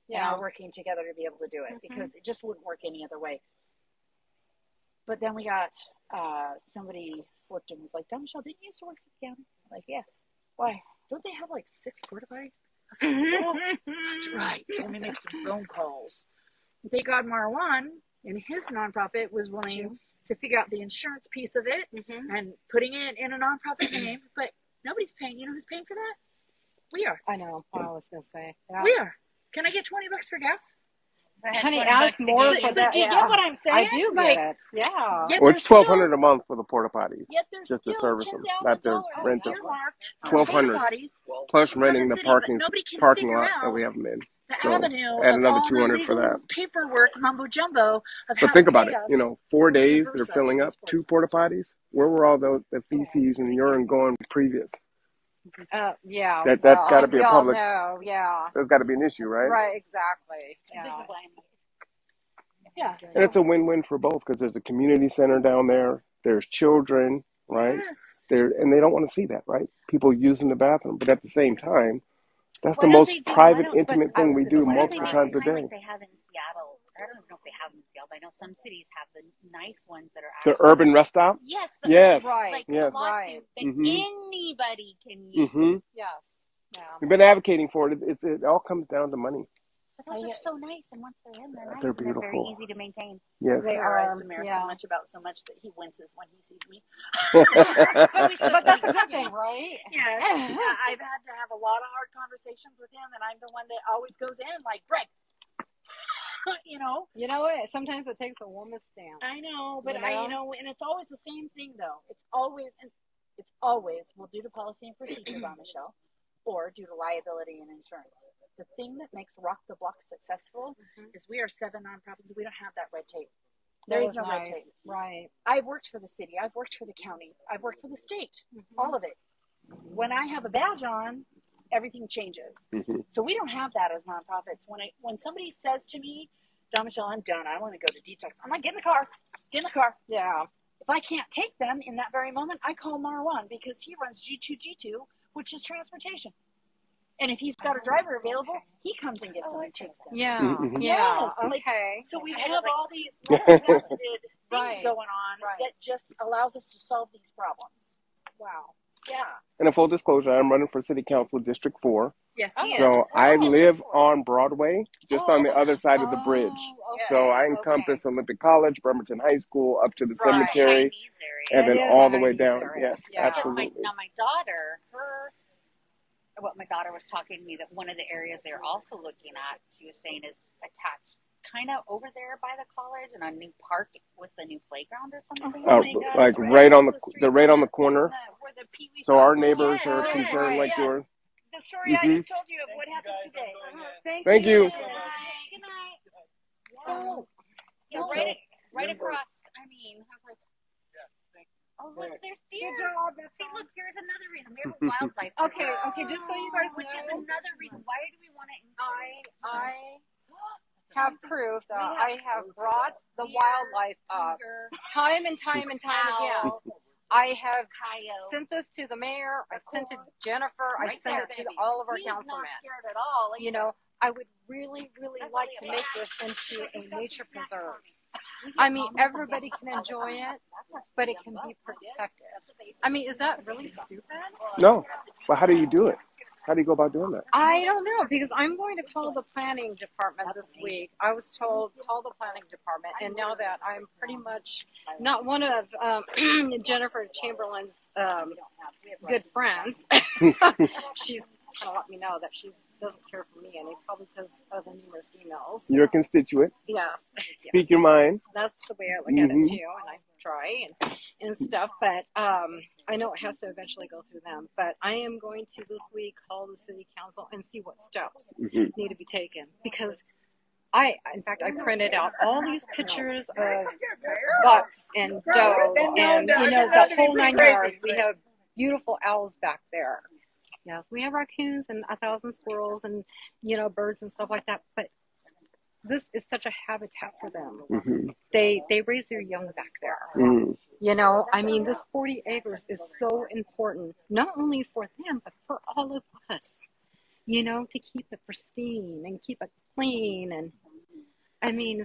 and are working together to be able to do it because it just wouldn't work any other way. But then we got somebody slipped in and was like, Michelle, didn't you used to work for the county? I'm like, yeah. Why? Don't they have like 6 porta potties? I was like, yeah, that's right. So let me make some phone calls. Thank God Marwan and his nonprofit was willing to figure out the insurance piece of it and putting it in a nonprofit name, but nobody's paying. You know who's paying for that? We are. I know. I was going to say. Yeah. We are. Can I get $20 for gas? Honey, ask more for that. Do you get what I'm saying? I do get it. Yeah. Well, it's $1,200 a month for the porta potties, just to still service them, not to rent them. $1,200 plus renting the parking lot out that we have them in. the So avenue add of another all the $200 for that. paperwork mumbo jumbo of But how think to about pay it. us. You know, 4 days they're reimburse us filling for up 2 porta potties. Where were all the feces and urine going previous? Yeah. That's got to be a public. No, yeah. That's got to be an issue, right? Right. Exactly. Yeah. Yeah, and it's a win-win for both because there's a community center down there. There's children, right? Yes. And they don't want to see that, right? People using the bathroom, but at the same time, that's Why the don't most they do- private, why don't- intimate thing we do Why don't they multiple make times a it kind of day. like they have in Seattle? I don't even know if they have them in Seattle, but I know some cities have the nice ones that are The actually urban rest stop? Yes, Yes. like Yes. collective that Mhm. anybody can use. Mm-hmm. Yes. Yeah. We've been advocating for it. It all comes down to money. But those are so nice, and once they're in, they're nice, They're and they're very beautiful. easy to maintain. Yes. They are. The mayor so much so much that he winces when he sees me. But that's a good thing, right? Yes. I've had to have a lot of hard conversations with him, and I'm the one that always goes in like, Greg, you know. You know what? Sometimes it takes a woman's stance. I know, but You know? and it's always the same thing though. It's always well, due to policy and procedure, Michelle, or due to liability and insurance. The thing that makes Rock the Block successful is we are 7 nonprofits. We don't have that red tape. There is no red tape. Right. I've worked for the city. I've worked for the county. I've worked for the state. All of it. When I have a badge on, everything changes. So we don't have that as nonprofits. When somebody says to me, Don Michelle, I'm done. I want to go to detox. I'm like, get in the car. Get in the car. Yeah. If I can't take them in that very moment, I call Marwan because he runs G2G2, which is transportation. And if he's got a driver available, he comes and gets them and takes them. Yeah. Yeah. Yes. Okay. So we have all these multifaceted things Right. going on that just allows us to solve these problems. Wow. Yeah. And a full disclosure, I'm running for City Council District 4. Yes, he is. So I live on Broadway, just on the other side of the bridge. So I encompass Olympic College, Bremerton High School, up to the cemetery, and then all the way down. Yes, absolutely. Now my daughter, my daughter was talking to me that one of the areas they're also looking at, she was saying, is attached kind of over there by the college and a new park with a new playground or something. Like right on the corner. So our neighbors are concerned like yours. The story I just told you of what happened today. Thank you. Good night. Oh, yeah, right across. I mean, I was like, oh, look, there's deer. Good job. See, look, here's another reason. We have a wildlife. Okay, just so you guys which know. is another reason. Why do we want to I have proof that I have brought the wildlife up time and time and time again. I have sent this to the mayor. I sent it to Jennifer. I sent it to all of our councilmen. Scared at all. You know, I would really, really like to make this into a nature preserve. I mean, everybody can enjoy it, but it can be protected. I mean, is that really stupid? No. Well, how do you do it? How do you go about doing that? I don't know, because I'm going to call the planning department this week. I was told, call the planning department, and now that I'm pretty much not one of Jennifer Chamberlain's good friends, she's kind of let me know that she doesn't care for me any, probably because of the numerous emails. You're a constituent. Yes. Speak your mind. That's the way I look at it too, and I try and stuff, but I know it has to eventually go through them. But I am going to this week call the city council and see what steps need to be taken, because in fact, I printed out all these pictures of bucks and does and, the whole 9 yards. We have beautiful owls back there. Yes, we have raccoons and 1,000 squirrels and, birds and stuff like that. But this is such a habitat for them. They raise their young back there. I mean, this 40 acres is so important, not only for them, but for all of us, to keep it pristine and keep it clean. And I mean,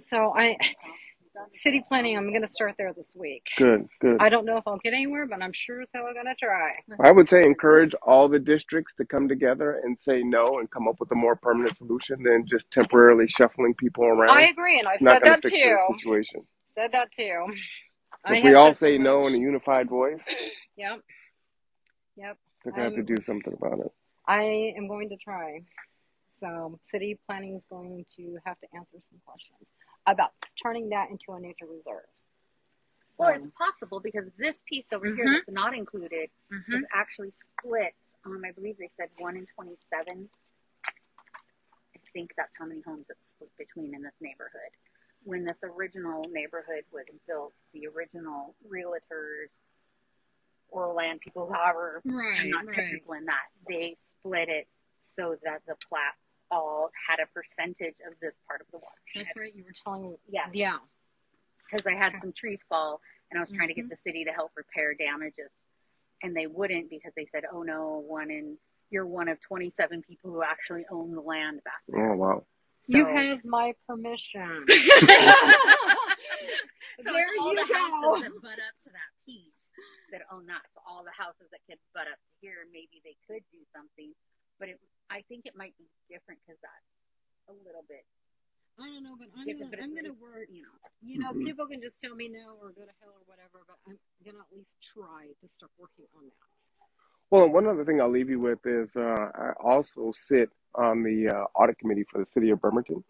city planning, I'm going to start there this week. Good, good. I don't know if I'll get anywhere, but I'm sure as hell going to try. I would say encourage all the districts to come together and say no and come up with a more permanent solution than just temporarily shuffling people around. I agree, and I've It's not said gonna that fix too. the situation. Said that too. If we all say no in a unified voice, Yep. they're going to have to do something about it. I am going to try. So city planning is going to have to answer some questions about turning that into a nature reserve. Well, it's possible because this piece over here that's not included is actually split. I believe they said 1 in 27. I think that's how many homes it's split between in this neighborhood. When this original neighborhood was built, the original realtors or land people, however, I'm not technical in that, they split it so that the plats all had a percentage of this part of the watershed. That's right. You were telling me. Yeah. Because I had some trees fall, and I was trying to get the city to help repair damages, and they wouldn't because they said, "Oh no, you're one of 27 people who actually own the land back there." Oh, wow. So, you have my permission. So there it's all you the go. houses that butt up to that piece that own that. So all the houses that could butt up to here, maybe they could do something, but I think it might be different because that's a little bit. I don't know, but I'm gonna work. You know, people can just tell me no or go to hell or whatever, but I'm gonna at least try to start working on that. Well, one other thing I'll leave you with is I also sit on the audit committee for the city of Bremerton.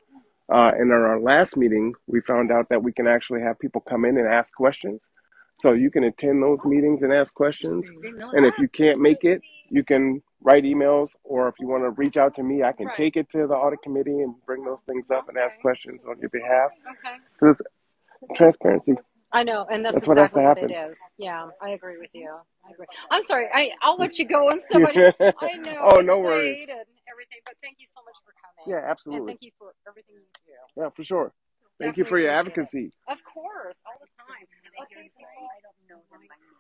And in our last meeting, we found out that we can actually have people come in and ask questions. So you can attend those meetings and ask questions. And if you can't make it, you can write emails, or if you want to reach out to me, I can take it to the audit committee and bring those things up and ask questions on your behalf. Okay. Because transparency. I know, and that's what has to exactly what happen. it is. Yeah, I agree with you. I'm sorry. I'll let you go and stuff. I know. Oh, it's no worries. late and everything, but thank you so much for coming. Yeah, absolutely. And thank you for everything you do. Yeah, for sure. Thank you for your Definitely appreciate advocacy. Of course, all the time. Okay, I don't know them by name.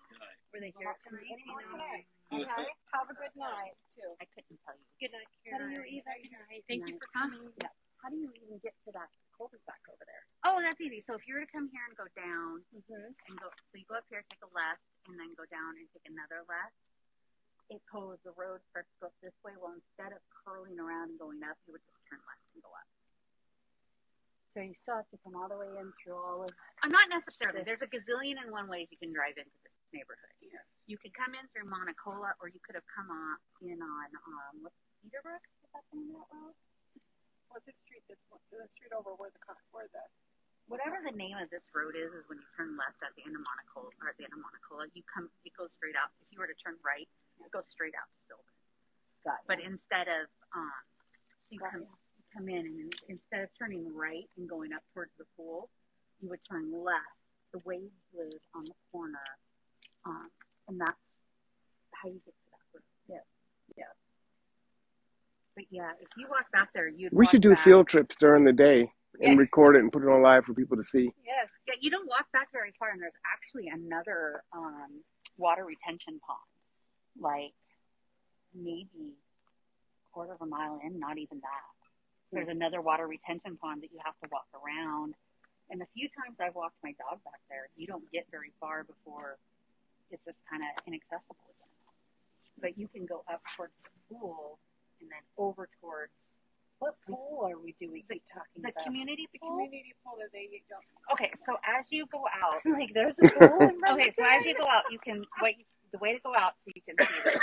Were they here tonight? Okay. Have a good night too. I couldn't tell you. Good night, How Karen. do you even? Good night. Thank you for coming. Yeah. How do you even get to that cul-de-sac over there? Oh, that's easy. So if you were to come here and go down and go, so you go up here, take a left, and then go down and take another left. It goes, the road starts to go up this way. Well, instead of curling around and going up, you would just turn left and go up. So you still have to come all the way in through all of. Not necessarily. There's a gazillion and one ways you can drive into this neighborhood. Yeah. You could come in through Monacola, or you could have come in on what's Cedarbrook? Is that the name of that road? What's the street? The street over where whatever the name of this road is when you turn left at the end of Monacola, or at the end of Monacola, it goes straight out. If you were to turn right, it goes straight out to Sylvan. But instead of you come in, and instead of turning right and going up towards the pool, you would turn left. The Waves live on the corner, and that's how you get to that road. Yes. But yeah, if you walk back there, We should do field trips during the day and record it and put it on live for people to see. Yes. Yeah, you don't walk back very far, and there's actually another water retention pond, like maybe a quarter of a mile in, not even that. There's another water retention pond that you have to walk around. And the few times I've walked my dog back there, you don't get very far before it's just kind of inaccessible again. But you can go up towards the pool and then over towards. What pool are we doing? The community pool? The community pool that they don't. Okay, so as you go out. Like, there's a pool in Okay, so as you go out, you can, the way to go out so you can see this,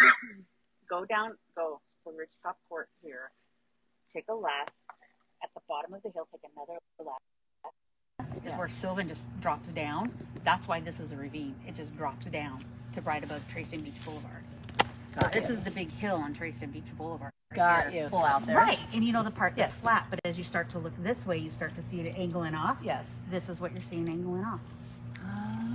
go to Ridgetop Court here, take a left, at the bottom of the hill, take another left. Is where Sylvan just drops down. That's why this is a ravine. It just drops down to right above Trayston Beach Boulevard. So this is the big hill on Trayston Beach Boulevard. Got you. Full out there. Right. And you know the part that's Yes. flat, but as you start to look this way, you start to see it angling off. Yes. This is what you're seeing angling off.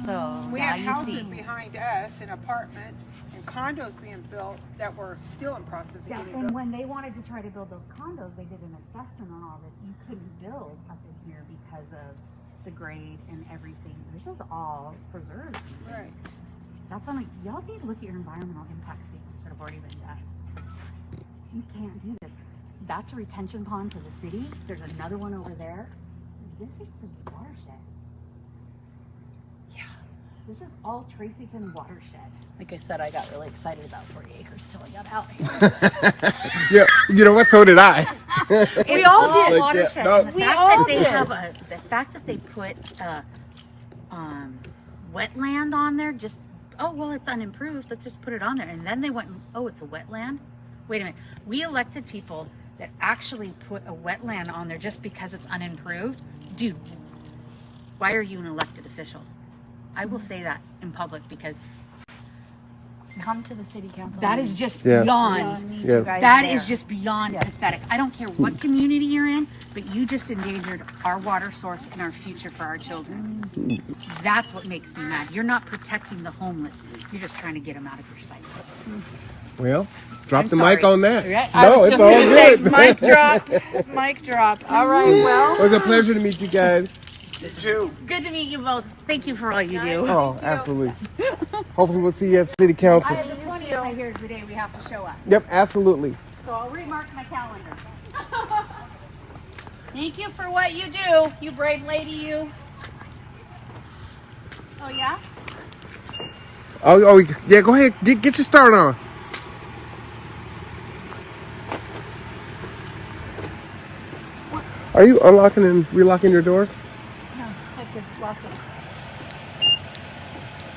So We now have you houses see. behind us and apartments and condos being built that were still in process of Yeah, getting and built. when they wanted to try to build those condos, they did an assessment on all this. You couldn't build up in here because of the grade and everything. This is all preserved. Right. That's why I'm like, y'all need to look at your environmental impact statements that have already been done. You can't do this. That's a retention pond to the city. There's another one over there. This is the watershed. Yeah, this is all Tracyton watershed. Like I said, I got really excited about 40 acres till I got out here. Yeah, you know what? So did I. We all did. Watershed. Yeah, no. And the We fact all that they did. have the fact that they put wetland on there, just it's unimproved. Let's just put it on there. And then they went, it's a wetland. Wait a minute. We elected people that actually put a wetland on there just because it's unimproved. Dude, why are you an elected official? I will say that in public because Come to the city council. that is just Yeah. beyond. We need you guys That there. is just beyond Yes. pathetic. I don't care what community you're in, but you just endangered our water source and our future for our children. That's what makes me mad. You're not protecting the homeless. You're just trying to get them out of your sight. Well, drop I'm the mic sorry. on that. Yeah, I No, was it's just all gonna say, good. mic drop, mic drop. All right, well. It was a pleasure to meet you guys. You too. Good to meet you both. Thank you for all you do. Oh, absolutely. Hopefully we'll see you at City Council. I have the 20th here today. We have to show up. Yep, absolutely. So I'll remark my calendar. Thank you for what you do, you brave lady, you. Oh, yeah? Oh, yeah, go ahead. Get your start on. Are you unlocking and relocking your doors? No, I just lock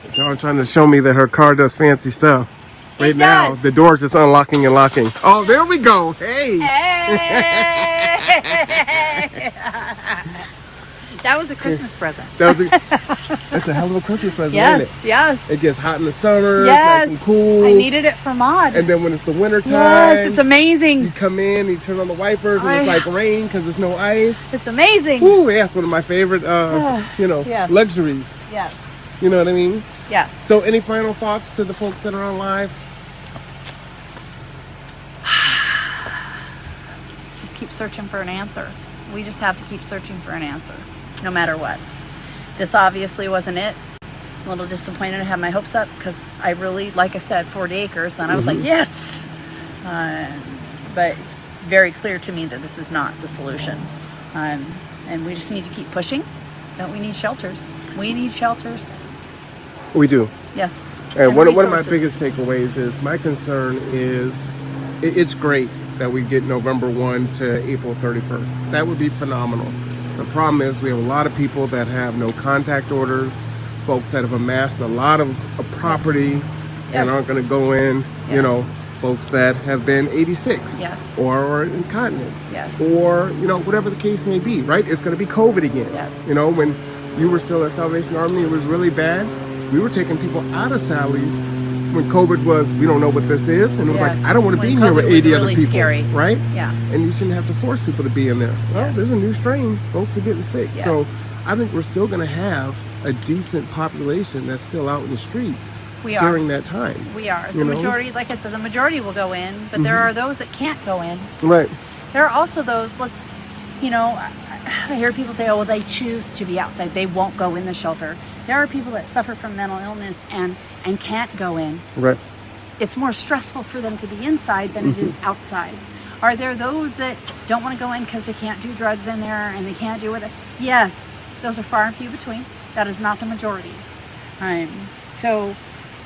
it. Dawn trying to show me that her car does fancy stuff. Right now, does. the door's just unlocking and locking. Oh, there we go. Hey. That was a Christmas present. That's a hell of a Christmas present, Yes, ain't it? yes. It gets hot in the summer, Yes. nice and cool. I needed it for Maud. And then when it's the winter time, Yes, it's amazing. You come in, you turn on the wipers, and it's like rain because there's no ice. It's amazing. Ooh, yeah, it's one of my favorite, Yes. luxuries. Yes. You know what I mean? Yes. So, any final thoughts to the folks that are on live? Just keep searching for an answer. We just have to keep searching for an answer, no matter what. This obviously wasn't it. A little disappointed. I had my hopes up because I really, like I said, 40 acres. And I was like, yes. But it's very clear to me that this is not the solution. And we just need to keep pushing. That we need shelters. We need shelters. We do. Yes. And one of my resources. biggest takeaways is my concern is it's great that we get November 1 to April 31st. That would be phenomenal. The problem is we have a lot of people that have no contact orders, folks that have amassed a lot of property and Yes. aren't going to go in, you know, folks that have been 86 Yes. or incontinent Yes. or, you know, whatever the case may be, right? It's going to be COVID again. Yes. You know, when you were still at Salvation Army, it was really bad. We were taking people out of Sally's when COVID was, we don't know what this is. And it was Yes. like, I don't want to When be here COVID with was 80 other really people. scary. Right? Yeah. And you shouldn't have to force people to be in there. Well, Yes. there's a new strain. Folks are getting sick. Yes. So I think we're still going to have a decent population that's still out in the street We are. during that time. We are. You The know? majority, like I said, the majority will go in, but there are those that can't go in. Right. There are also those, I hear people say, oh, well, they choose to be outside. They won't go in the shelter. There are people that suffer from mental illness and can't go in. Right. It's more stressful for them to be inside than it is outside. Are there those that don't want to go in because they can't do drugs in there and they can't do it? Yes, those are far and few between. That is not the majority. So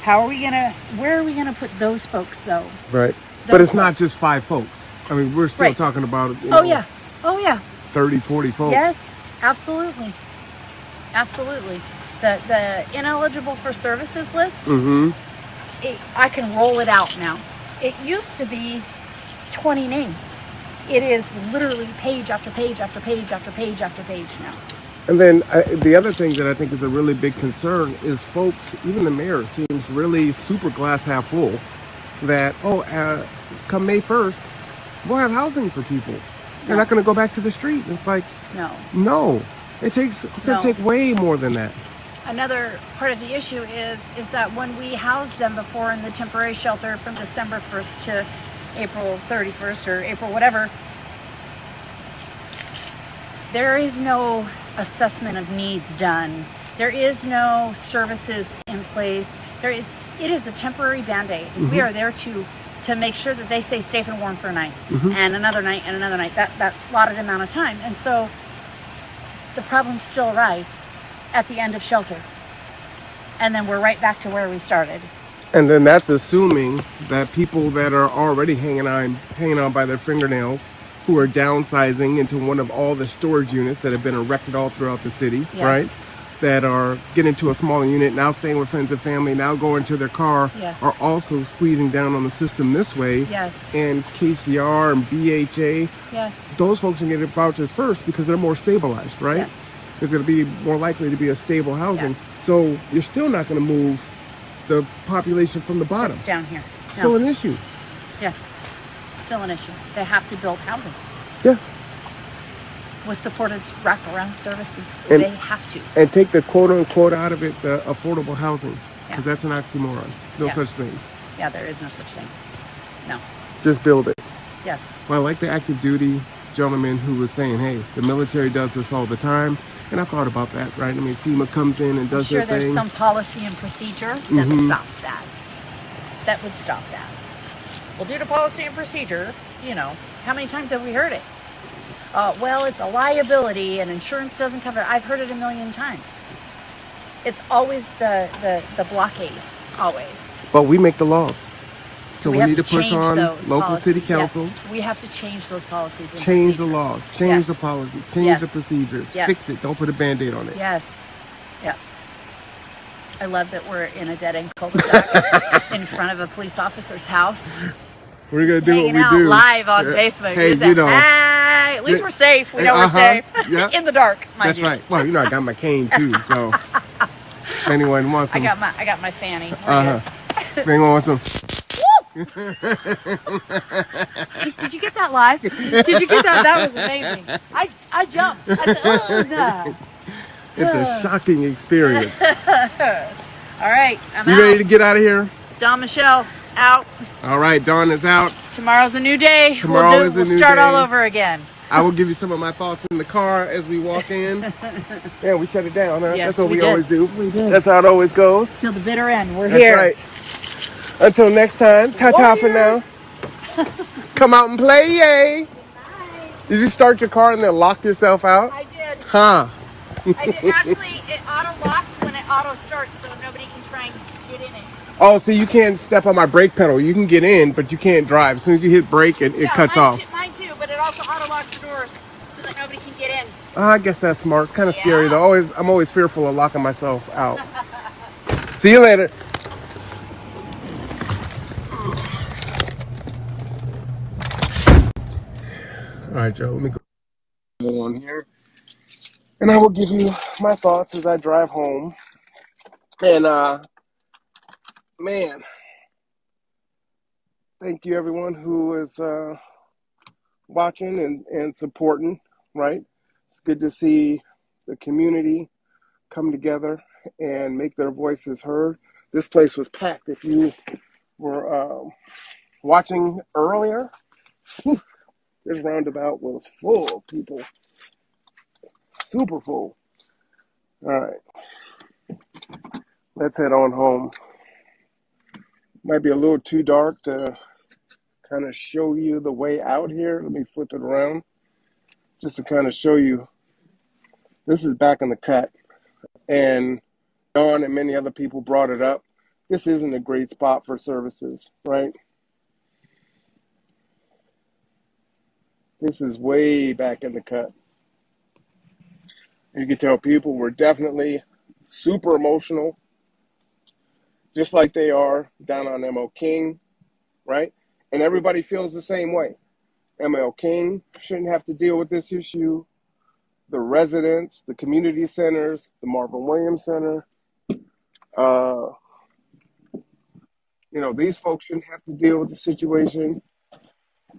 where are we gonna put those folks though? Right. Those But it's not folks. just 5 folks. I mean, we're still Right. talking about, Oh yeah. 30, 40 folks. Yes, absolutely. Absolutely. The ineligible for services list, I can roll it out now. It used to be 20 names. It is literally page after page after page after page after page now. And then the other thing that I think is a really big concern is folks, even the mayor seems really super glass half full that, come May 1st, we'll have housing for people. They're not going to go back to the street. It's like, no. It's going to take way more than that. Another part of the issue is that when we housed them before in the temporary shelter from December 1st to April 31st or April whatever, there is no assessment of needs done. There is no services in place. It is a temporary Band-Aid. We are there to to make sure that they stay safe and warm for a night, Mhm. and another night, and another night, that slotted amount of time. And so the problems still arise at the end of shelter. And then we're right back to where we started. And then that's assuming that people that are already hanging on by their fingernails, who are downsizing into one of all the storage units that have been erected all throughout the city, Yes. right? That are getting to a smaller unit, now staying with friends and family, now going to their car, Yes. are also squeezing down on the system this way. Yes. And KCR and BHA, Yes. those folks are getting vouchers first because they're more stabilized, right? Yes. There's going to be more likely to be a stable housing. Yes. So you're still not going to move the population from the bottom. It's down here. Still No. an issue. Yes. Still an issue. They have to build housing Yeah. with supported wraparound services. And- They have to. And take the quote unquote out of it, the affordable housing, because Yeah. that's an oxymoron. No Yes. such thing. Yeah, there is no such thing. No. Just build it. Yes. Well, I like the active duty gentleman who was saying, hey, the military does this all the time. And I thought about that, right? I mean, FEMA comes in and I'm does sure their there's thing. some policy and procedure that Mhm. stops that. That would stop that. Well, due to policy and procedure, how many times have we heard it? Well, it's a liability and insurance doesn't cover it. I've heard it a million times. It's always the blockade, always. But we make the laws. So we have need to push change on those local policies. city council. Yes, we have to change those policies and Change the procedures. law, change the Yes. policy, change Yes. the procedures, Yes. fix it. Don't put a Band-Aid on it. Yes, yes. I love that we're in a dead-end cul-de-sac in front of a police officer's house. We're gonna do what Hanging we out do live on Yeah. Facebook. Hey, Just you know, hey, at least yeah. we're safe. We know we're safe. Yeah. In the dark, mind That's you. right. Well, I got my cane too, so if anyone wants I some, got my fanny. We're if anyone wants some. Did you get that live? Did you get that? That was amazing. I jumped. I said, oh, no. It's a shocking experience. All right, I'm You out. ready to get out of here? Don Michelle, out. All right, Dawn is out. Tomorrow's a new day. Tomorrow is a We'll new start all day. over again. I will give you some of my thoughts in the car as we walk in. Yeah, we shut it down, huh? Yes, That's what we we did. always do. We did. That's how it always goes. Till the bitter end. We're That's here. right. Until next time, ta-ta for now. Come out and play, yay! Did you start your car and then lock yourself out? I did. Huh. I did. Actually, it auto locks when it auto starts, so nobody can try and get in it. Oh, so you can't step on my brake pedal. You can get in, but you can't drive. As soon as you hit brake, it cuts off. Mine too, but it also auto locks the doors so that nobody can get in. I guess that's smart. It's kind of scary though. I'm always fearful of locking myself out. See you later. All right, Joe. Let me go on here, and I will give you my thoughts as I drive home. And man, thank you everyone who is watching and supporting. Right, it's good to see the community come together and make their voices heard. This place was packed. If you were watching earlier, this roundabout was full of people. Super full. All right. Let's head on home. Might be a little too dark to kind of show you the way out here. Let me flip it around just to kind of show you. This is back in the cut. And Dawn and many other people brought it up. This isn't a great spot for services, right? This is way back in the cut. You can tell people were definitely super emotional, just like they are down on ML King, right? And everybody feels the same way. ML King shouldn't have to deal with this issue. The residents, the community centers, the Marvin Williams Center, these folks shouldn't have to deal with the situation.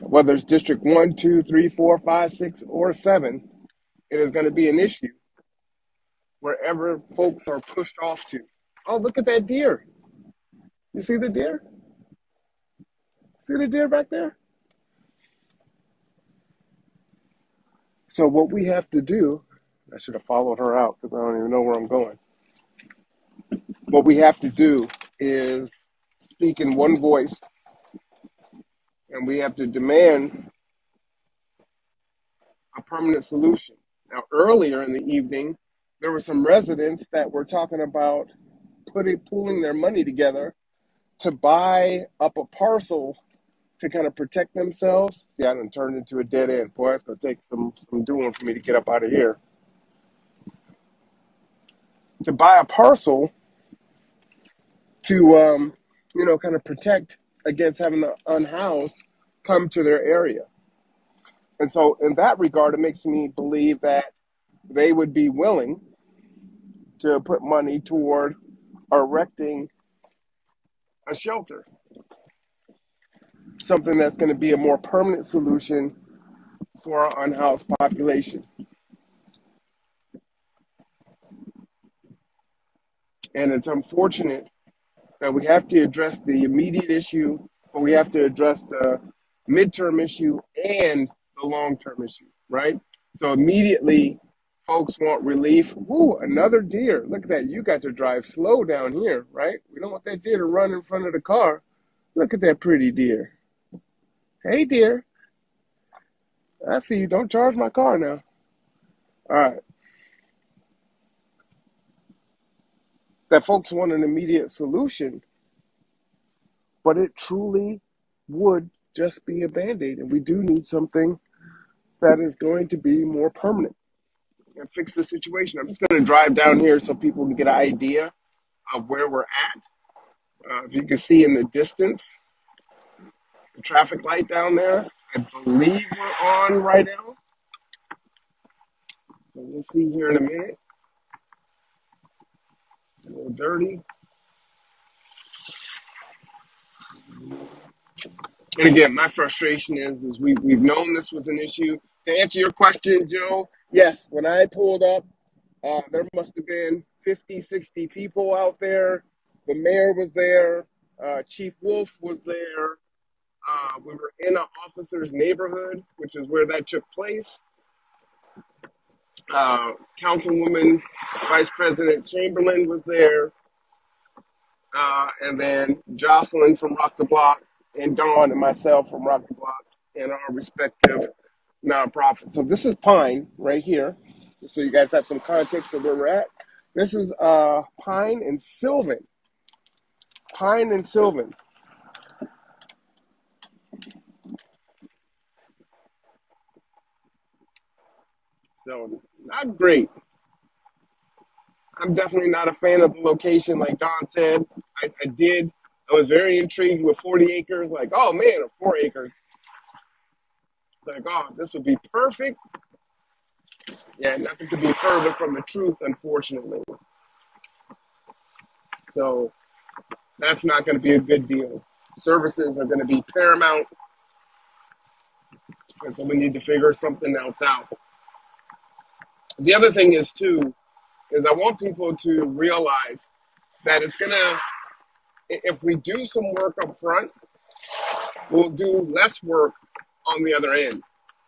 Whether it's District 1, 2, 3, 4, 5, 6, or 7, it is going to be an issue wherever folks are pushed off to. Oh, look at that deer. You see the deer? See the deer back there? So what we have to do, I should have followed her out because I don't even know where I'm going. What we have to do is speak in one voice and we have to demand a permanent solution. Now, earlier in the evening, there were some residents that were talking about pooling their money together to buy up a parcel to kind of protect themselves. See, I done turned into a dead end. Boy, it's going to take some doing for me to get up out of here. To buy a parcel to, kind of protect against having the unhoused come to their area. And so in that regard, it makes me believe that they would be willing to put money toward erecting a shelter, something that's going to be a more permanent solution for our unhoused population. And it's unfortunate that we have to address the immediate issue, but we have to address the midterm issue and the long-term issue, right? So immediately, folks want relief. Ooh, another deer. Look at that. You got to drive slow down here, right? We don't want that deer to run in front of the car. Look at that pretty deer. Hey, deer. I see you. Don't charge my car now. All right. That folks want an immediate solution, but it truly would just be a Band-Aid. And we do need something that is going to be more permanent and fix the situation. I'm just going to drive down here so people can get an idea of where we're at. If you can see in the distance, the traffic light down there, I believe we're on right now. So we'll see here in a minute. A little dirty. And again, my frustration is we've known this was an issue. To answer your question, Joe, yes, when I pulled up, there must have been 50, 60 people out there. The mayor was there. Chief Wolf was there. We were in an officer's neighborhood, which is where that took place. Councilwoman Vice President Chamberlain was there. And then Jocelyn from Rock the Block and Dawn and myself from Rock the Block and our respective nonprofits. So this is Pine right here, just so you guys have some context of where we're at. This is Pine and Sylvan. Pine and Sylvan. So not great. I'm definitely not a fan of the location, like Don said. I was very intrigued with 40 acres, like, oh man, 4 acres. It's like, oh, this would be perfect. Yeah, nothing could be further from the truth, unfortunately. So that's not going to be a good deal. Services are going to be paramount. And so we need to figure something else out. The other thing is, too, is I want people to realize that it's going to, if we do some work up front, we'll do less work on the other end.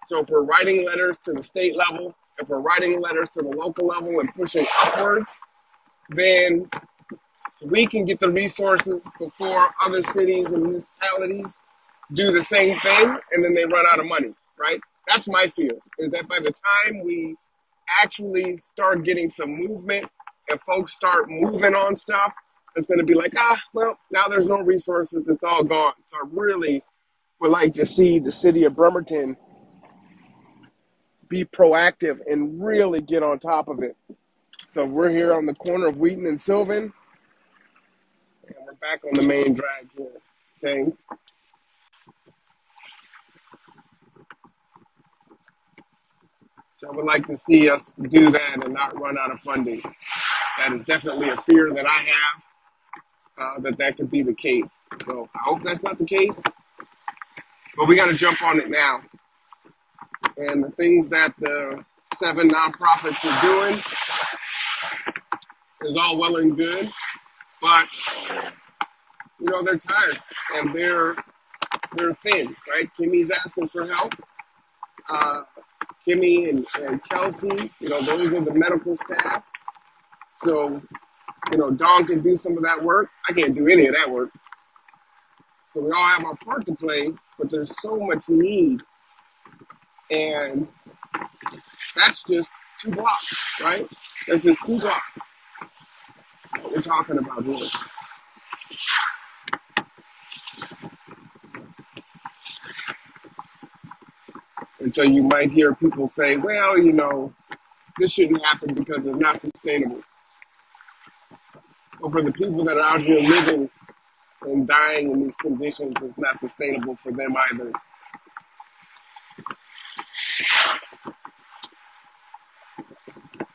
So if we're writing letters to the state level, if we're writing letters to the local level and pushing upwards, then we can get the resources before other cities and municipalities do the same thing, and then they run out of money, right? That's my fear, is that by the time we actually start getting some movement and folks start moving on stuff, it's going to be like, well, now there's no resources. It's all gone. So I really would like to see the city of Bremerton be proactive and really get on top of it. So we're here on the corner of Wheaton and Sylvan, and we're back on the main drag here. Okay. So I would like to see us do that and not run out of funding. That is definitely a fear that I have, that could be the case. So I hope that's not the case, but we got to jump on it now. And the things that the 7 nonprofits are doing is all well and good, but they're tired and they're thin, right? Kimmy's asking for help. Kimmy and Kelsey, those are the medical staff. So, Dawn can do some of that work. I can't do any of that work. So we all have our part to play, but there's so much need. And that's just 2 blocks, right? That's just 2 blocks we're talking about here. And so you might hear people say, well, you know, this shouldn't happen because it's not sustainable. But for the people that are out here living and dying in these conditions, it's not sustainable for them either.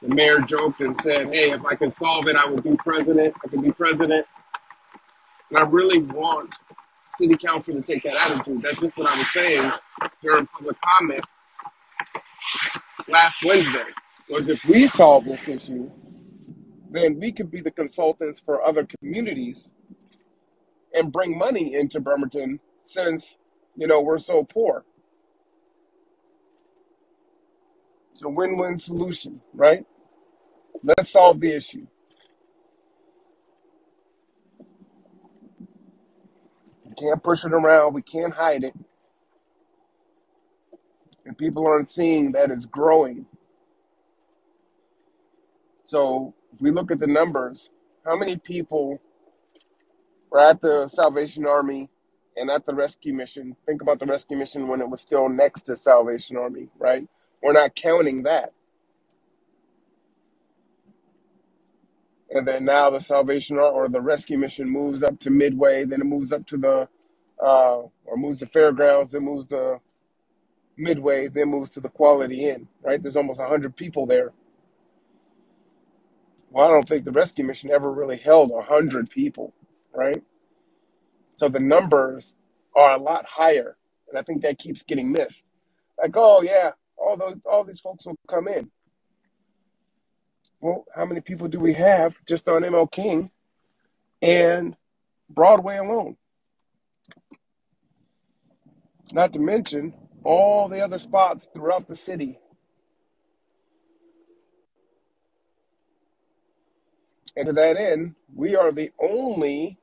The mayor joked and said, hey, if I could solve it, I would be president. I could be president. And I really want city council to take that attitude. That's just what I was saying during public comment last Wednesday, was if we solve this issue, then we could be the consultants for other communities and bring money into Bremerton since, you know, we're so poor. It's a win-win solution, right? Let's solve the issue. We can't push it around. We can't hide it. And people aren't seeing that it's growing. So if we look at the numbers, how many people were at the Salvation Army and at the rescue mission? Think about the rescue mission when it was still next to Salvation Army, right? We're not counting that. And then now the Salvation Army or the rescue mission moves up to Midway, then it moves up to the, or moves to Fairgrounds, then moves to Midway, then moves to the Quality Inn, right? There's almost 100 people there. Well, I don't think the rescue mission ever really held 100 people, right? So the numbers are a lot higher, and I think that keeps getting missed. Like, oh yeah, all these folks will come in. Well, how many people do we have just on ML King and Broadway alone? Not to mention all the other spots throughout the city. And to that end, we are the only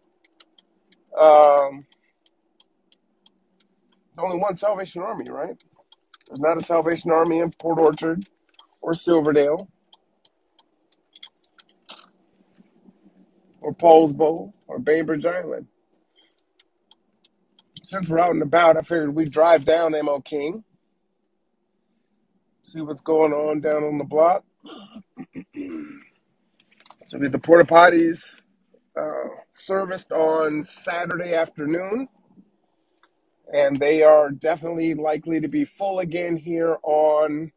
one Salvation Army, right? There's not a Salvation Army in Port Orchard or Silverdale or Paulsbo or Bainbridge Island. Since we're out and about, I figured we'd drive down ML King, see what's going on down on the block. So the porta potties serviced on Saturday afternoon, and they are definitely likely to be full again here on,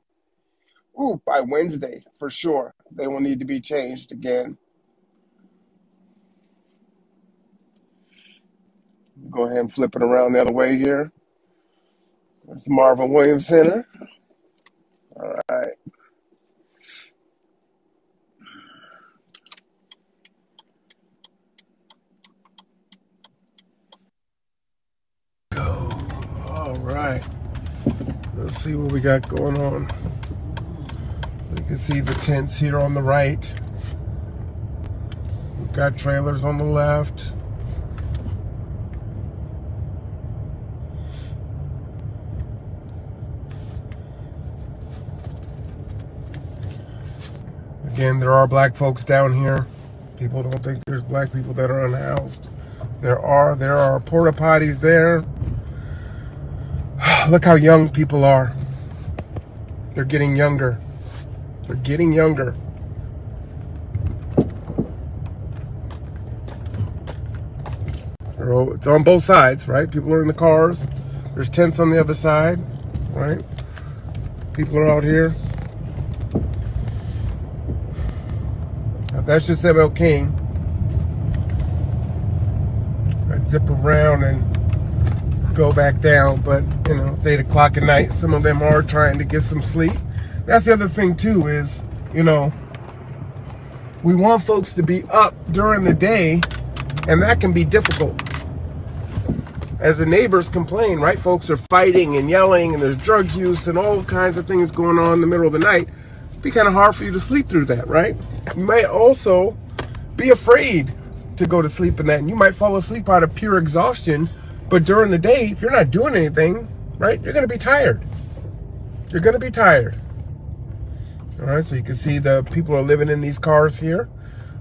by Wednesday for sure. They will need to be changed again. Go ahead and flip it around the other way here. There's the Marvin Williams Center. All right. All right. Let's see what we got going on. You can see the tents here on the right. We've got trailers on the left. Again, there are black folks down here. People don't think there's black people that are unhoused. There are porta potties there. Look how young people are. They're getting younger. They're getting younger. It's on both sides, right? People are in the cars. There's tents on the other side, right? People are out here. Now, that's just ML King. I'd zip around and go back down, but you know, it's 8 o'clock at night. Some of them are trying to get some sleep. That's the other thing too, is, you know, we want folks to be up during the day, and that can be difficult. As the neighbors complain, right? Folks are fighting and yelling, and there's drug use and all kinds of things going on in the middle of the night. It'd be kind of hard for you to sleep through that, right? You might also be afraid to go to sleep in that, and you might fall asleep out of pure exhaustion But during the day, if you're not doing anything, right, you're going to be tired. You're going to be tired. All right, so you can see the people are living in these cars here.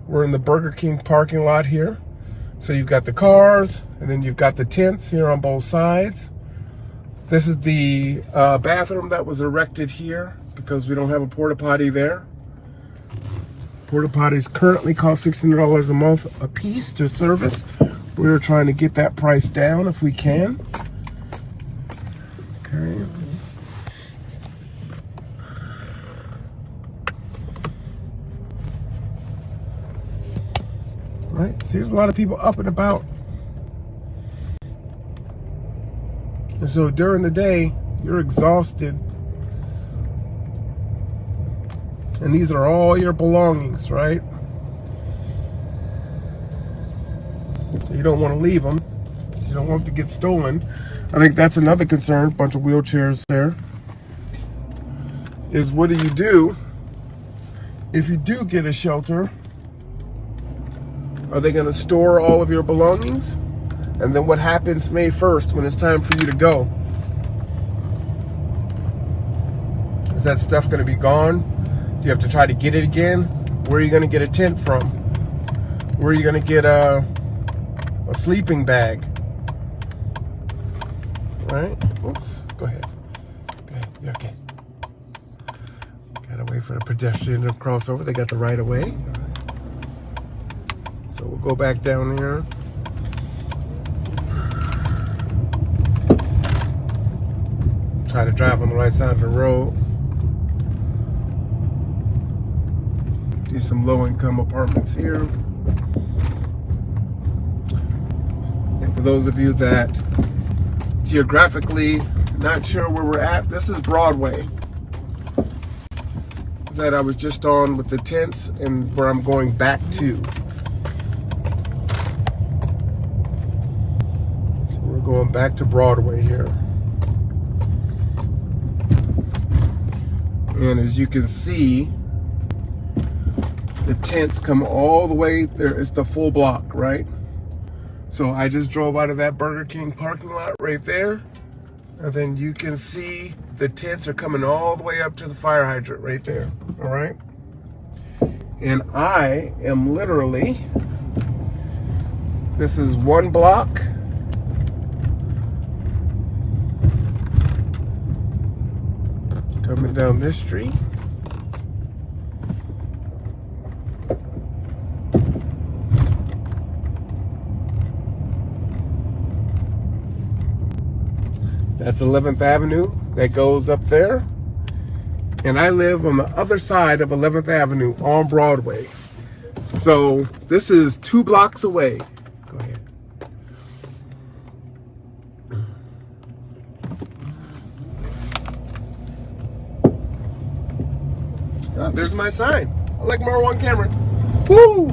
We're in the Burger King parking lot here. So you've got the cars, and then you've got the tents here on both sides. This is the bathroom that was erected here because we don't have a porta potty there. Porta potties currently cost $600 a month a piece to service. We're trying to get that price down if we can. Okay. Right, see, there's a lot of people up and about. And so during the day, you're exhausted. And these are all your belongings, right? So you don't want to leave them. You don't want them to get stolen. I think that's another concern. Bunch of wheelchairs there. Is what do you do if you do get a shelter? Are they going to store all of your belongings? And then what happens May 1st when it's time for you to go? Is that stuff going to be gone? Do you have to try to get it again? Where are you going to get a tent from? Where are you going to get a sleeping bag? Right? Oops. Go ahead. Go ahead. You're okay. Gotta wait for the pedestrian to cross over. They got the right of way. So we'll go back down here. Try to drive on the right side of the road. Do some low-income apartments here. And for those of you that geographically not sure where we're at, this is Broadway that I was just on with the tents and where I'm going back to. So we're going back to Broadway here. And as you can see, the tents come all the way there. It's the full block, right? So I just drove out of that Burger King parking lot right there. And then you can see the tents are coming all the way up to the fire hydrant right there, all right? And I am literally, this is one block. Coming down this street. That's 11th Avenue that goes up there. And I live on the other side of 11th Avenue on Broadway. So this is 2 blocks away. Go ahead. Oh, there's my sign. I like Marwan Cameron. Woo!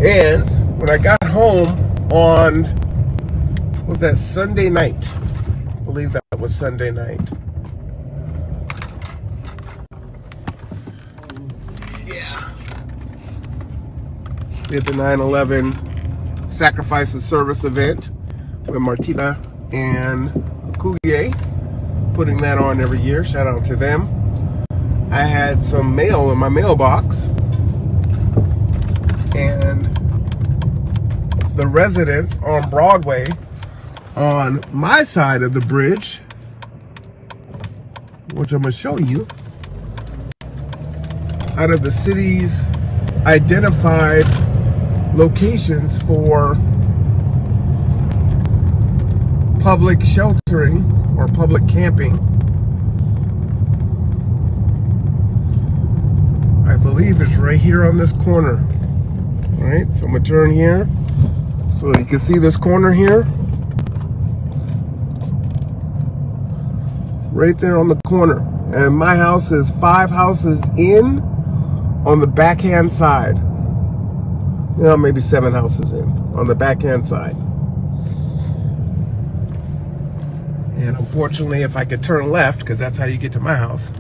And when I got home on, what was that, Sunday night? I believe that was Sunday night. Yeah. Did the 9/11 Sacrifice of Service event with Martina and Kuye, putting that on every year. Shout out to them. I had some mail in my mailbox, and the residents on Broadway on my side of the bridge, which I'm going to show you, out of the city's identified locations for public sheltering or public camping, I believe it's right here on this corner. All right, so I'm gonna turn here so you can see this corner here. Right there on the corner. And my house is 5 houses in on the backhand side. You know, maybe 7 houses in on the backhand side. And unfortunately, if I could turn left, because that's how you get to my house,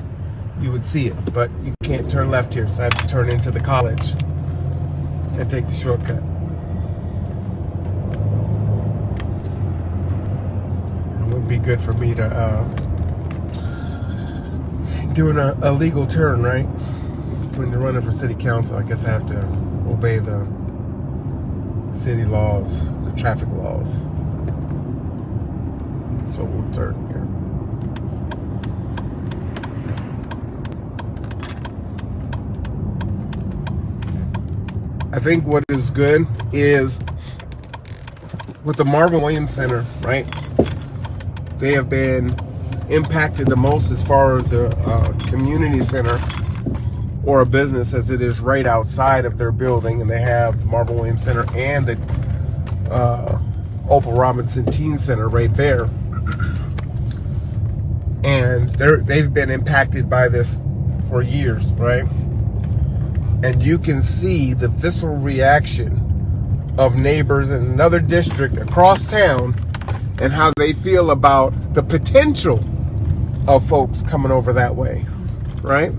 you would see it, but you can't turn left here, so I have to turn into the college and take the shortcut. be good for me to do a legal turn, right? When you're running for city council, I guess I have to obey the city laws, the traffic laws. So we'll turn here. I think what is good is with the Marvin Williams Center, right? They have been impacted the most as far as a community center or a business, as it is right outside of their building, and they have the Marvin Williams Center and the Opal Robinson Teen Center right there. And they've been impacted by this for years, right? And you can see the visceral reaction of neighbors in another district across town and how they feel about the potential of folks coming over that way, right?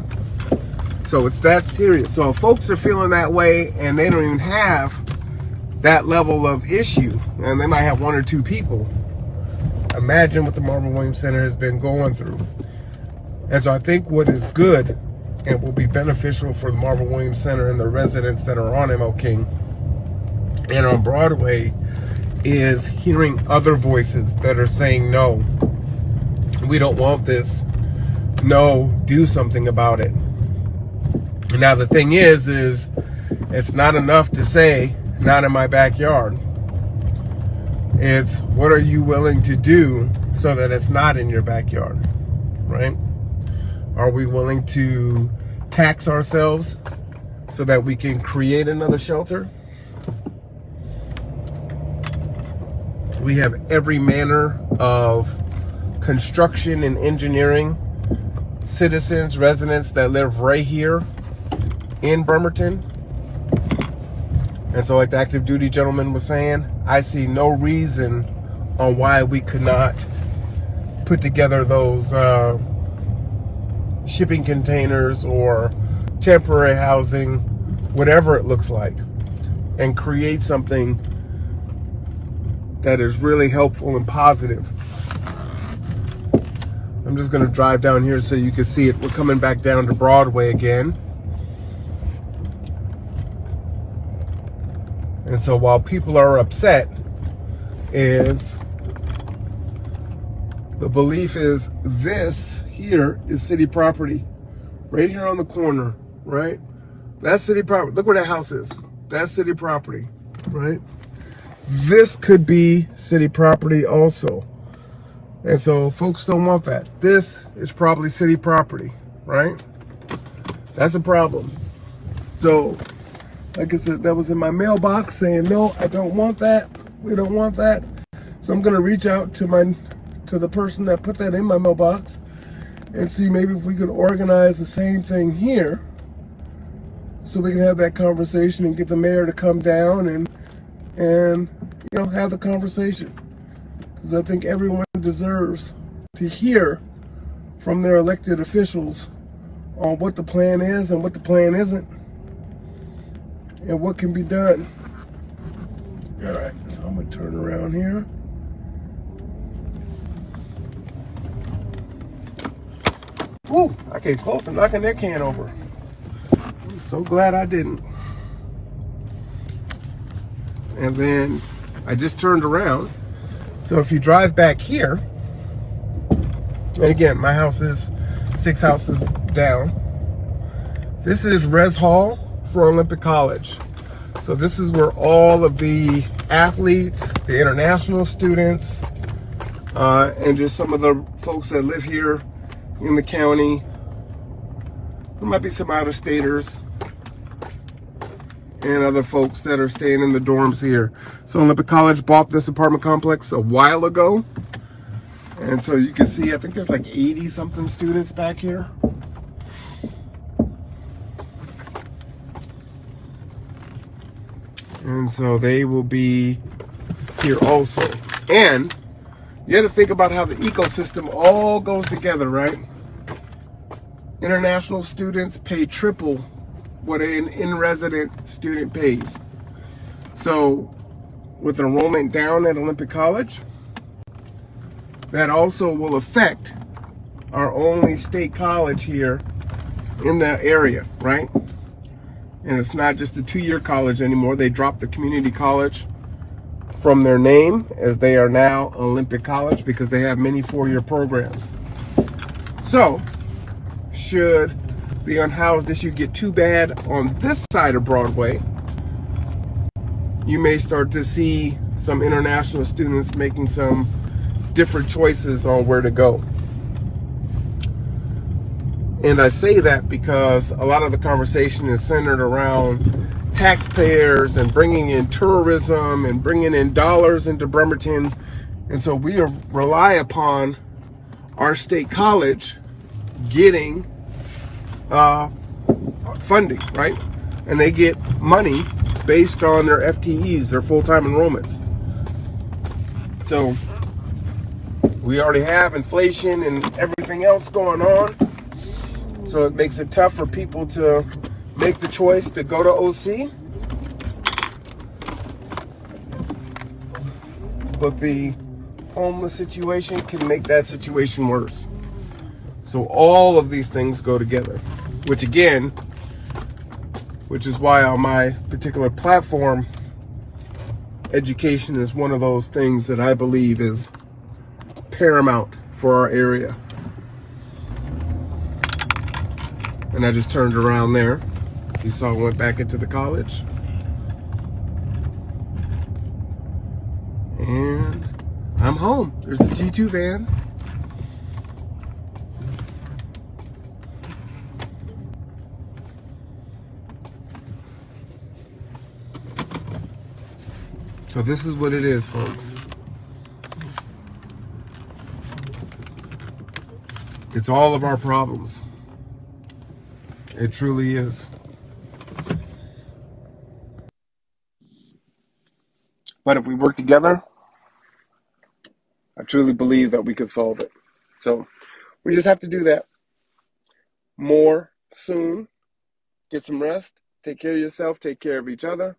So it's that serious. So if folks are feeling that way and they don't even have that level of issue, and they might have one or two people, imagine what the Marvin Williams Center has been going through. And so I think what is good and will be beneficial for the Marvin Williams Center and the residents that are on M.L. King and on Broadway is hearing other voices that are saying, no, we don't want this. No, do something about it. Now the thing is it's not enough to say, not in my backyard. It's what are you willing to do so that it's not in your backyard, right? Are we willing to tax ourselves so that we can create another shelter? We have every manner of construction and engineering citizens, residents that live right here in Bremerton. And so like the active duty gentleman was saying, I see no reason on why we could not put together those shipping containers or temporary housing, whatever it looks like, and create something that is really helpful and positive. I'm just going to drive down here so you can see it. We're coming back down to Broadway again. And so while people are upset, is the belief is this here is city property. Right here on the corner, right? That's city property. Look where that house is. That's city property, right? This could be city property also. And so folks don't want that. This is probably city property, right? That's a problem. So, like I said, that was in my mailbox saying, no, I don't want that. We don't want that. So I'm gonna reach out to the person that put that in my mailbox and see maybe if we could organize the same thing here so we can have that conversation and get the mayor to come down and you know, have the conversation. Because I think everyone deserves to hear from their elected officials on what the plan is and what the plan isn't and what can be done. All right, so I'm gonna turn around here. Ooh, I came close to knocking that can over. I'm so glad I didn't. And then I just turned around. So if you drive back here, and again, my house is 6 houses down. This is Res Hall for Olympic College. So this is where all of the athletes, the international students, and just some of the folks that live here in the county. There might be some out-of-staters and other folks that are staying in the dorms here. So Olympic College bought this apartment complex a while ago. And so you can see, I think there's like 80 something students back here. And so they will be here also. And you have to think about how the ecosystem all goes together, right? International students pay triple what an in-resident student pays. So with enrollment down at Olympic College, that also will affect our only state college here in that area, right? And it's not just a 2-year college anymore. They dropped the community college from their name, as they are now Olympic College, because they have many 4-year programs. So, should the unhoused issue get too bad on this side of Broadway, you may start to see some international students making some different choices on where to go. And I say that because a lot of the conversation is centered around taxpayers and bringing in tourism and bringing in dollars into Bremerton. And so we rely upon our state college getting funding, right? And they get money based on their FTEs, their full-time enrollments. So we already have inflation and everything else going on. So it makes it tough for people to make the choice to go to OC. But the homeless situation can make that situation worse. So all of these things go together, which is why on my particular platform, education is one of those things that I believe is paramount for our area. And I just turned around there. You saw I went back into the college. And I'm home. There's the G2 van. So this is what it is, folks. It's all of our problems. It truly is. But if we work together, I truly believe that we can solve it. So we just have to do that more soon. Get some rest. Take care of yourself. Take care of each other.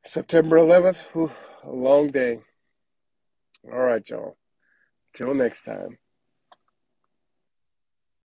September 11th, a long day. All right, y'all. Till next time.